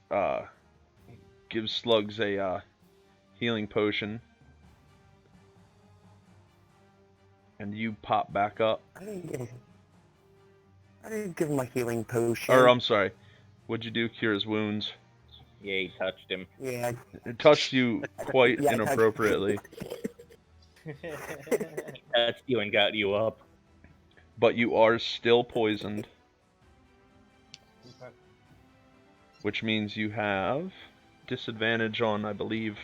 gives Slugs a healing potion, and you pop back up. I didn't give him a healing potion. Or I'm sorry. What'd you do? Cure his wounds. Yeah, he touched him. Yeah. It touched you quite Yeah, I touched- inappropriately, Touched you and got you up. but you are still poisoned, Okay. which means you have disadvantage on, I believe,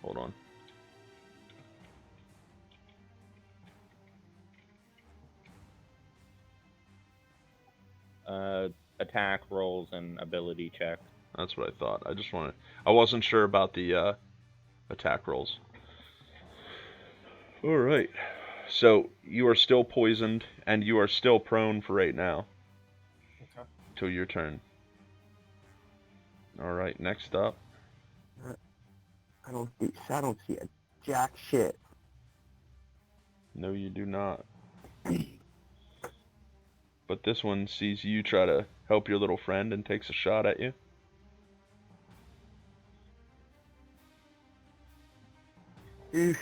hold on. Attack rolls and ability checks. That's what I thought. I wasn't sure about the attack rolls. All right. So you are still poisoned, and you are still prone for right now. Okay. Till your turn. All right. Next up. I don't see a jack shit. No, you do not. But this one sees you try to help your little friend and takes a shot at you. Oof.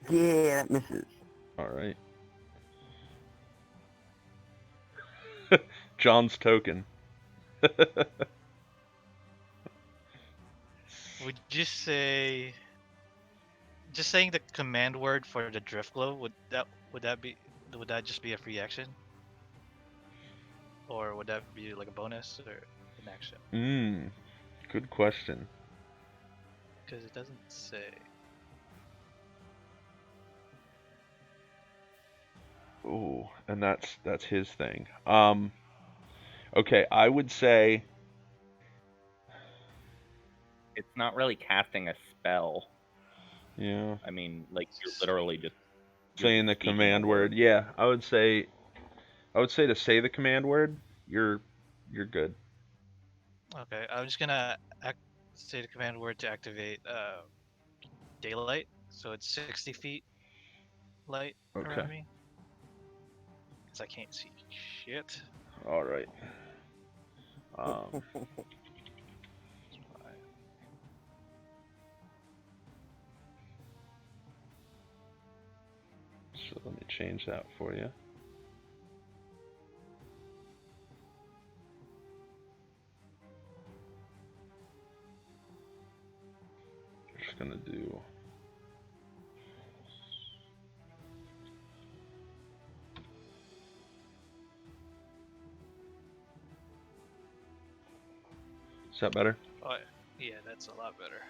Yeah, that misses. All right. John's token. Would you say just saying the command word for the drift glow would that just be a free action? Or would that be like a bonus or an action? Good question. Because it doesn't say. Ooh, and that's his thing. Okay, I would say It's not really casting a spell. yeah, I mean, like you're literally just saying the speaking a command word. Yeah, I would say to say the command word. You're good. Okay, I'm just gonna say the command word to activate daylight. So it's 60 feet light Okay. around me. Because I can't see shit. All right. So let me change that for you. Just gonna do. Is that better? Oh, yeah, that's a lot better.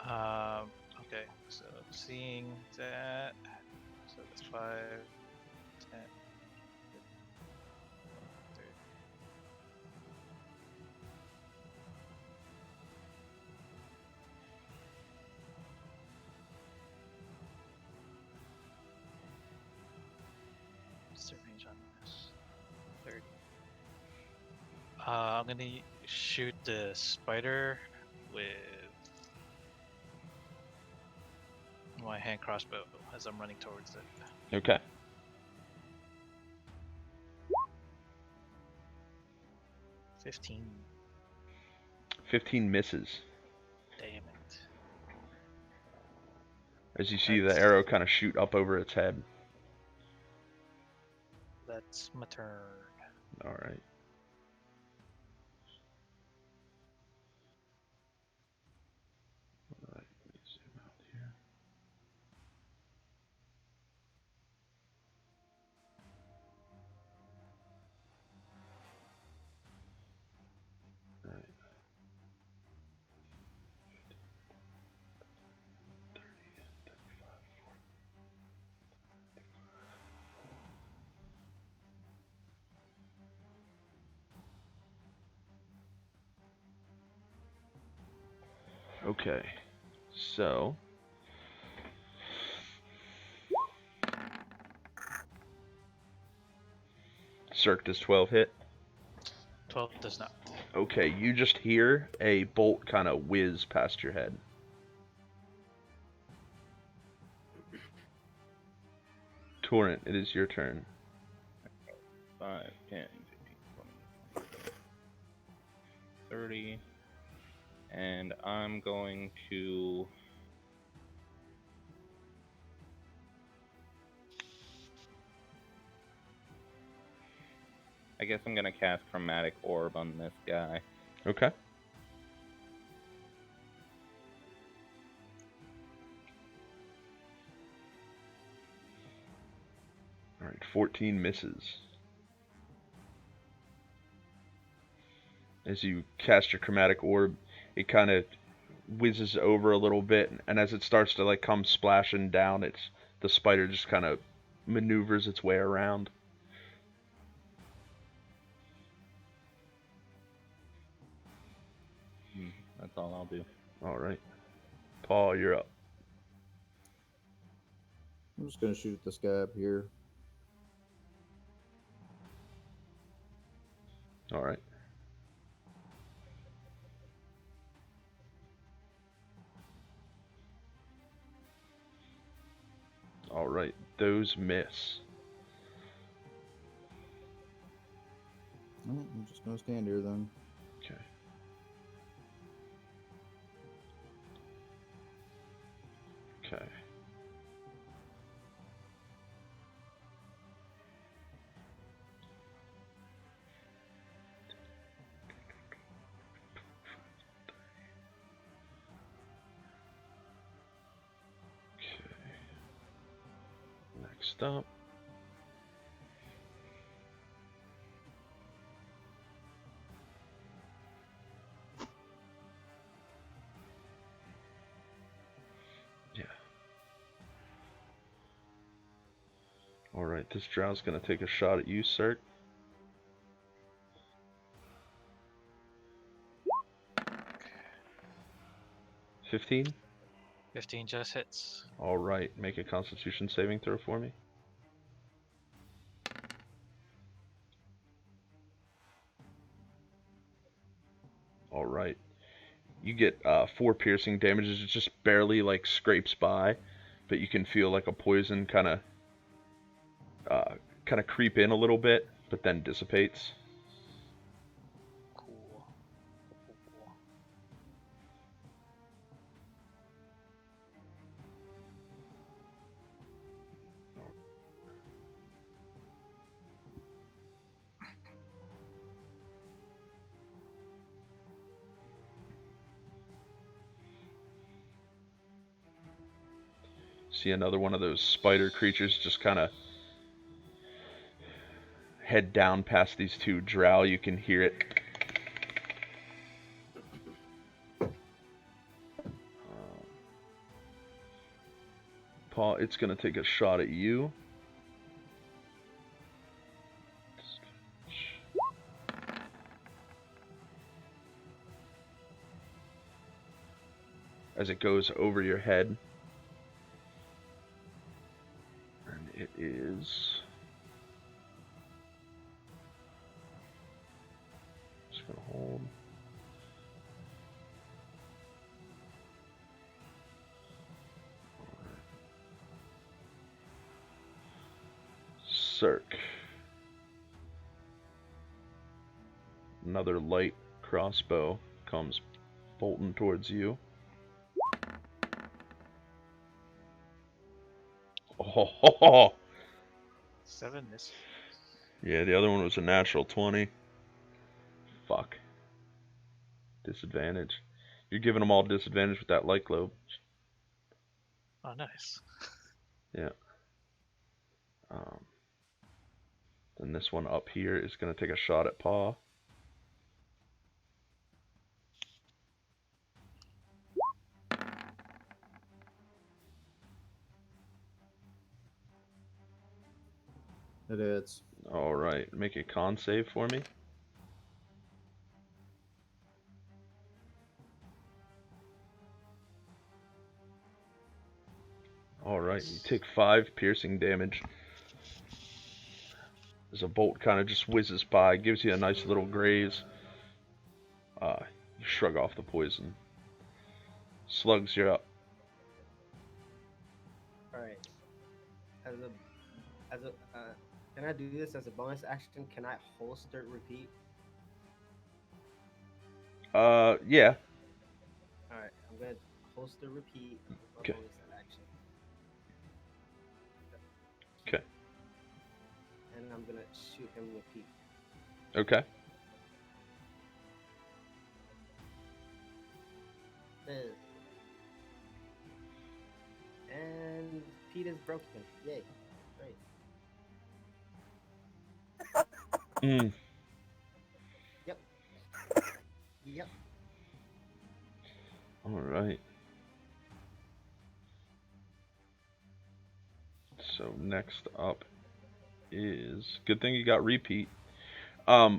Okay, so seeing that, so that's 5, 10, 30. What's the range on this? 30. I'm gonna shoot the spider with my hand crossbow as I'm running towards it. Okay. 15. 15 misses. Damn it. As you see the That's- arrow kind of shoot up over its head. That's my turn. All right. All right. Let me zoom out here. All right. Okay. So. Cirque, does 12 hit? 12 does not. Okay, you just hear a bolt kind of whiz past your head. Torrent, it is your turn. 5, 10, 15, 20, 30. And I'm going to... I guess I'm going to cast Chromatic Orb on this guy. Okay. Alright, 14 misses. As you cast your Chromatic Orb, it kind of whizzes over a little bit, and as it starts to like come splashing down, the spider just kind of maneuvers its way around. That's all I'll do. Alright. Paul, you're up. I'm just gonna shoot this guy up here. Alright. Alright, those miss. Alright, I'm just gonna stand here then. Okay. Okay. Next up. Yeah. Alright, this drow's gonna take a shot at you, Cert. $15? 15 just hits. Alright, make a Constitution saving throw for me. Alright. You get 4 piercing damages. It just barely like scrapes by, but you can feel like a poison kind of creep in a little bit, but then dissipates. Cool. See another one of those spider creatures just kind of head down past these 2 drow. You can hear it. Paul, it's going to take a shot at you. As it goes over your head. And it is... Just going to hold. Cirque. Another light crossbow comes bolting towards you. Oh, 7 misses. yeah, the other one was a natural 20. Fuck. Disadvantage. You're giving them all disadvantage with that light globe. Oh, nice. Yeah. Then this one up here is going to take a shot at Paw. It is. Alright, make a con save for me. Alright, you take 5 piercing damage. As a bolt kind of just whizzes by, gives you a nice little graze. You shrug off the poison. Slugs, you're up. All right. Can I do this as a bonus action? Can I holster repeat? Yeah. All right. I'm gonna holster repeat as my Okay. bonus action, Okay. and I'm gonna shoot him repeat. Okay. And Pete is broken. Yay! Great. Mm. Yep. Alright. So next up is... Good thing you got repeat. Yeah.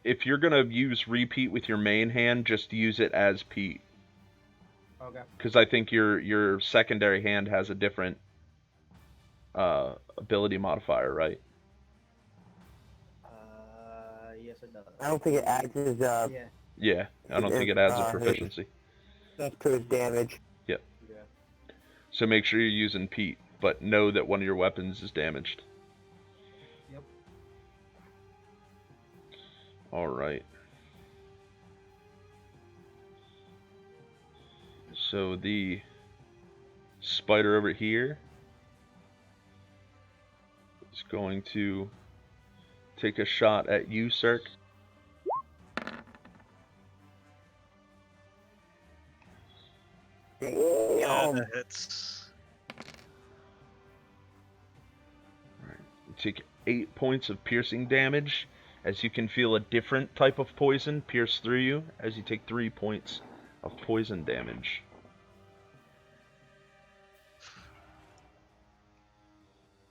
If you're gonna use repeat with your main hand, just use it as Pete. Okay. Because I think your secondary hand has a different ability modifier, right? Yes, it does. I don't think it adds his Yeah. Yeah, I don't think it adds a his proficiency. stuff to his damage. Yeah. So make sure you're using Pete, but know that one of your weapons is damaged. Yep. Alright. So the spider over here is going to take a shot at you, Cirque. Yeah, Damn. that hits. You take 8 points of piercing damage, as you can feel a different type of poison pierce through you as you take 3 points of poison damage.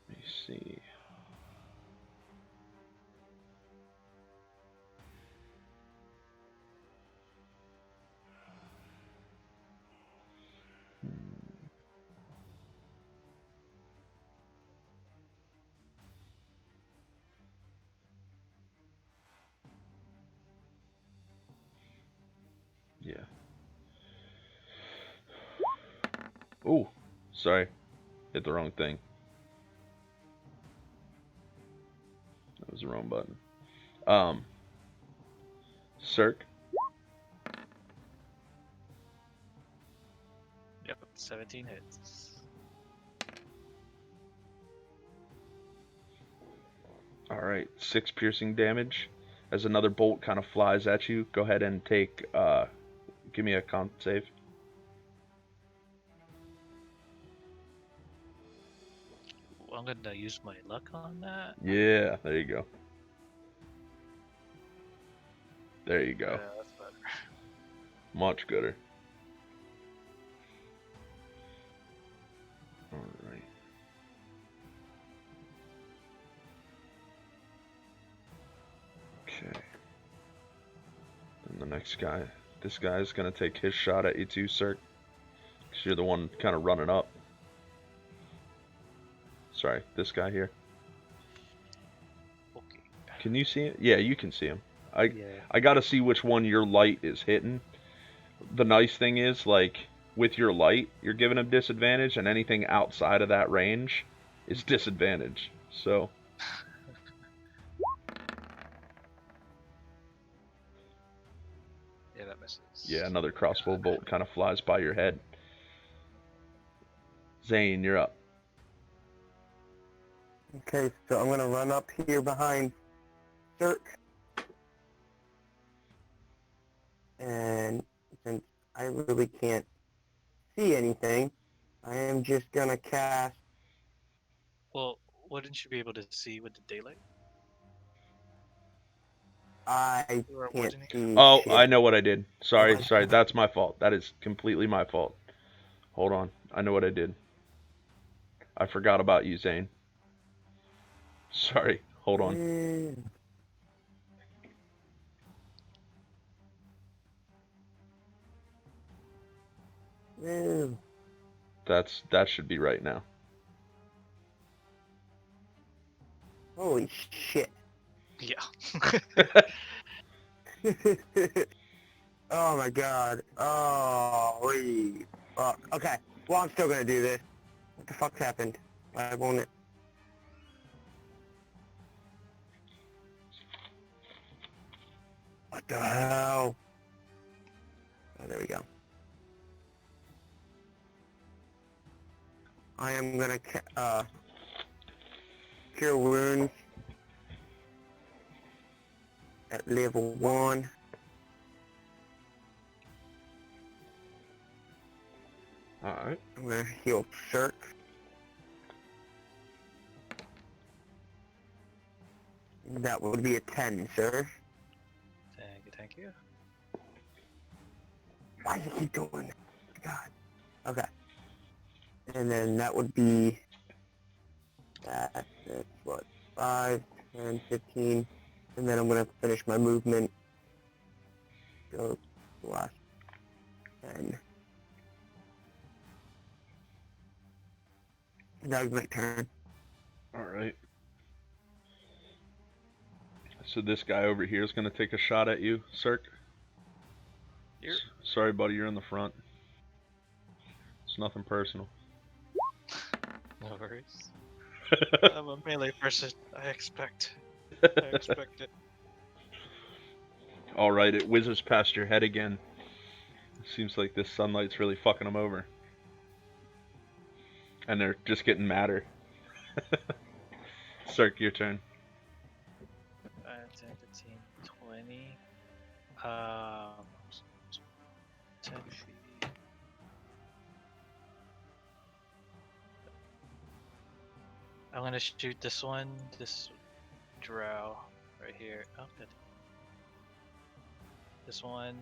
Let me see. Yeah. Oh, sorry. Hit the wrong thing. That was the wrong button. Cirque. Yep, 17 hits. Alright, 6 piercing damage. As another bolt kind of flies at you, go ahead and take, give me a con save. Ooh, I'm gonna use my luck on that. Yeah, there you go. There you go. Yeah, that's better. Much gooder. Alright. Okay. And the next guy, this guy is going to take his shot at you too, Cirque. Because you're the one kind of running up. Sorry, this guy here. Okay. Can you see him? Yeah, you can see him. Yeah. I gotta see which one your light is hitting. The nice thing is, like, with your light, you're giving him disadvantage, and anything outside of that range is disadvantage. So, Yeah, that misses. yeah, another crossbow bolt kind of flies by your head. Zane, you're up. Okay, so I'm gonna run up here behind Cirque. And since I really can't see anything, I am just gonna cast. Well, wouldn't you be able to see with the daylight? I Or can't wouldn't see Oh, shit. I know what I did. Sorry, Oh, sorry, that's my fault. That is completely my fault. Hold on, I know what I did. I forgot about you, Zane. Sorry, hold on. Ew. That should be right now. Holy shit. Yeah. Oh my god. Oh, wait. Fuck. Okay. Well, I'm still gonna do this. What the fuck's happened? Why won't it? What the hell? Oh, there we go. I am gonna cure wounds at level 1. Alright. I'm gonna heal Cirque. That would be a 10, sir. Thank you. Why does it keep doing that? God. Okay. And then that would be that. That's what? 5, 10, 15. And then I'm gonna finish my movement. Go the last 10. That was my turn. Alright. So this guy over here is going to take a shot at you, Cirque. You're... Sorry, buddy, you're in the front. It's nothing personal. No worries. I'm a melee person. I expect it. Alright, it whizzes past your head again. Seems like this sunlight's really fucking them over. And they're just getting madder. Cirque, your turn. 10, 15, 20. 10 feet. I'm gonna shoot this one, this drow right here. Oh, good. This one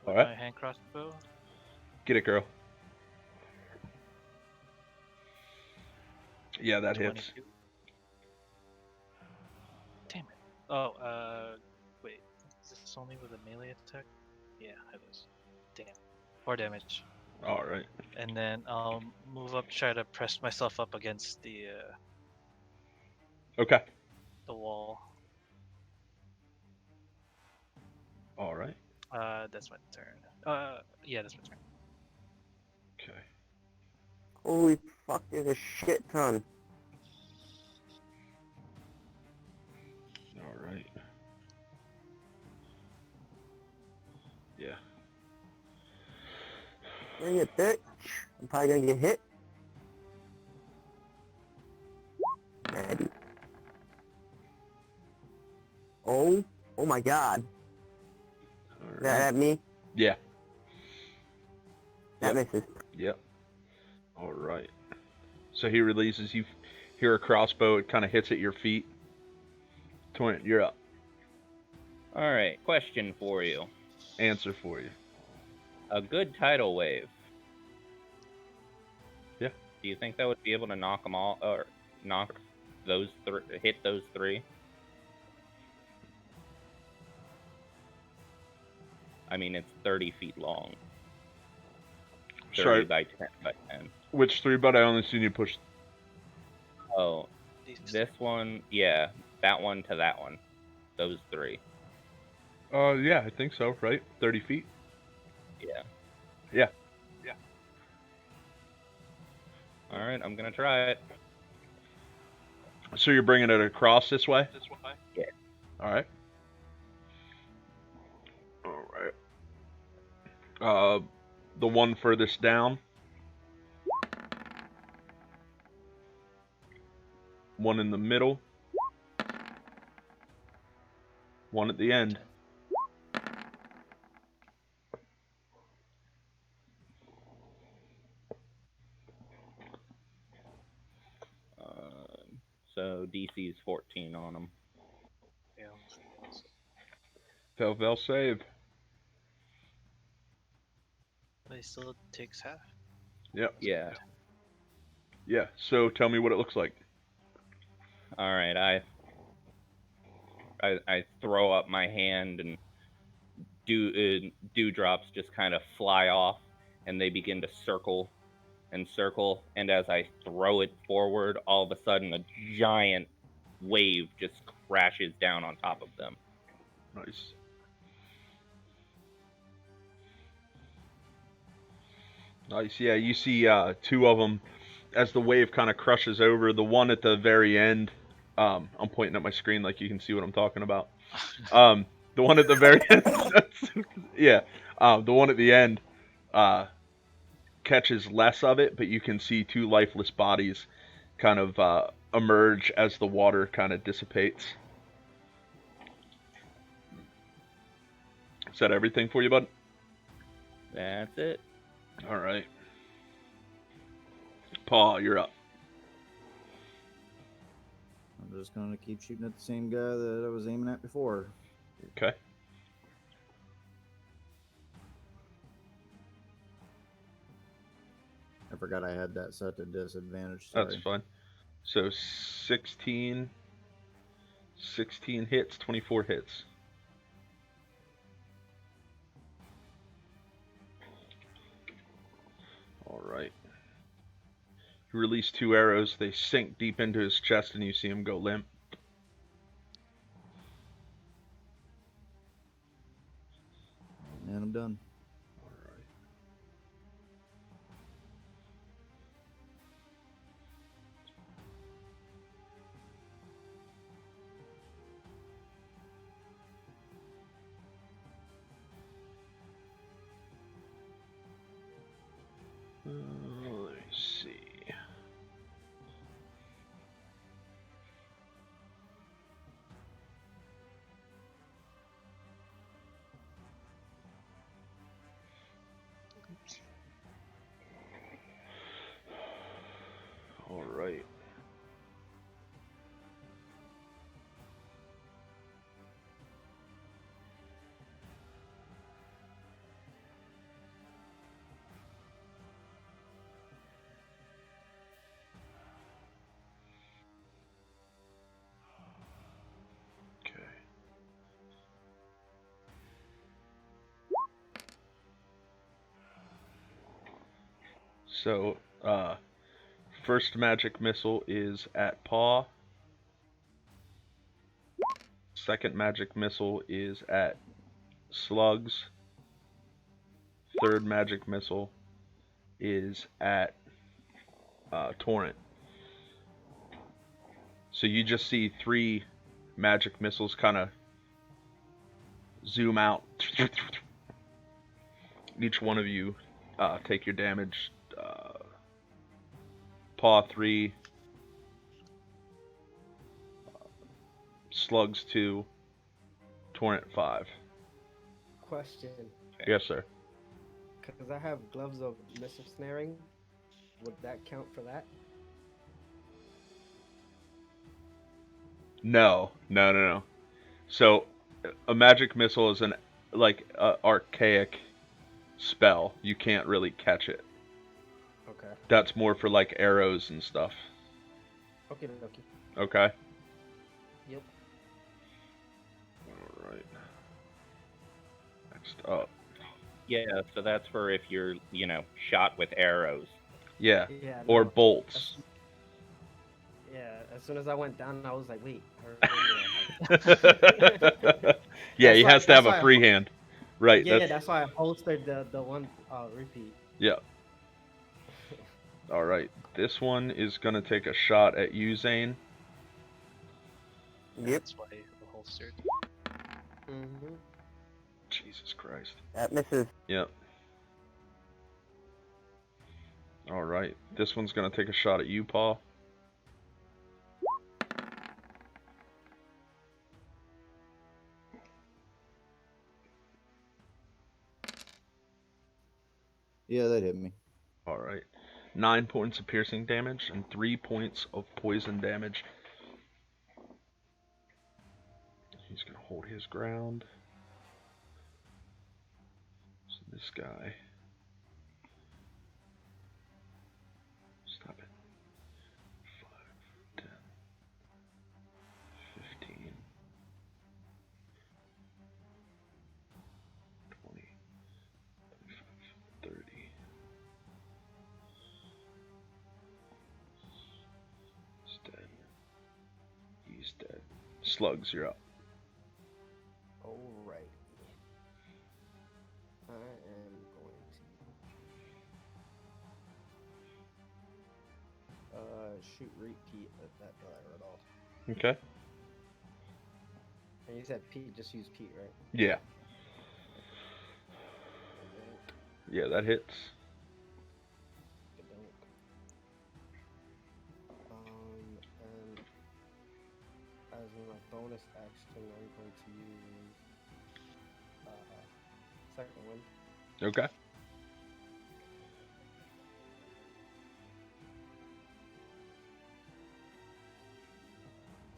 with Alright. my hand crossbow. Get it, girl. Yeah, that hits. 22. Damn it. Oh, wait. Is this only with a melee attack? Yeah, it is. Damn. 4 damage. Alright. And then I'll move up, try to press myself up against the Okay. wall. Alright. That's my turn. Yeah, that's my turn. Okay. Holy fuck, there's a shit ton. Alright. Yeah. Bring it, bitch. I'm probably gonna get hit. Maybe. Oh my god. Alright. That at me? Yeah. That Yep. misses. Yep. Alright. So he releases, you hear a crossbow, it kind of hits at your feet. Twin, you're up. Alright, question for you. Answer for you. A good tidal wave. Yeah. Do you think that would be able to knock them all, or knock those hit those 3? I mean, it's 30 feet long. 30 Sorry, by 10 by 10. which 3, but I only seen you push. Oh, These this one, yeah, that one to that one. Those 3. Yeah, I think so, right? 30 feet? Yeah. Yeah. Alright, I'm gonna try it. So you're bringing it across this way? Yeah. Alright. Alright. The one furthest down. One in the middle. One at the end. So DC's 14 on them. fails. Fail save. But he still takes half. Yep. Yeah. Yeah. So tell me what it looks like. All right. I throw up my hand and dewdrops just kind of fly off, and they begin to circle and circle. And as I throw it forward, all of a sudden a giant wave just crashes down on top of them. Nice. Nice. Yeah, you see two of them as the wave kind of crushes over. The one at the very end, I'm pointing at my screen like you can see what I'm talking about. The one at the very end, yeah, the one at the end catches less of it, but you can see two lifeless bodies kind of emerge as the water kind of dissipates. Is that everything for you, bud? That's it. All right. Paul, you're up. I'm just gonna keep shooting at the same guy that I was aiming at before. Okay. I forgot I had that set to disadvantage. Sorry. That's fine. So 16 hits, 24 hits. All right. You release two arrows. They sink deep into his chest, and you see him go limp. And I'm done. All right. Let me see. All right. Okay. So, first magic missile is at Paw. Second magic missile is at Slugs. Third magic missile is at Torrent. So you just see three magic missiles kind of zoom out. Each one of you take your damage. Paw 3, Slugs 2, Torrent 5. Question. Yes, sir. Because I have gloves of missile snaring, would that count for that? No. So, a magic missile is an archaic spell. You can't really catch it. Okay. That's more for like arrows and stuff. Okay. Okay. Yep. All right. Next up. Yeah, so that's for if you're, shot with arrows. Yeah. Yeah. Or no. bolts. Yeah. As soon as I went down, I was like, wait. Yeah, he has to have that's a why free hand. Right. Yeah, that's why I holstered the one repeat. Yeah. All right. This one is gonna take a shot at you, Zane. Yep. That's why the holstered. Mm-hmm. Jesus Christ. That misses. Yep. All right. This one's gonna take a shot at you, Paul. Yeah, that hit me. All right. 9 points of piercing damage and 3 points of poison damage. He's gonna hold his ground. So this guy. Stop it. 5, 10, 15, 20, 25, 30, Slugs, you're up. Alrighty. I am going to shoot repeat at that guy right off. Okay. And you said Pete, just use Pete, right? Yeah. Yeah, that hits. And as my bonus action, I'm going to use second wind. Okay.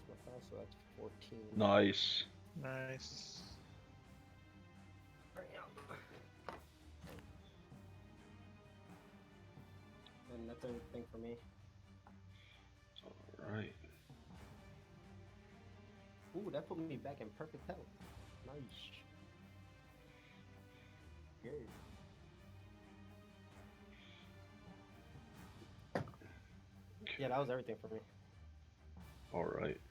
That's my 5, so that's 14. Nice. Nice. And that's everything for me. All right. Ooh, that put me back in perfect health. Nice. Good. Yeah, that was everything for me. All right.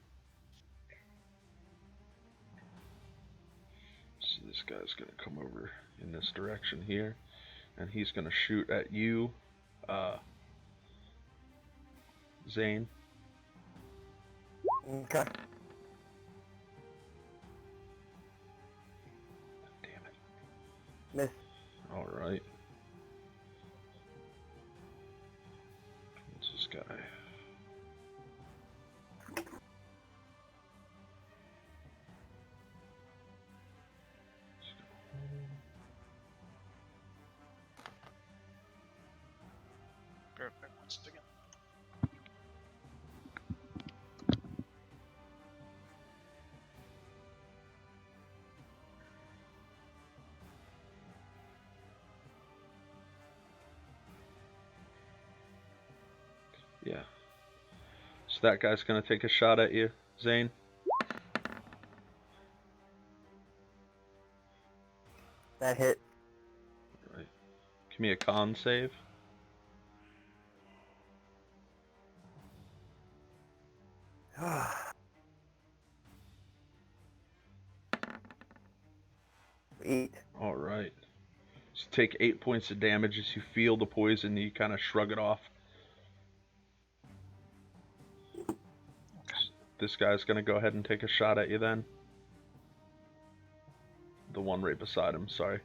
So this guy's gonna come over in this direction here, and he's gonna shoot at you, Zane. Okay. Damn it. Miss. All right. What's this guy? Perfect. Once again. Yeah. So that guy's gonna take a shot at you, Zane. That hit. All right. Give me a con save. Eat. All right. So take 8 points of damage as you feel the poison. You kind of shrug it off. This guy's gonna go ahead and take a shot at you then. The one right beside him, sorry.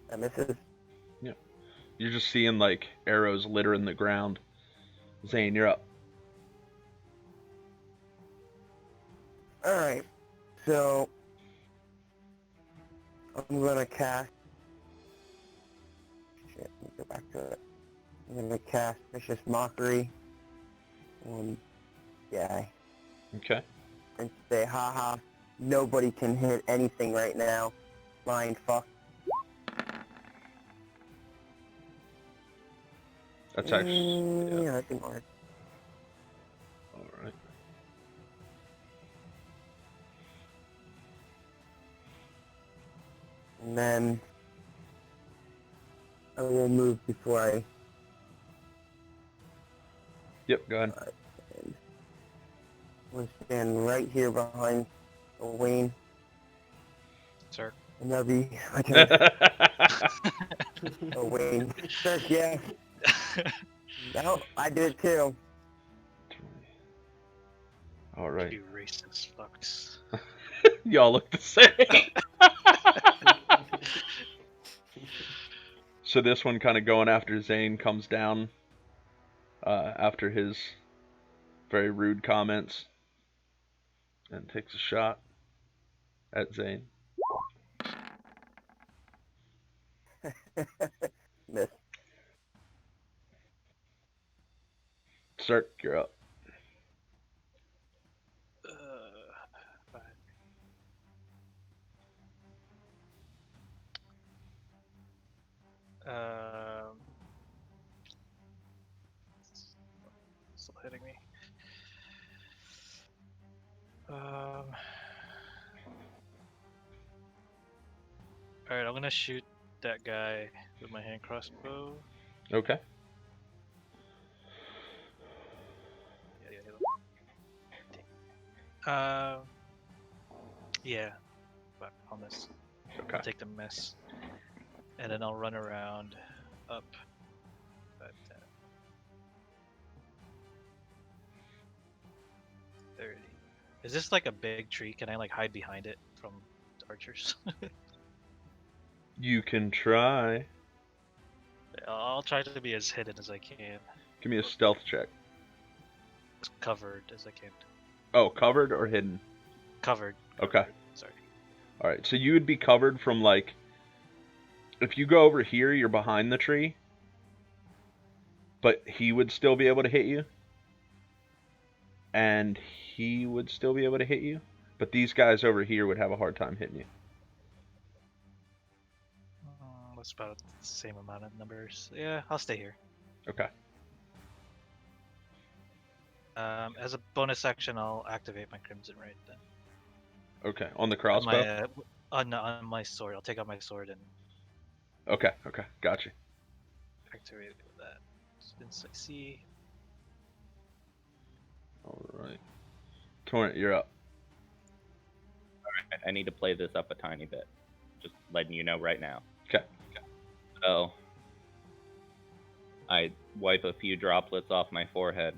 That misses. Yeah. You're just seeing like arrows littering the ground. Zane, you're up. Alright. So I'm gonna cast. Shit, let me go back to it. I'm gonna cast Vicious Mockery on guy Okay. and say, haha, nobody can hit anything right now. Lying fuck. That's actually Yeah, that's hard. All right. And then I will move before I. Yep. Go ahead. I'm gonna stand right here behind Wayne. Sir. And that'll be okay. Wayne. Sure, yeah. No, I did it too. All right. You racist fucks. Y'all look the same. So this one kind of going after Zane comes down after his very rude comments and takes a shot at Zane. Miss. Start, you're up. Fine. Still hitting me. Alright, I'm gonna shoot that guy with my hand crossbow. Okay. Uh, yeah, but I'll miss. Okay. I'll take the miss, and then I'll run around up. But 30. Is this like a big tree? Can I like hide behind it from the archers? You can try. I'll try to be as hidden as I can, Give me a stealth check. as covered as I can. Oh, covered or hidden? Covered. Okay. Covered, sorry. All right. So you would be covered from like, if you go over here, you're behind the tree, but he would still be able to hit you, and he would still be able to hit you, but these guys over here would have a hard time hitting you. That's about the same amount of numbers. Yeah, I'll stay here. Okay. As a bonus action, I'll activate my Crimson Right then. Okay. On the On crossbow. on my sword, I'll take out my sword and Okay. Okay. Gotcha. activate it with that. Since I see. All right. Torrent, you're up. I need to play this up a tiny bit. Just letting you know right now. Okay. So, I wipe a few droplets off my forehead.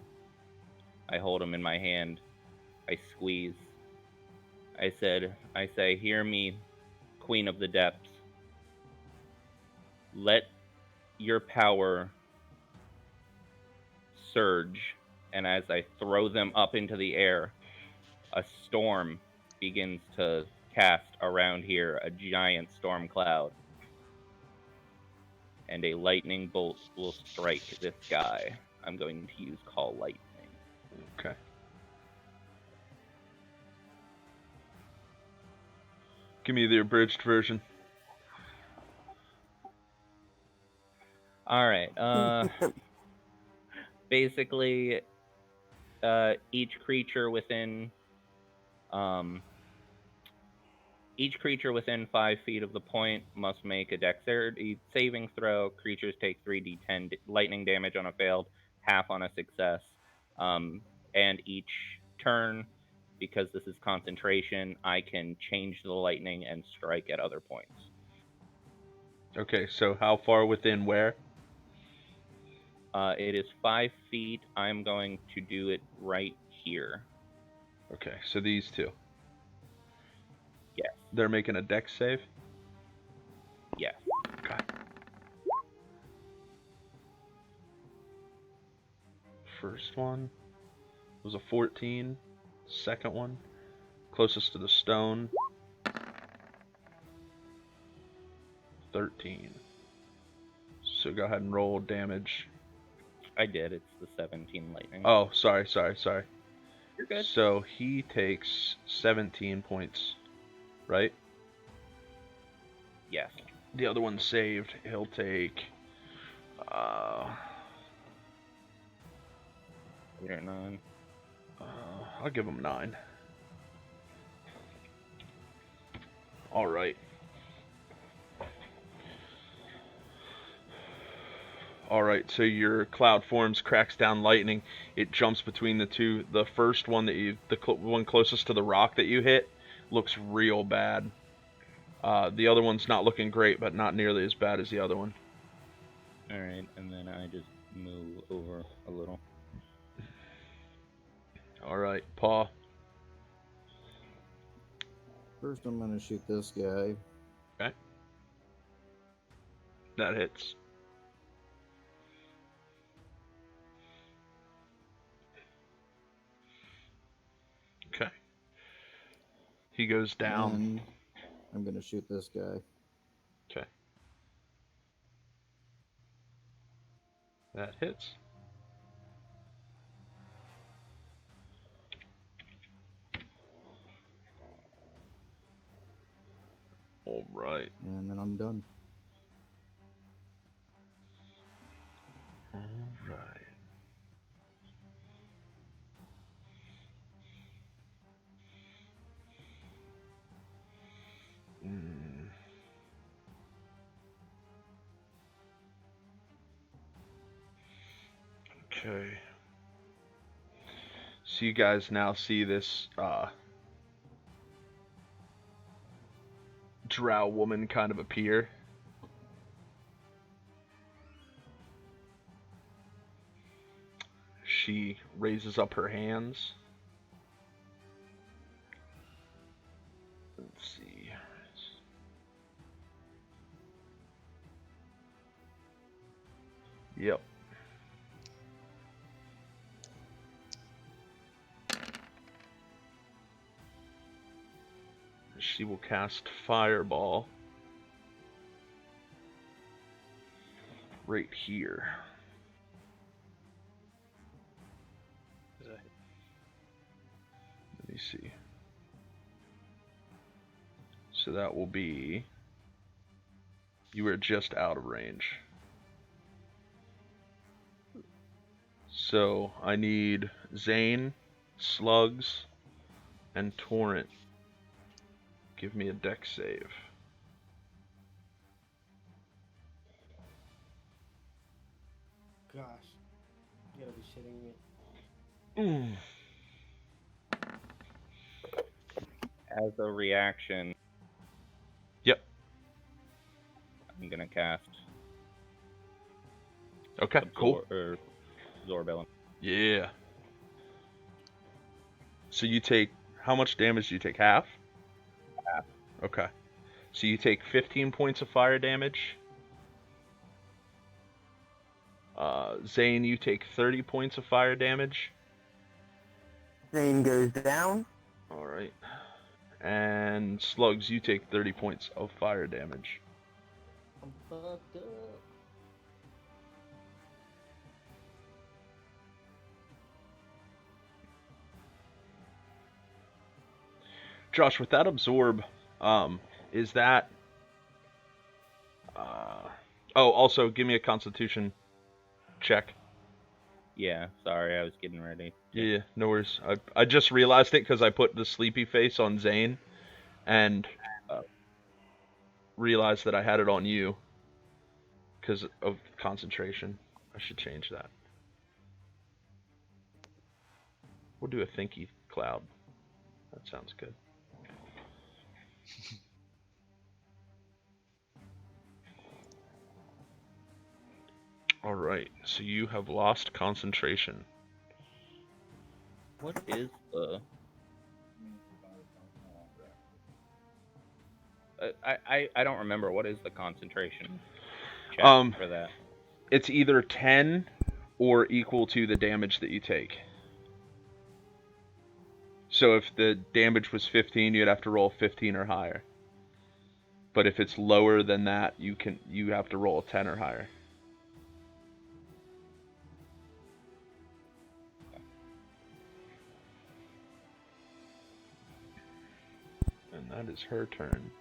I hold them in my hand. I squeeze. I say, hear me, Queen of the Depths. Let your power surge, and as I throw them up into the air, a storm begins to cast around here, a giant storm cloud. And a lightning bolt will strike this guy. I'm going to use Call Lightning. Okay. Give me the abridged version. All right. Basically, each creature within 5 feet of the point must make a dexterity saving throw. Creatures take 3d10 lightning damage on a failed, half on a success. And each turn, because this is concentration, I can change the lightning and strike at other points. Okay, so how far within where? It is 5 feet. I'm going to do it right here. Okay, so these two. Yes. They're making a dex save? Yes. Okay. First one was a 14. Second one, closest to the stone, 13. So go ahead and roll damage. I did. It's the 17 lightning. Oh, sorry. You're good. So he takes 17 points, right? Yes. The other one saved. He'll take 8 or 9. I'll give him 9. All right. Alright, so your cloud forms, cracks down lightning. It jumps between the two. The first one one closest to the rock that you hit, looks real bad. The other one's not looking great, but not nearly as bad as the other one. Alright, and then I just move over a little. Alright, Paw. First, I'm gonna shoot this guy. Okay. That hits. Okay. He goes down. And I'm gonna shoot this guy. Okay. That hits. All right. And then I'm done. All right. Okay. So you guys now see this drow woman kind of appear. She raises up her hands. Let's see. Yep. She will cast Fireball right here. Let me see. So that will be... You are just out of range. So I need Zane, Slugs, and Torrent. Give me a dex save. Gosh, you gotta be shitting me. As a reaction, Yep. I'm gonna cast Okay, cool. Zorbellum. Yeah. So you take... How much damage do you take? Half? Half. Okay. So you take 15 points of fire damage. Zane, you take 30 points of fire damage. Zane goes down. Alright. And Slugs, you take 30 points of fire damage. I'm fucked up. Josh, with that absorb, is that... Oh, also, give me a constitution check. Yeah, sorry, I was getting ready. Yeah, no worries. I just realized it because I put the sleepy face on Zane, and realized that I had it on you because of concentration. I should change that. We'll do a thinky cloud. That sounds good. Alright, so you have lost concentration. What is the... I don't remember. What is the concentration check for that? It's either 10 or equal to the damage that you take. So if the damage was 15, you'd have to roll 15 or higher. But if it's lower than that, you have to roll a 10 or higher. And that is her turn.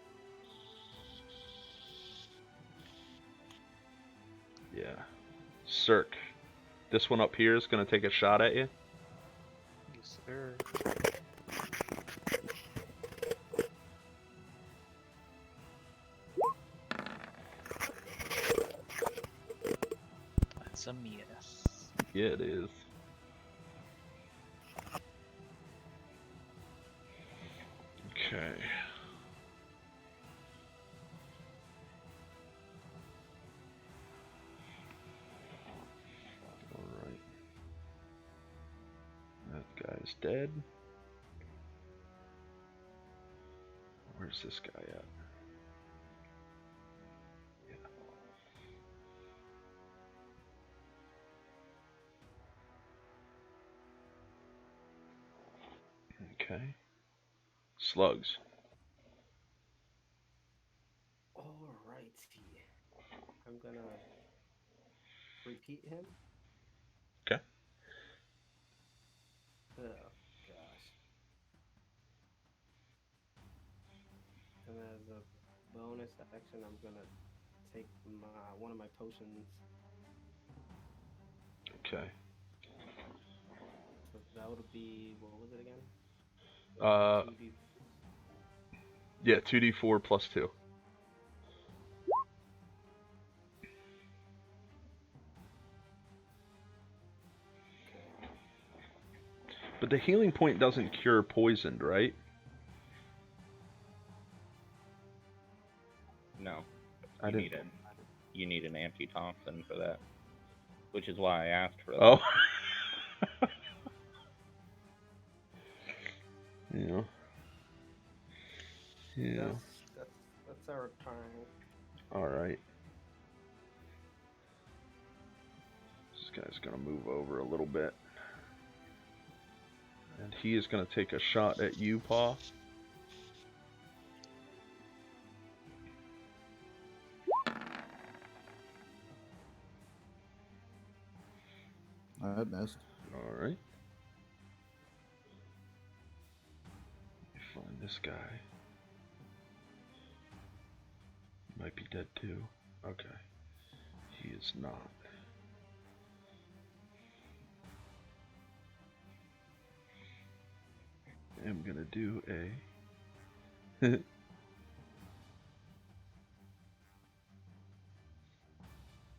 Yeah. Cirque. This one up here is going to take a shot at you. Yes, sir. That's a miss. Yeah, it is. Okay. Alright. That guy's dead. Where's this guy at? Okay. Slugs. Alrighty. I'm gonna repeat him. Okay. Oh gosh. And as a bonus action, I'm gonna take one of my potions. Okay. So that would be, what was it again? 2D. Yeah, 2d4 plus 2. But the healing point doesn't cure poisoned, right? No. I You didn't. need you need an anti-toxin for that, which is why I asked for that. Oh. Yeah. Yeah. That's our turn. All right. This guy's gonna move over a little bit, and he is gonna take a shot at you, Paw. I missed. All right. Let me find this guy. He might be dead too. Okay. He is not. I'm gonna do a.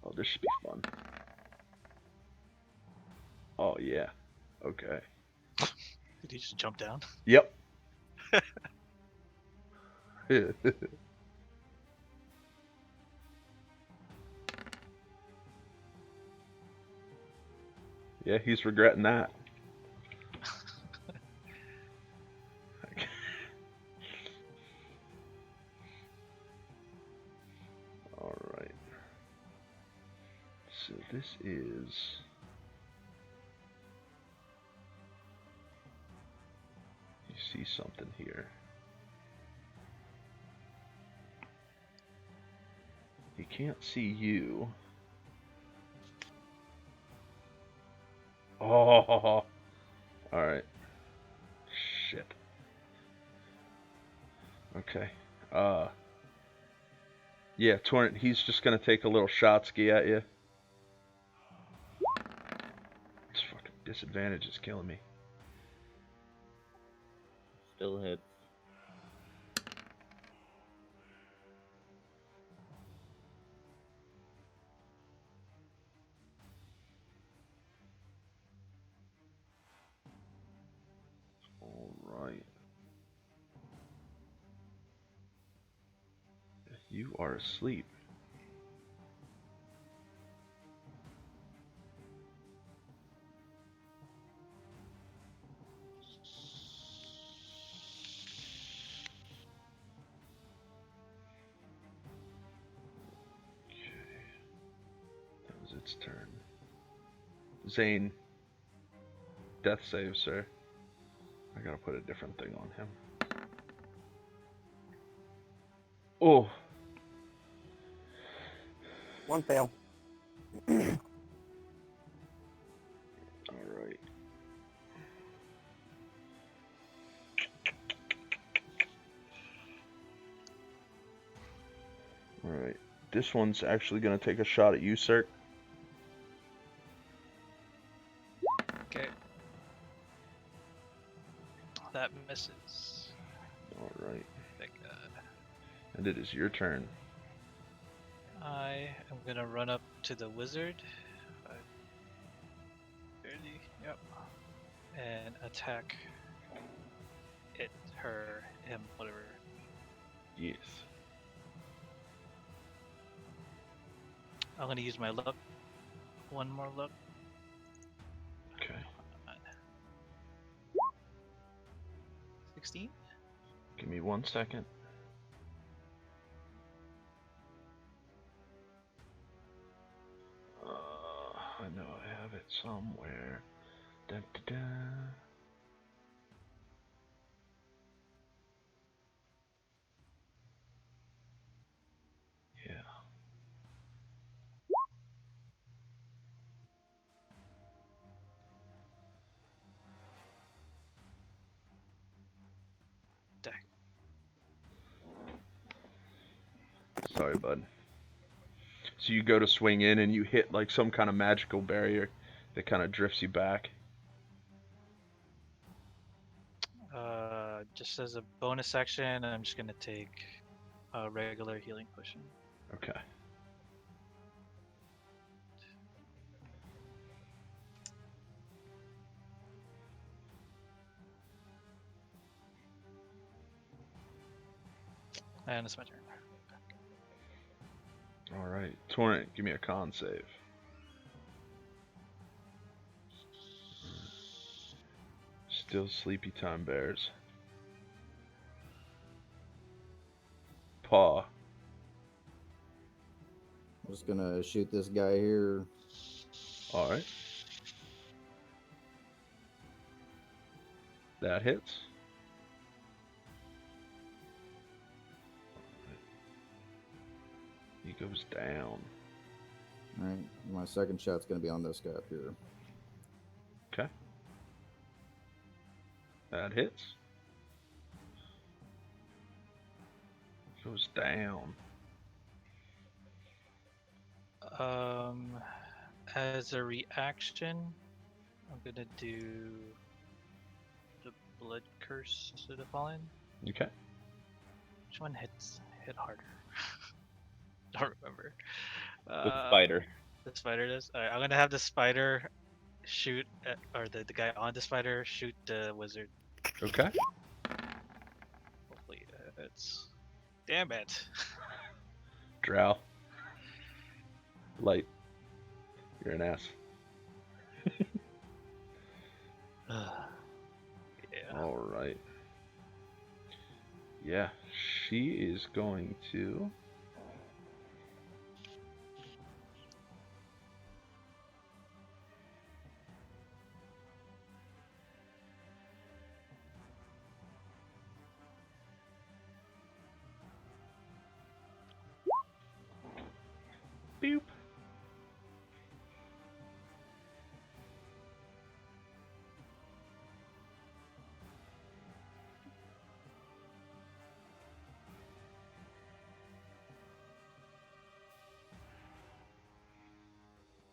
Oh, this should be fun. Oh yeah. Okay. Did he just jump down? Yep. Yeah, he's regretting that. All right. So this is. You see something here. He can't see you. Oh. Alright. Shit. Okay. Yeah, Torrent, he's just gonna take a little shot ski at you. This fucking disadvantage is killing me. Still hits. Alright. You are asleep. That was its turn. Zane. Death save, sir. I gotta put a different thing on him. Oh. One fail. Alright. Alright. This one's actually gonna take a shot at you, sir. Okay. That misses. Alright. Thank God. And it is your turn. I am gonna run up to the wizard. 30, yep. And attack it, her, him, whatever. Yes. I'm gonna use my luck. One more luck. Okay. 16? Give me 1 second. I know I have it somewhere. Da, da, da. Yeah. Dang. Sorry, bud. So you go to swing in and you hit like some kind of magical barrier that kind of drifts you back. Just as a bonus action, I'm just gonna take a regular healing potion. Okay. And it's my turn. All right, Torrent, give me a con save. Still sleepy time bears. Paw. I'm just gonna shoot this guy here. All right. That hits. He goes down. All right, my second shot's gonna be on this guy up here. Okay. That hits. Goes down. As a reaction, I'm gonna do the blood curse to the fallen. Okay. Which one hit harder? Don't remember. The spider. The spider does. Alright, I'm gonna have the spider shoot at, or the guy on the spider shoot the wizard. Okay. Hopefully it's. Damn it! Drow. Light. You're an ass. Yeah. All right. Yeah, she is going to. Boop.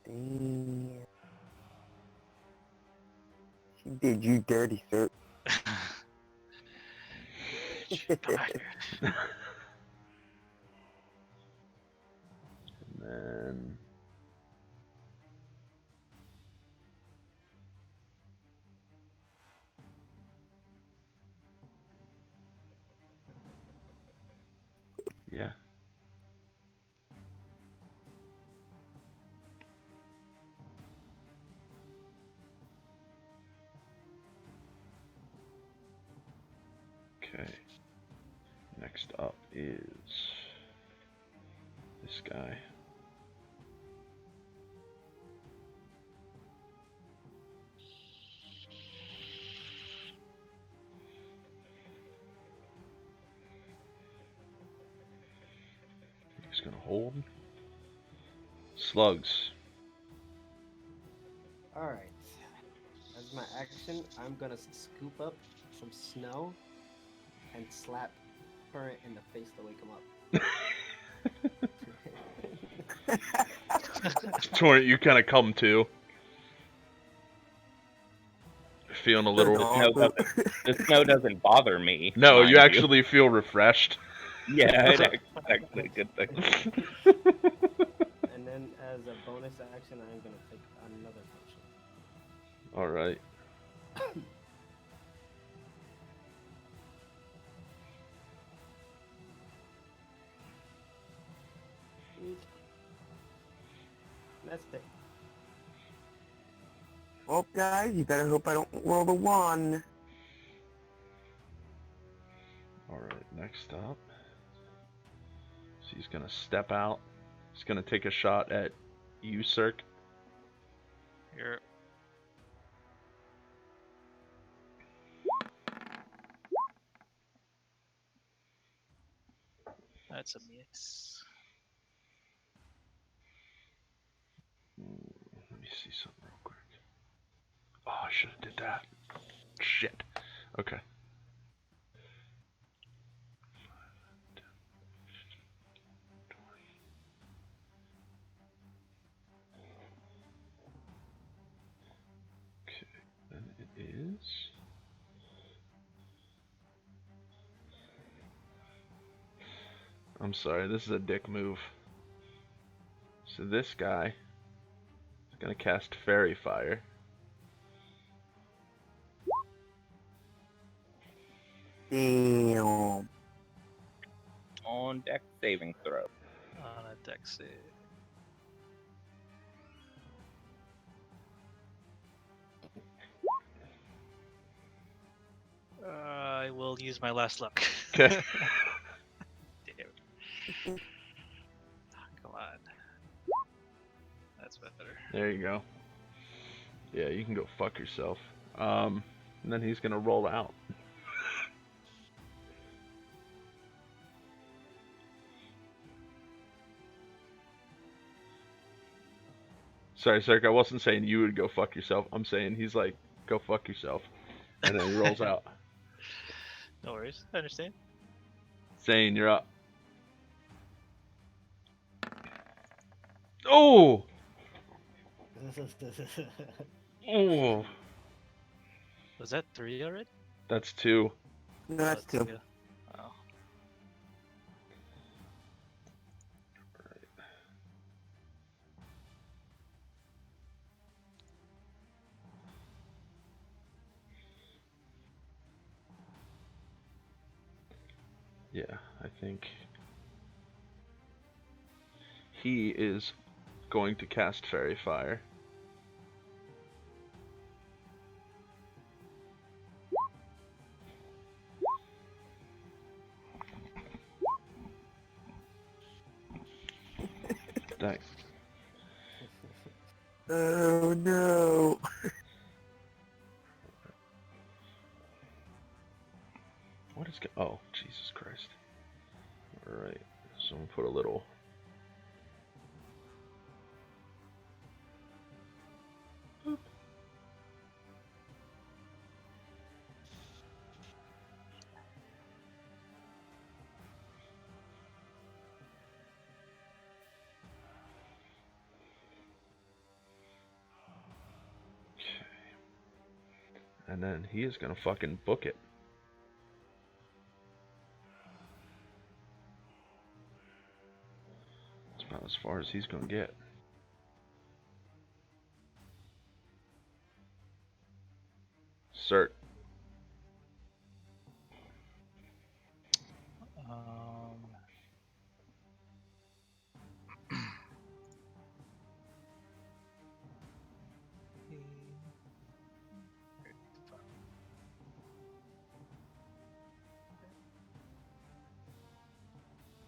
Damn. She did you dirty, sir. Bye. And then. Yeah. Okay. Next up is this guy. He's gonna hold. Slugs. Alright. As my action, I'm gonna scoop up some snow and slap Current in the face to wake him up. Torrent, you kind of come to. Feeling a little. The snow doesn't bother me. No, mind you actually feel refreshed. Yeah, it's actually a good thing. And then as a bonus action, I'm gonna take another potion. All right. That's it. Well, guys, you better hope I don't roll the 1. All right. Next up. So he's gonna step out. He's gonna take a shot at you, Cirque. Here. That's a miss. Let me see something real quick. Oh, I should have did that. Shit. Okay. Okay. Then it is. I'm sorry, this is a dick move. So this guy is gonna cast Fairy Fire. Damn. on dex saving throw. On a dex save. I will use my last luck. Okay. Damn it. Come on. That's better. There you go. Yeah, you can go fuck yourself. And then he's gonna roll out. Sorry, Cirque, I wasn't saying you would go fuck yourself. I'm saying he's like, go fuck yourself. And then he rolls out. No worries. I understand. Zane, you're up. Oh! Oh! Was that 3 already? That's 2. No, that's Oh, two. 2. Oh. Yeah, I think he is going to cast Fairy Fire. Thanks. Oh no. What is oh, Jesus Christ. Alright, so I'm gonna put a little... Boop. And then he is gonna fucking book it. That's about as far as he's gonna get. Cert. Um.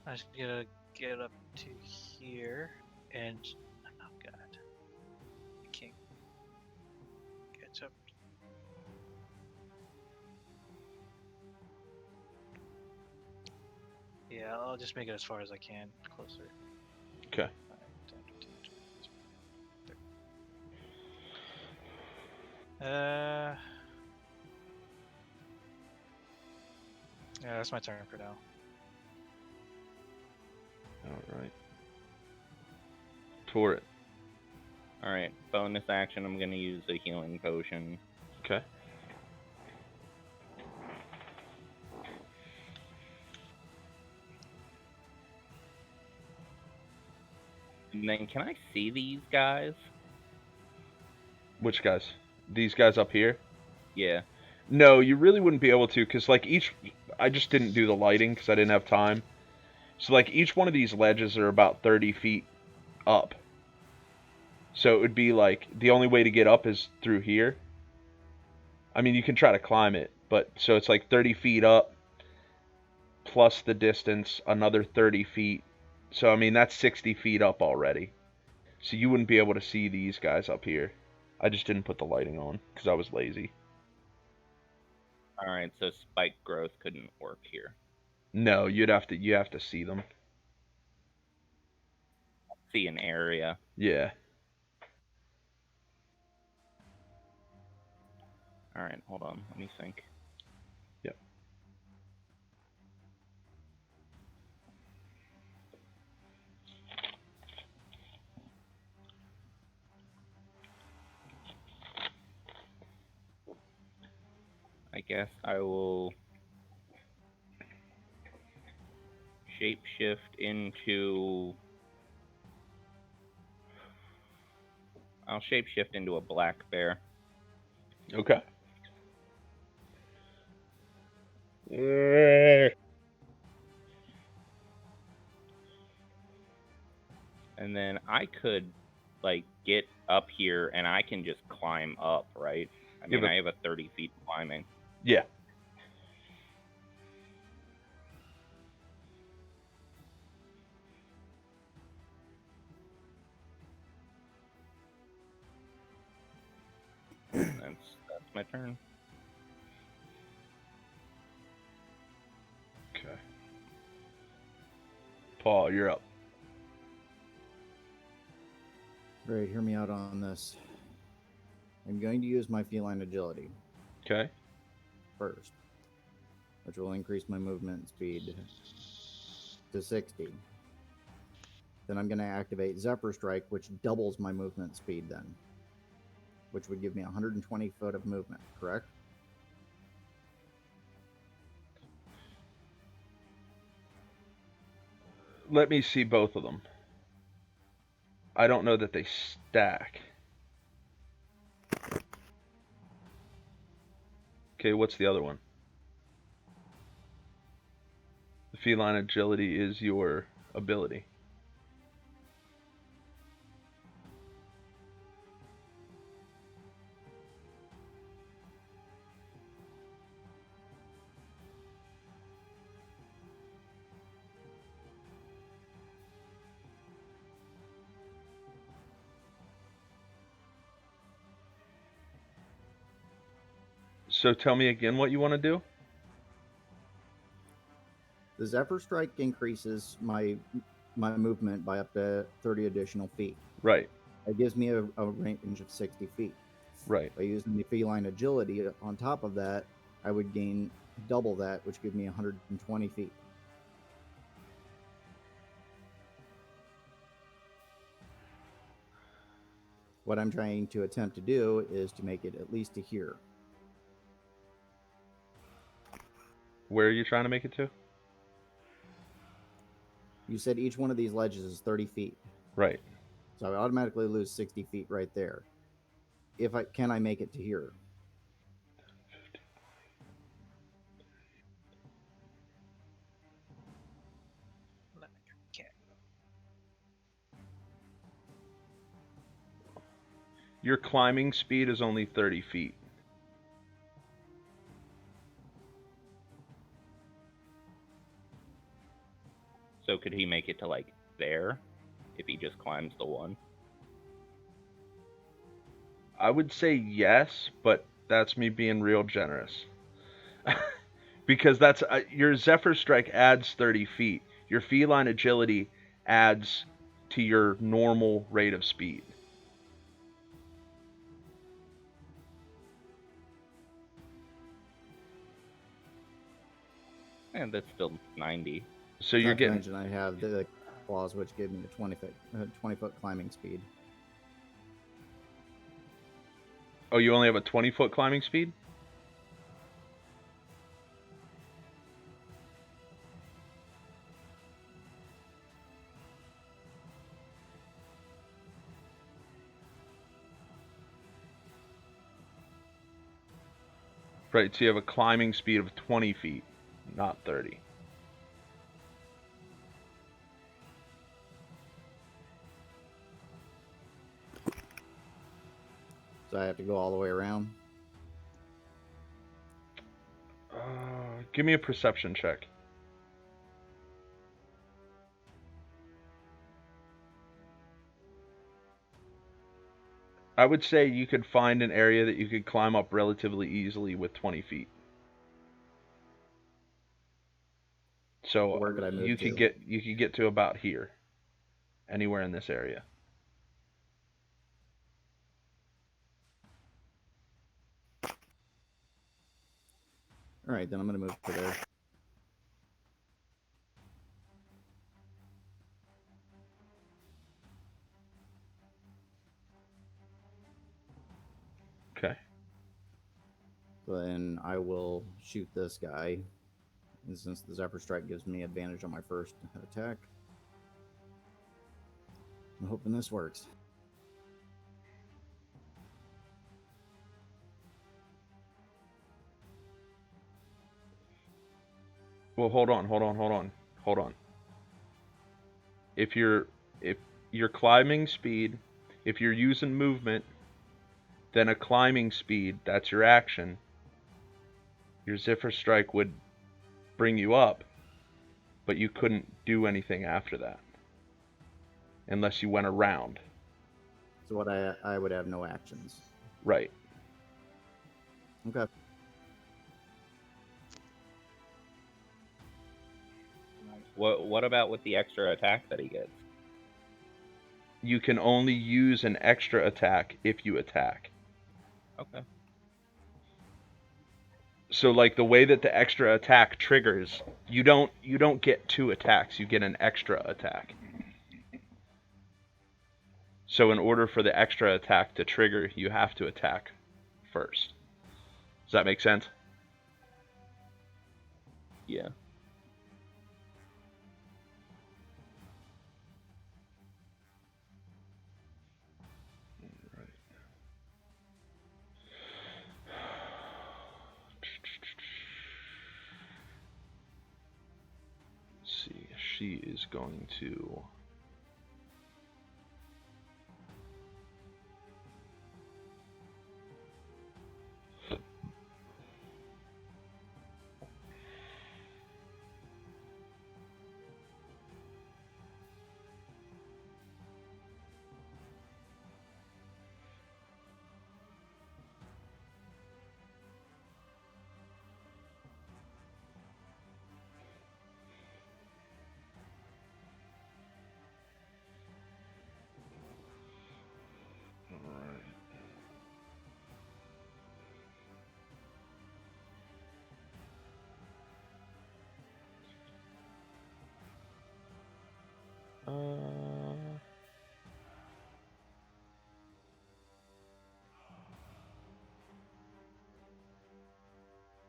I just gotta get up to here and oh god, I can't catch up. Yeah, I'll just make it as far as I can, closer. Okay. Yeah, that's my turn for now. Alright. Tore it. Alright, bonus action, I'm gonna use a healing potion. Okay. And then can I see these guys? Which guys? These guys up here? Yeah. No, you really wouldn't be able to, because, like, I just didn't do the lighting, because I didn't have time. So, like, each one of these ledges are about 30 feet up. So it would be, like, the only way to get up is through here. I mean, you can try to climb it, but, so it's, like, 30 feet up, plus the distance, another 30 feet. So, I mean, that's 60 feet up already. So you wouldn't be able to see these guys up here. I just didn't put the lighting on, because I was lazy. Alright, so spike growth couldn't work here. No, you have to see them. See an area. Yeah. Alright, hold on, let me think. Yep. I guess I will shapeshift into... I'll shapeshift into a black bear. Okay. And then I could, like, get up here and I can just climb up, right? I Yeah, mean, but- I have a 30 feet climbing. Yeah. That's my turn. Okay. Paul, you're up. Great, hear me out on this. I'm going to use my feline agility Okay. first, which will increase my movement speed to 60. Then I'm going to activate Zephyr Strike, which doubles my movement speed then, which would give me 120 foot of movement, correct? Let me see both of them. I don't know that they stack. Okay, what's the other one? The feline agility is your ability. So tell me again what you want to do? The Zephyr Strike increases my movement by up to 30 additional feet. Right, It gives me a range of 60 feet. right. By using the feline agility on top of that, I would gain double that, which gives me 120 feet. What I'm trying to attempt to do is to make it at least to here. Where are you trying to make it to? You said each one of these ledges is 30 feet. Right. So I automatically lose 60 feet right there. Can I make it to here? Your climbing speed is only 30 feet. So could he make it to, like, there if he just climbs the one? I would say yes, but that's me being real generous. Because that's your Zephyr Strike adds 30 feet. Your feline agility adds to your normal rate of speed. And that's still 90. So you're Not to getting. mention I have the claws, which give me a 20 foot climbing speed. Oh, you only have a 20-foot climbing speed? Right, so you have a climbing speed of 20 feet, not 30. So I have to go all the way around. Give me a perception check. I would say you could find an area that you could climb up relatively easily with 20 feet. So Where could I move you could to? get to about here, anywhere in this area. All right, then I'm going to move to there. Okay. Then I will shoot this guy. And since the Zephyr Strike gives me advantage on my first attack, I'm hoping this works. Well, hold on. If your climbing speed, if you're using movement, then a climbing speed, that's your action. Your Zephyr Strike would bring you up, but you couldn't do anything after that. Unless you went around. So what I would have no actions. Right. Okay. What about with the extra attack that he gets? You can only use an extra attack if you attack. Okay. So like the way that the extra attack triggers, you don't get 2 attacks, you get an extra attack. So in order for the extra attack to trigger, you have to attack first. Does that make sense? Yeah. Let's see, she is going to...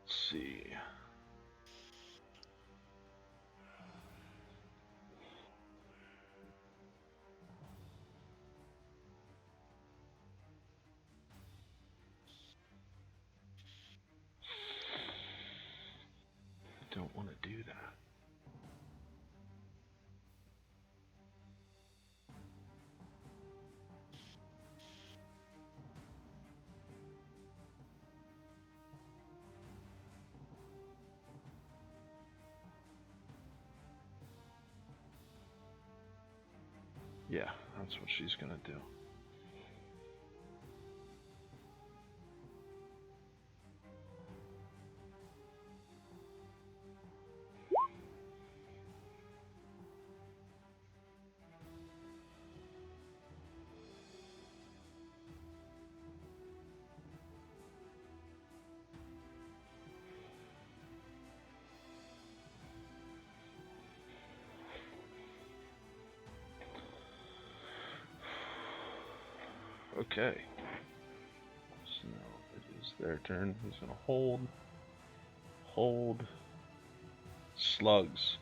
Let's see. I don't want to do that. Yeah, that's what she's gonna do. Okay. So now it is their turn. He's gonna hold. Slugs.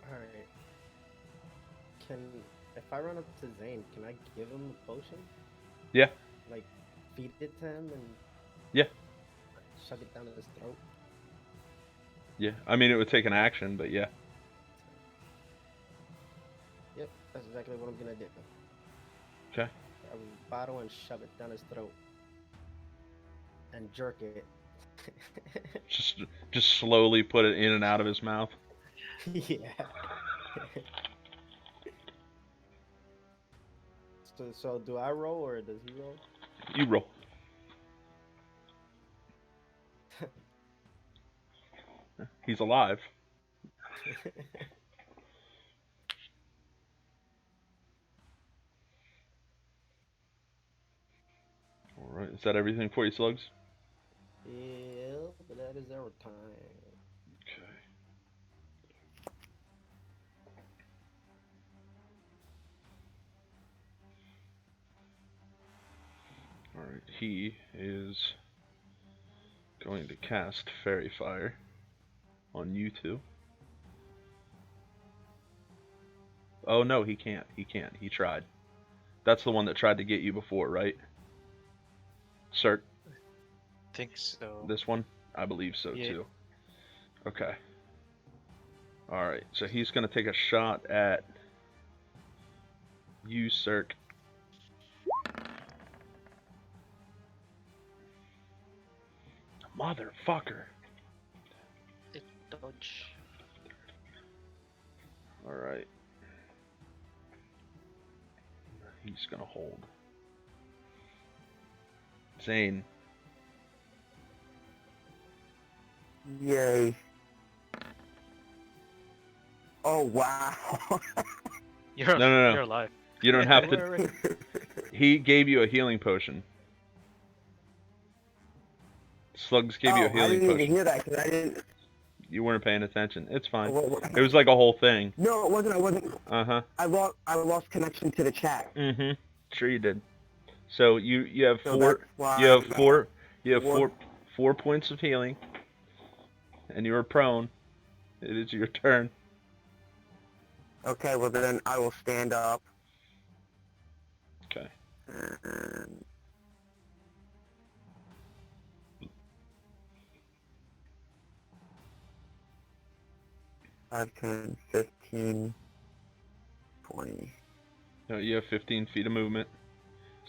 Alright. If I run up to Zane, can I give him a potion? Yeah. Like, feed it to him and Yeah. shove it down his throat? Yeah. I mean, it would take an action, but yeah. Yep, that's exactly what I'm gonna do. Okay. Grab a bottle and shove it down his throat. And jerk it. Just slowly put it in and out of his mouth. Yeah. So do I roll or does he roll? You roll. He's alive. Alright, is that everything for you, Slugs? Yeah, but that is our time. Okay. Alright, he is going to cast Fairy Fire on you two. Oh no, he can't. He can't. He tried. That's the one that tried to get you before, right? Cert, Think so. this one? I believe so Yeah. too. Okay. Alright, so he's going to take a shot at You, Cirque. Motherfucker. Dodge. Alright. He's gonna hold. Zane. Yay. Oh, wow. You're No. you're alive. You don't have to. Wait. He gave you a healing potion. Slugs gave you a I healing didn't even potion. hear that because I didn't. You weren't paying attention. It's fine. What- It was like a whole thing. No, it wasn't. I wasn't. Uh-huh. I lost connection to the chat. Mm-hmm. Sure you did. So you have So four. that's why You have I'm, four. You have four. four points of healing. And you are prone. It is your turn. Okay, well then I will stand up. Okay. And 5, 10, 15, 20. No, you have 15 feet of movement.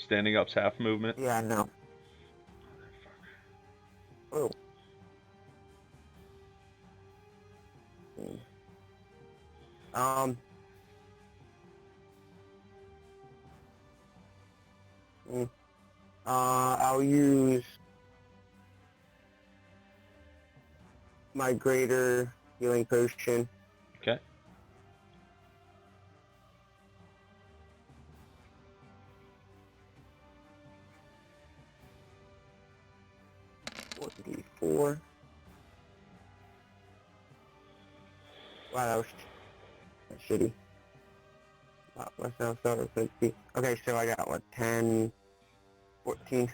Standing up's half movement. Yeah, no. Oh. Um. I'll use my greater healing potion. Okay. What D4? Wow, that was shitty. What's that? Okay, so I got what, 10, 14.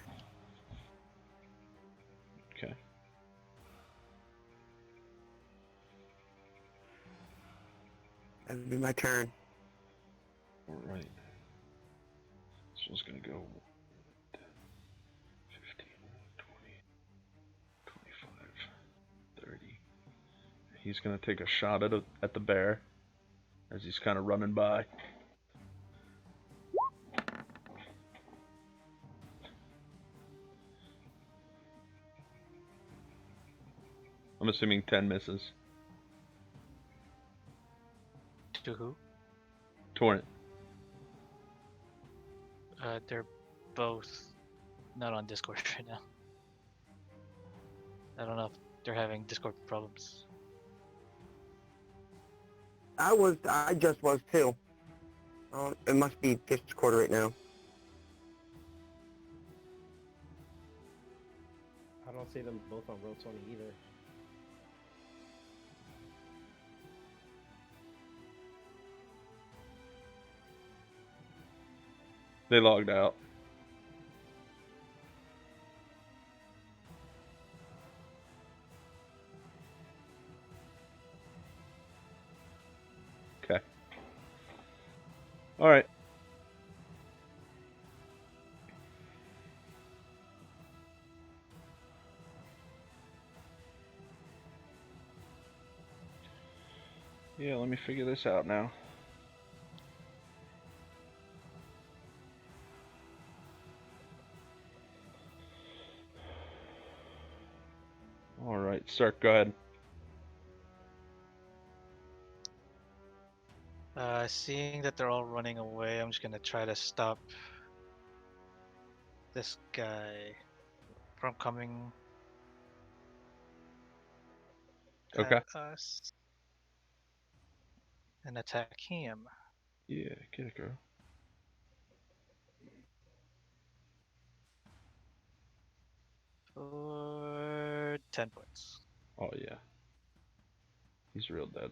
Okay. That would be my turn. Alright. This one's gonna go 15, 20, 25, 30. He's gonna take a shot at the bear as he's kind of running by. I'm assuming 10 misses. To who? Torrent. They're both not on Discord right now. I don't know if they're having Discord problems. I just was too. Oh, it must be Discord right now. I don't see them both on roll 20 either. They logged out. Okay. Alright. Yeah, let me figure this out now. Alright, Sark, go ahead. Seeing that they're all running away, I'm just gonna try to stop this guy from coming Okay. at us and attack him Yeah, get it, girl. for 10 points. Oh, yeah. He's real dead.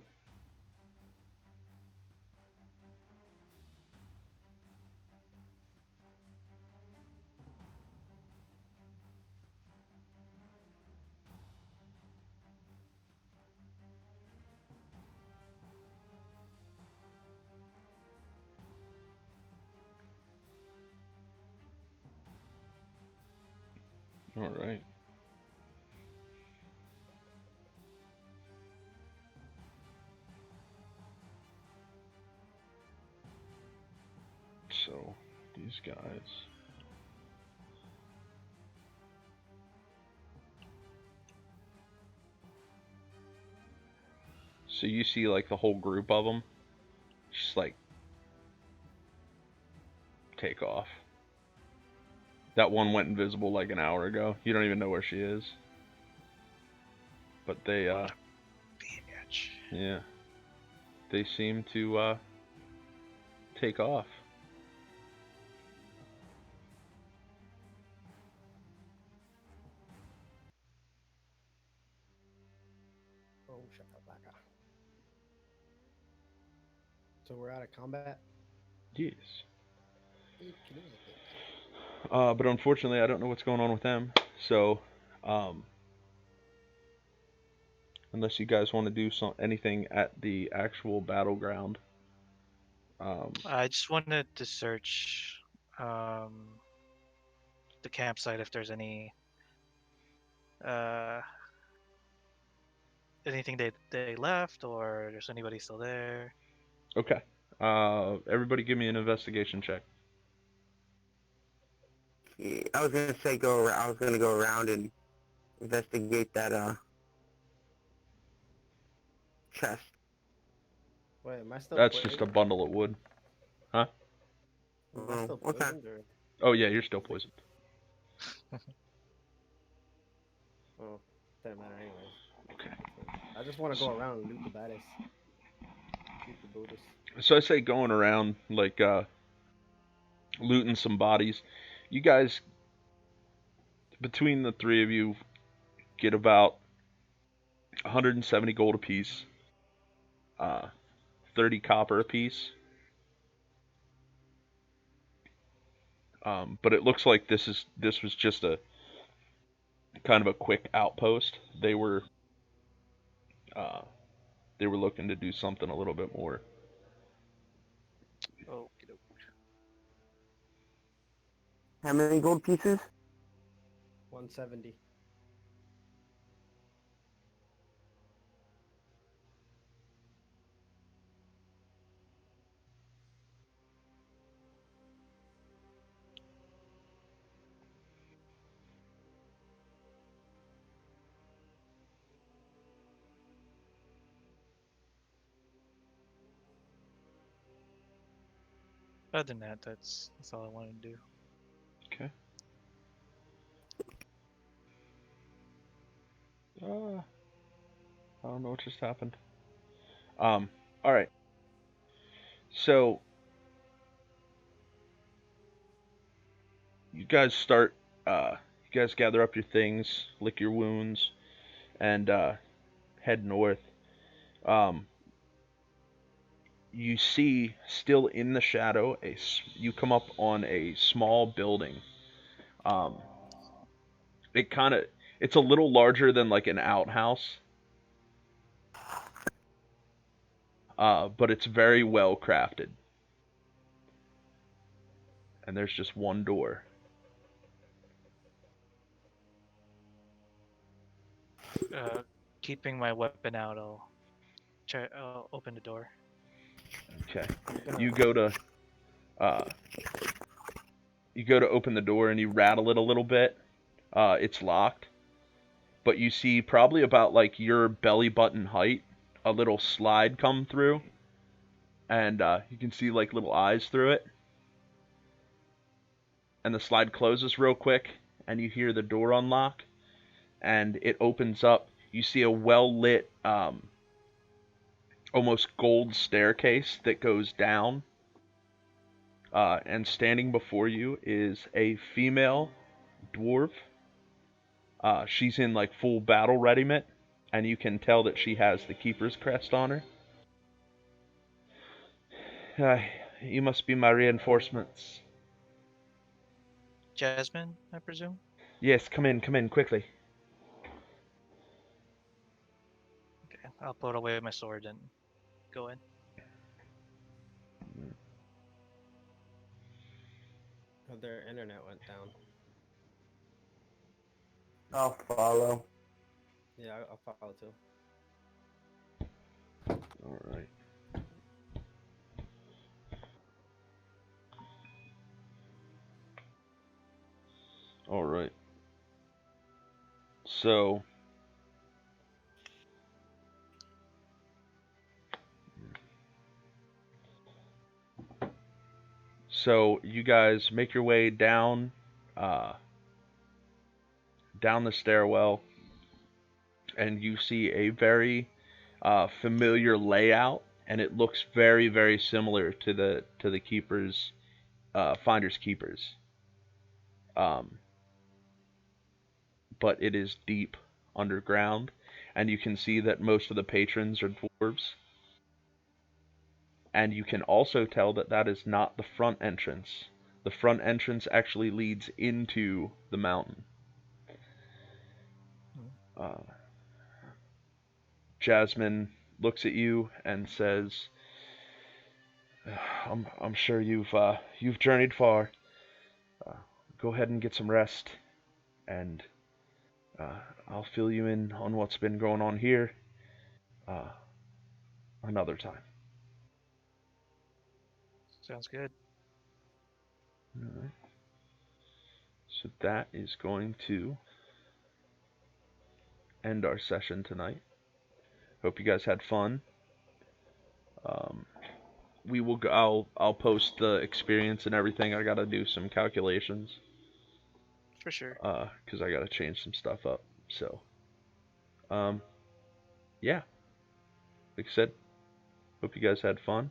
Alright. So these guys. So you see like the whole group of them just like take off. That one went invisible like an hour ago. You don't even know where she is. But they What a bitch. yeah. They seem to take off. Oh, shut up, Baka. So we're out of combat? Yes. Okay. But unfortunately, I don't know what's going on with them. So, unless you guys want to do anything at the actual battleground, I just wanted to search the campsite if there's uh, anything they left or there's anybody still there. okay. Everybody, give me an investigation check. Yeah, I was gonna say go. I was gonna go around and investigate that chest. Wait, am I still That's poisoned? just a bundle of wood. Huh? Am I still Okay. poisoned or? Oh yeah, you're still poisoned. Oh, doesn't matter anyways. Okay. I just want to go around and loot the baddest. Loot the Buddhists. So I say going around like looting some bodies. You guys, between the three of you, get about 170 gold apiece, 30 copper apiece. But it looks like this was just a kind of a quick outpost. Uh, they were looking to do something a little bit more. Oh, How many gold pieces? 170. other than that, that's all I wanted to do. Okay. I don't know what just happened. All right. So you guys start. You guys gather up your things, lick your wounds, and head north. Um, you see, still in the shadow, you come up on a small building. Um, it kind of, it's a little larger than like an outhouse, but it's very well crafted. And there's just one door. Uh, Keeping my weapon out, I'll open the door. Okay. I'm gonna. You go to uh, you go to open the door and you rattle it a little bit. It's locked, but you see probably about like your belly button height a little slide come through, and you can see like little eyes through it. And the slide closes real quick, and you hear the door unlock, and it opens up. You see a well lit, almost gold staircase that goes down. And standing before you is a female dwarf. She's in like full battle readiness, and you can tell that she has the Keeper's Crest on her. Uh, you must be my reinforcements. Jasmine, I presume. Yes, come in, quickly. Okay, I'll put away my sword and go in. Oh, their internet went down. I'll follow. Yeah, I'll follow too. All right. All right. So you guys make your way down uh, down the stairwell, and you see a very familiar layout, and it looks very, very similar to the keepers, finders keepers. Um, but it is deep underground, and you can see that most of the patrons are dwarves. And you can also tell that that is not the front entrance. The front entrance actually leads into the mountain. Uh, Jasmine looks at you and says, I'm sure you've journeyed far. Uh, go ahead and get some rest, and uh, I'll fill you in on what's been going on here uh, another time. Sounds good. Alright. So that is going to end our session tonight. Hope you guys had fun. We will go, I'll post the experience and everything. I gotta do some calculations For sure. because I gotta change some stuff up. So yeah, like I said, hope you guys had fun.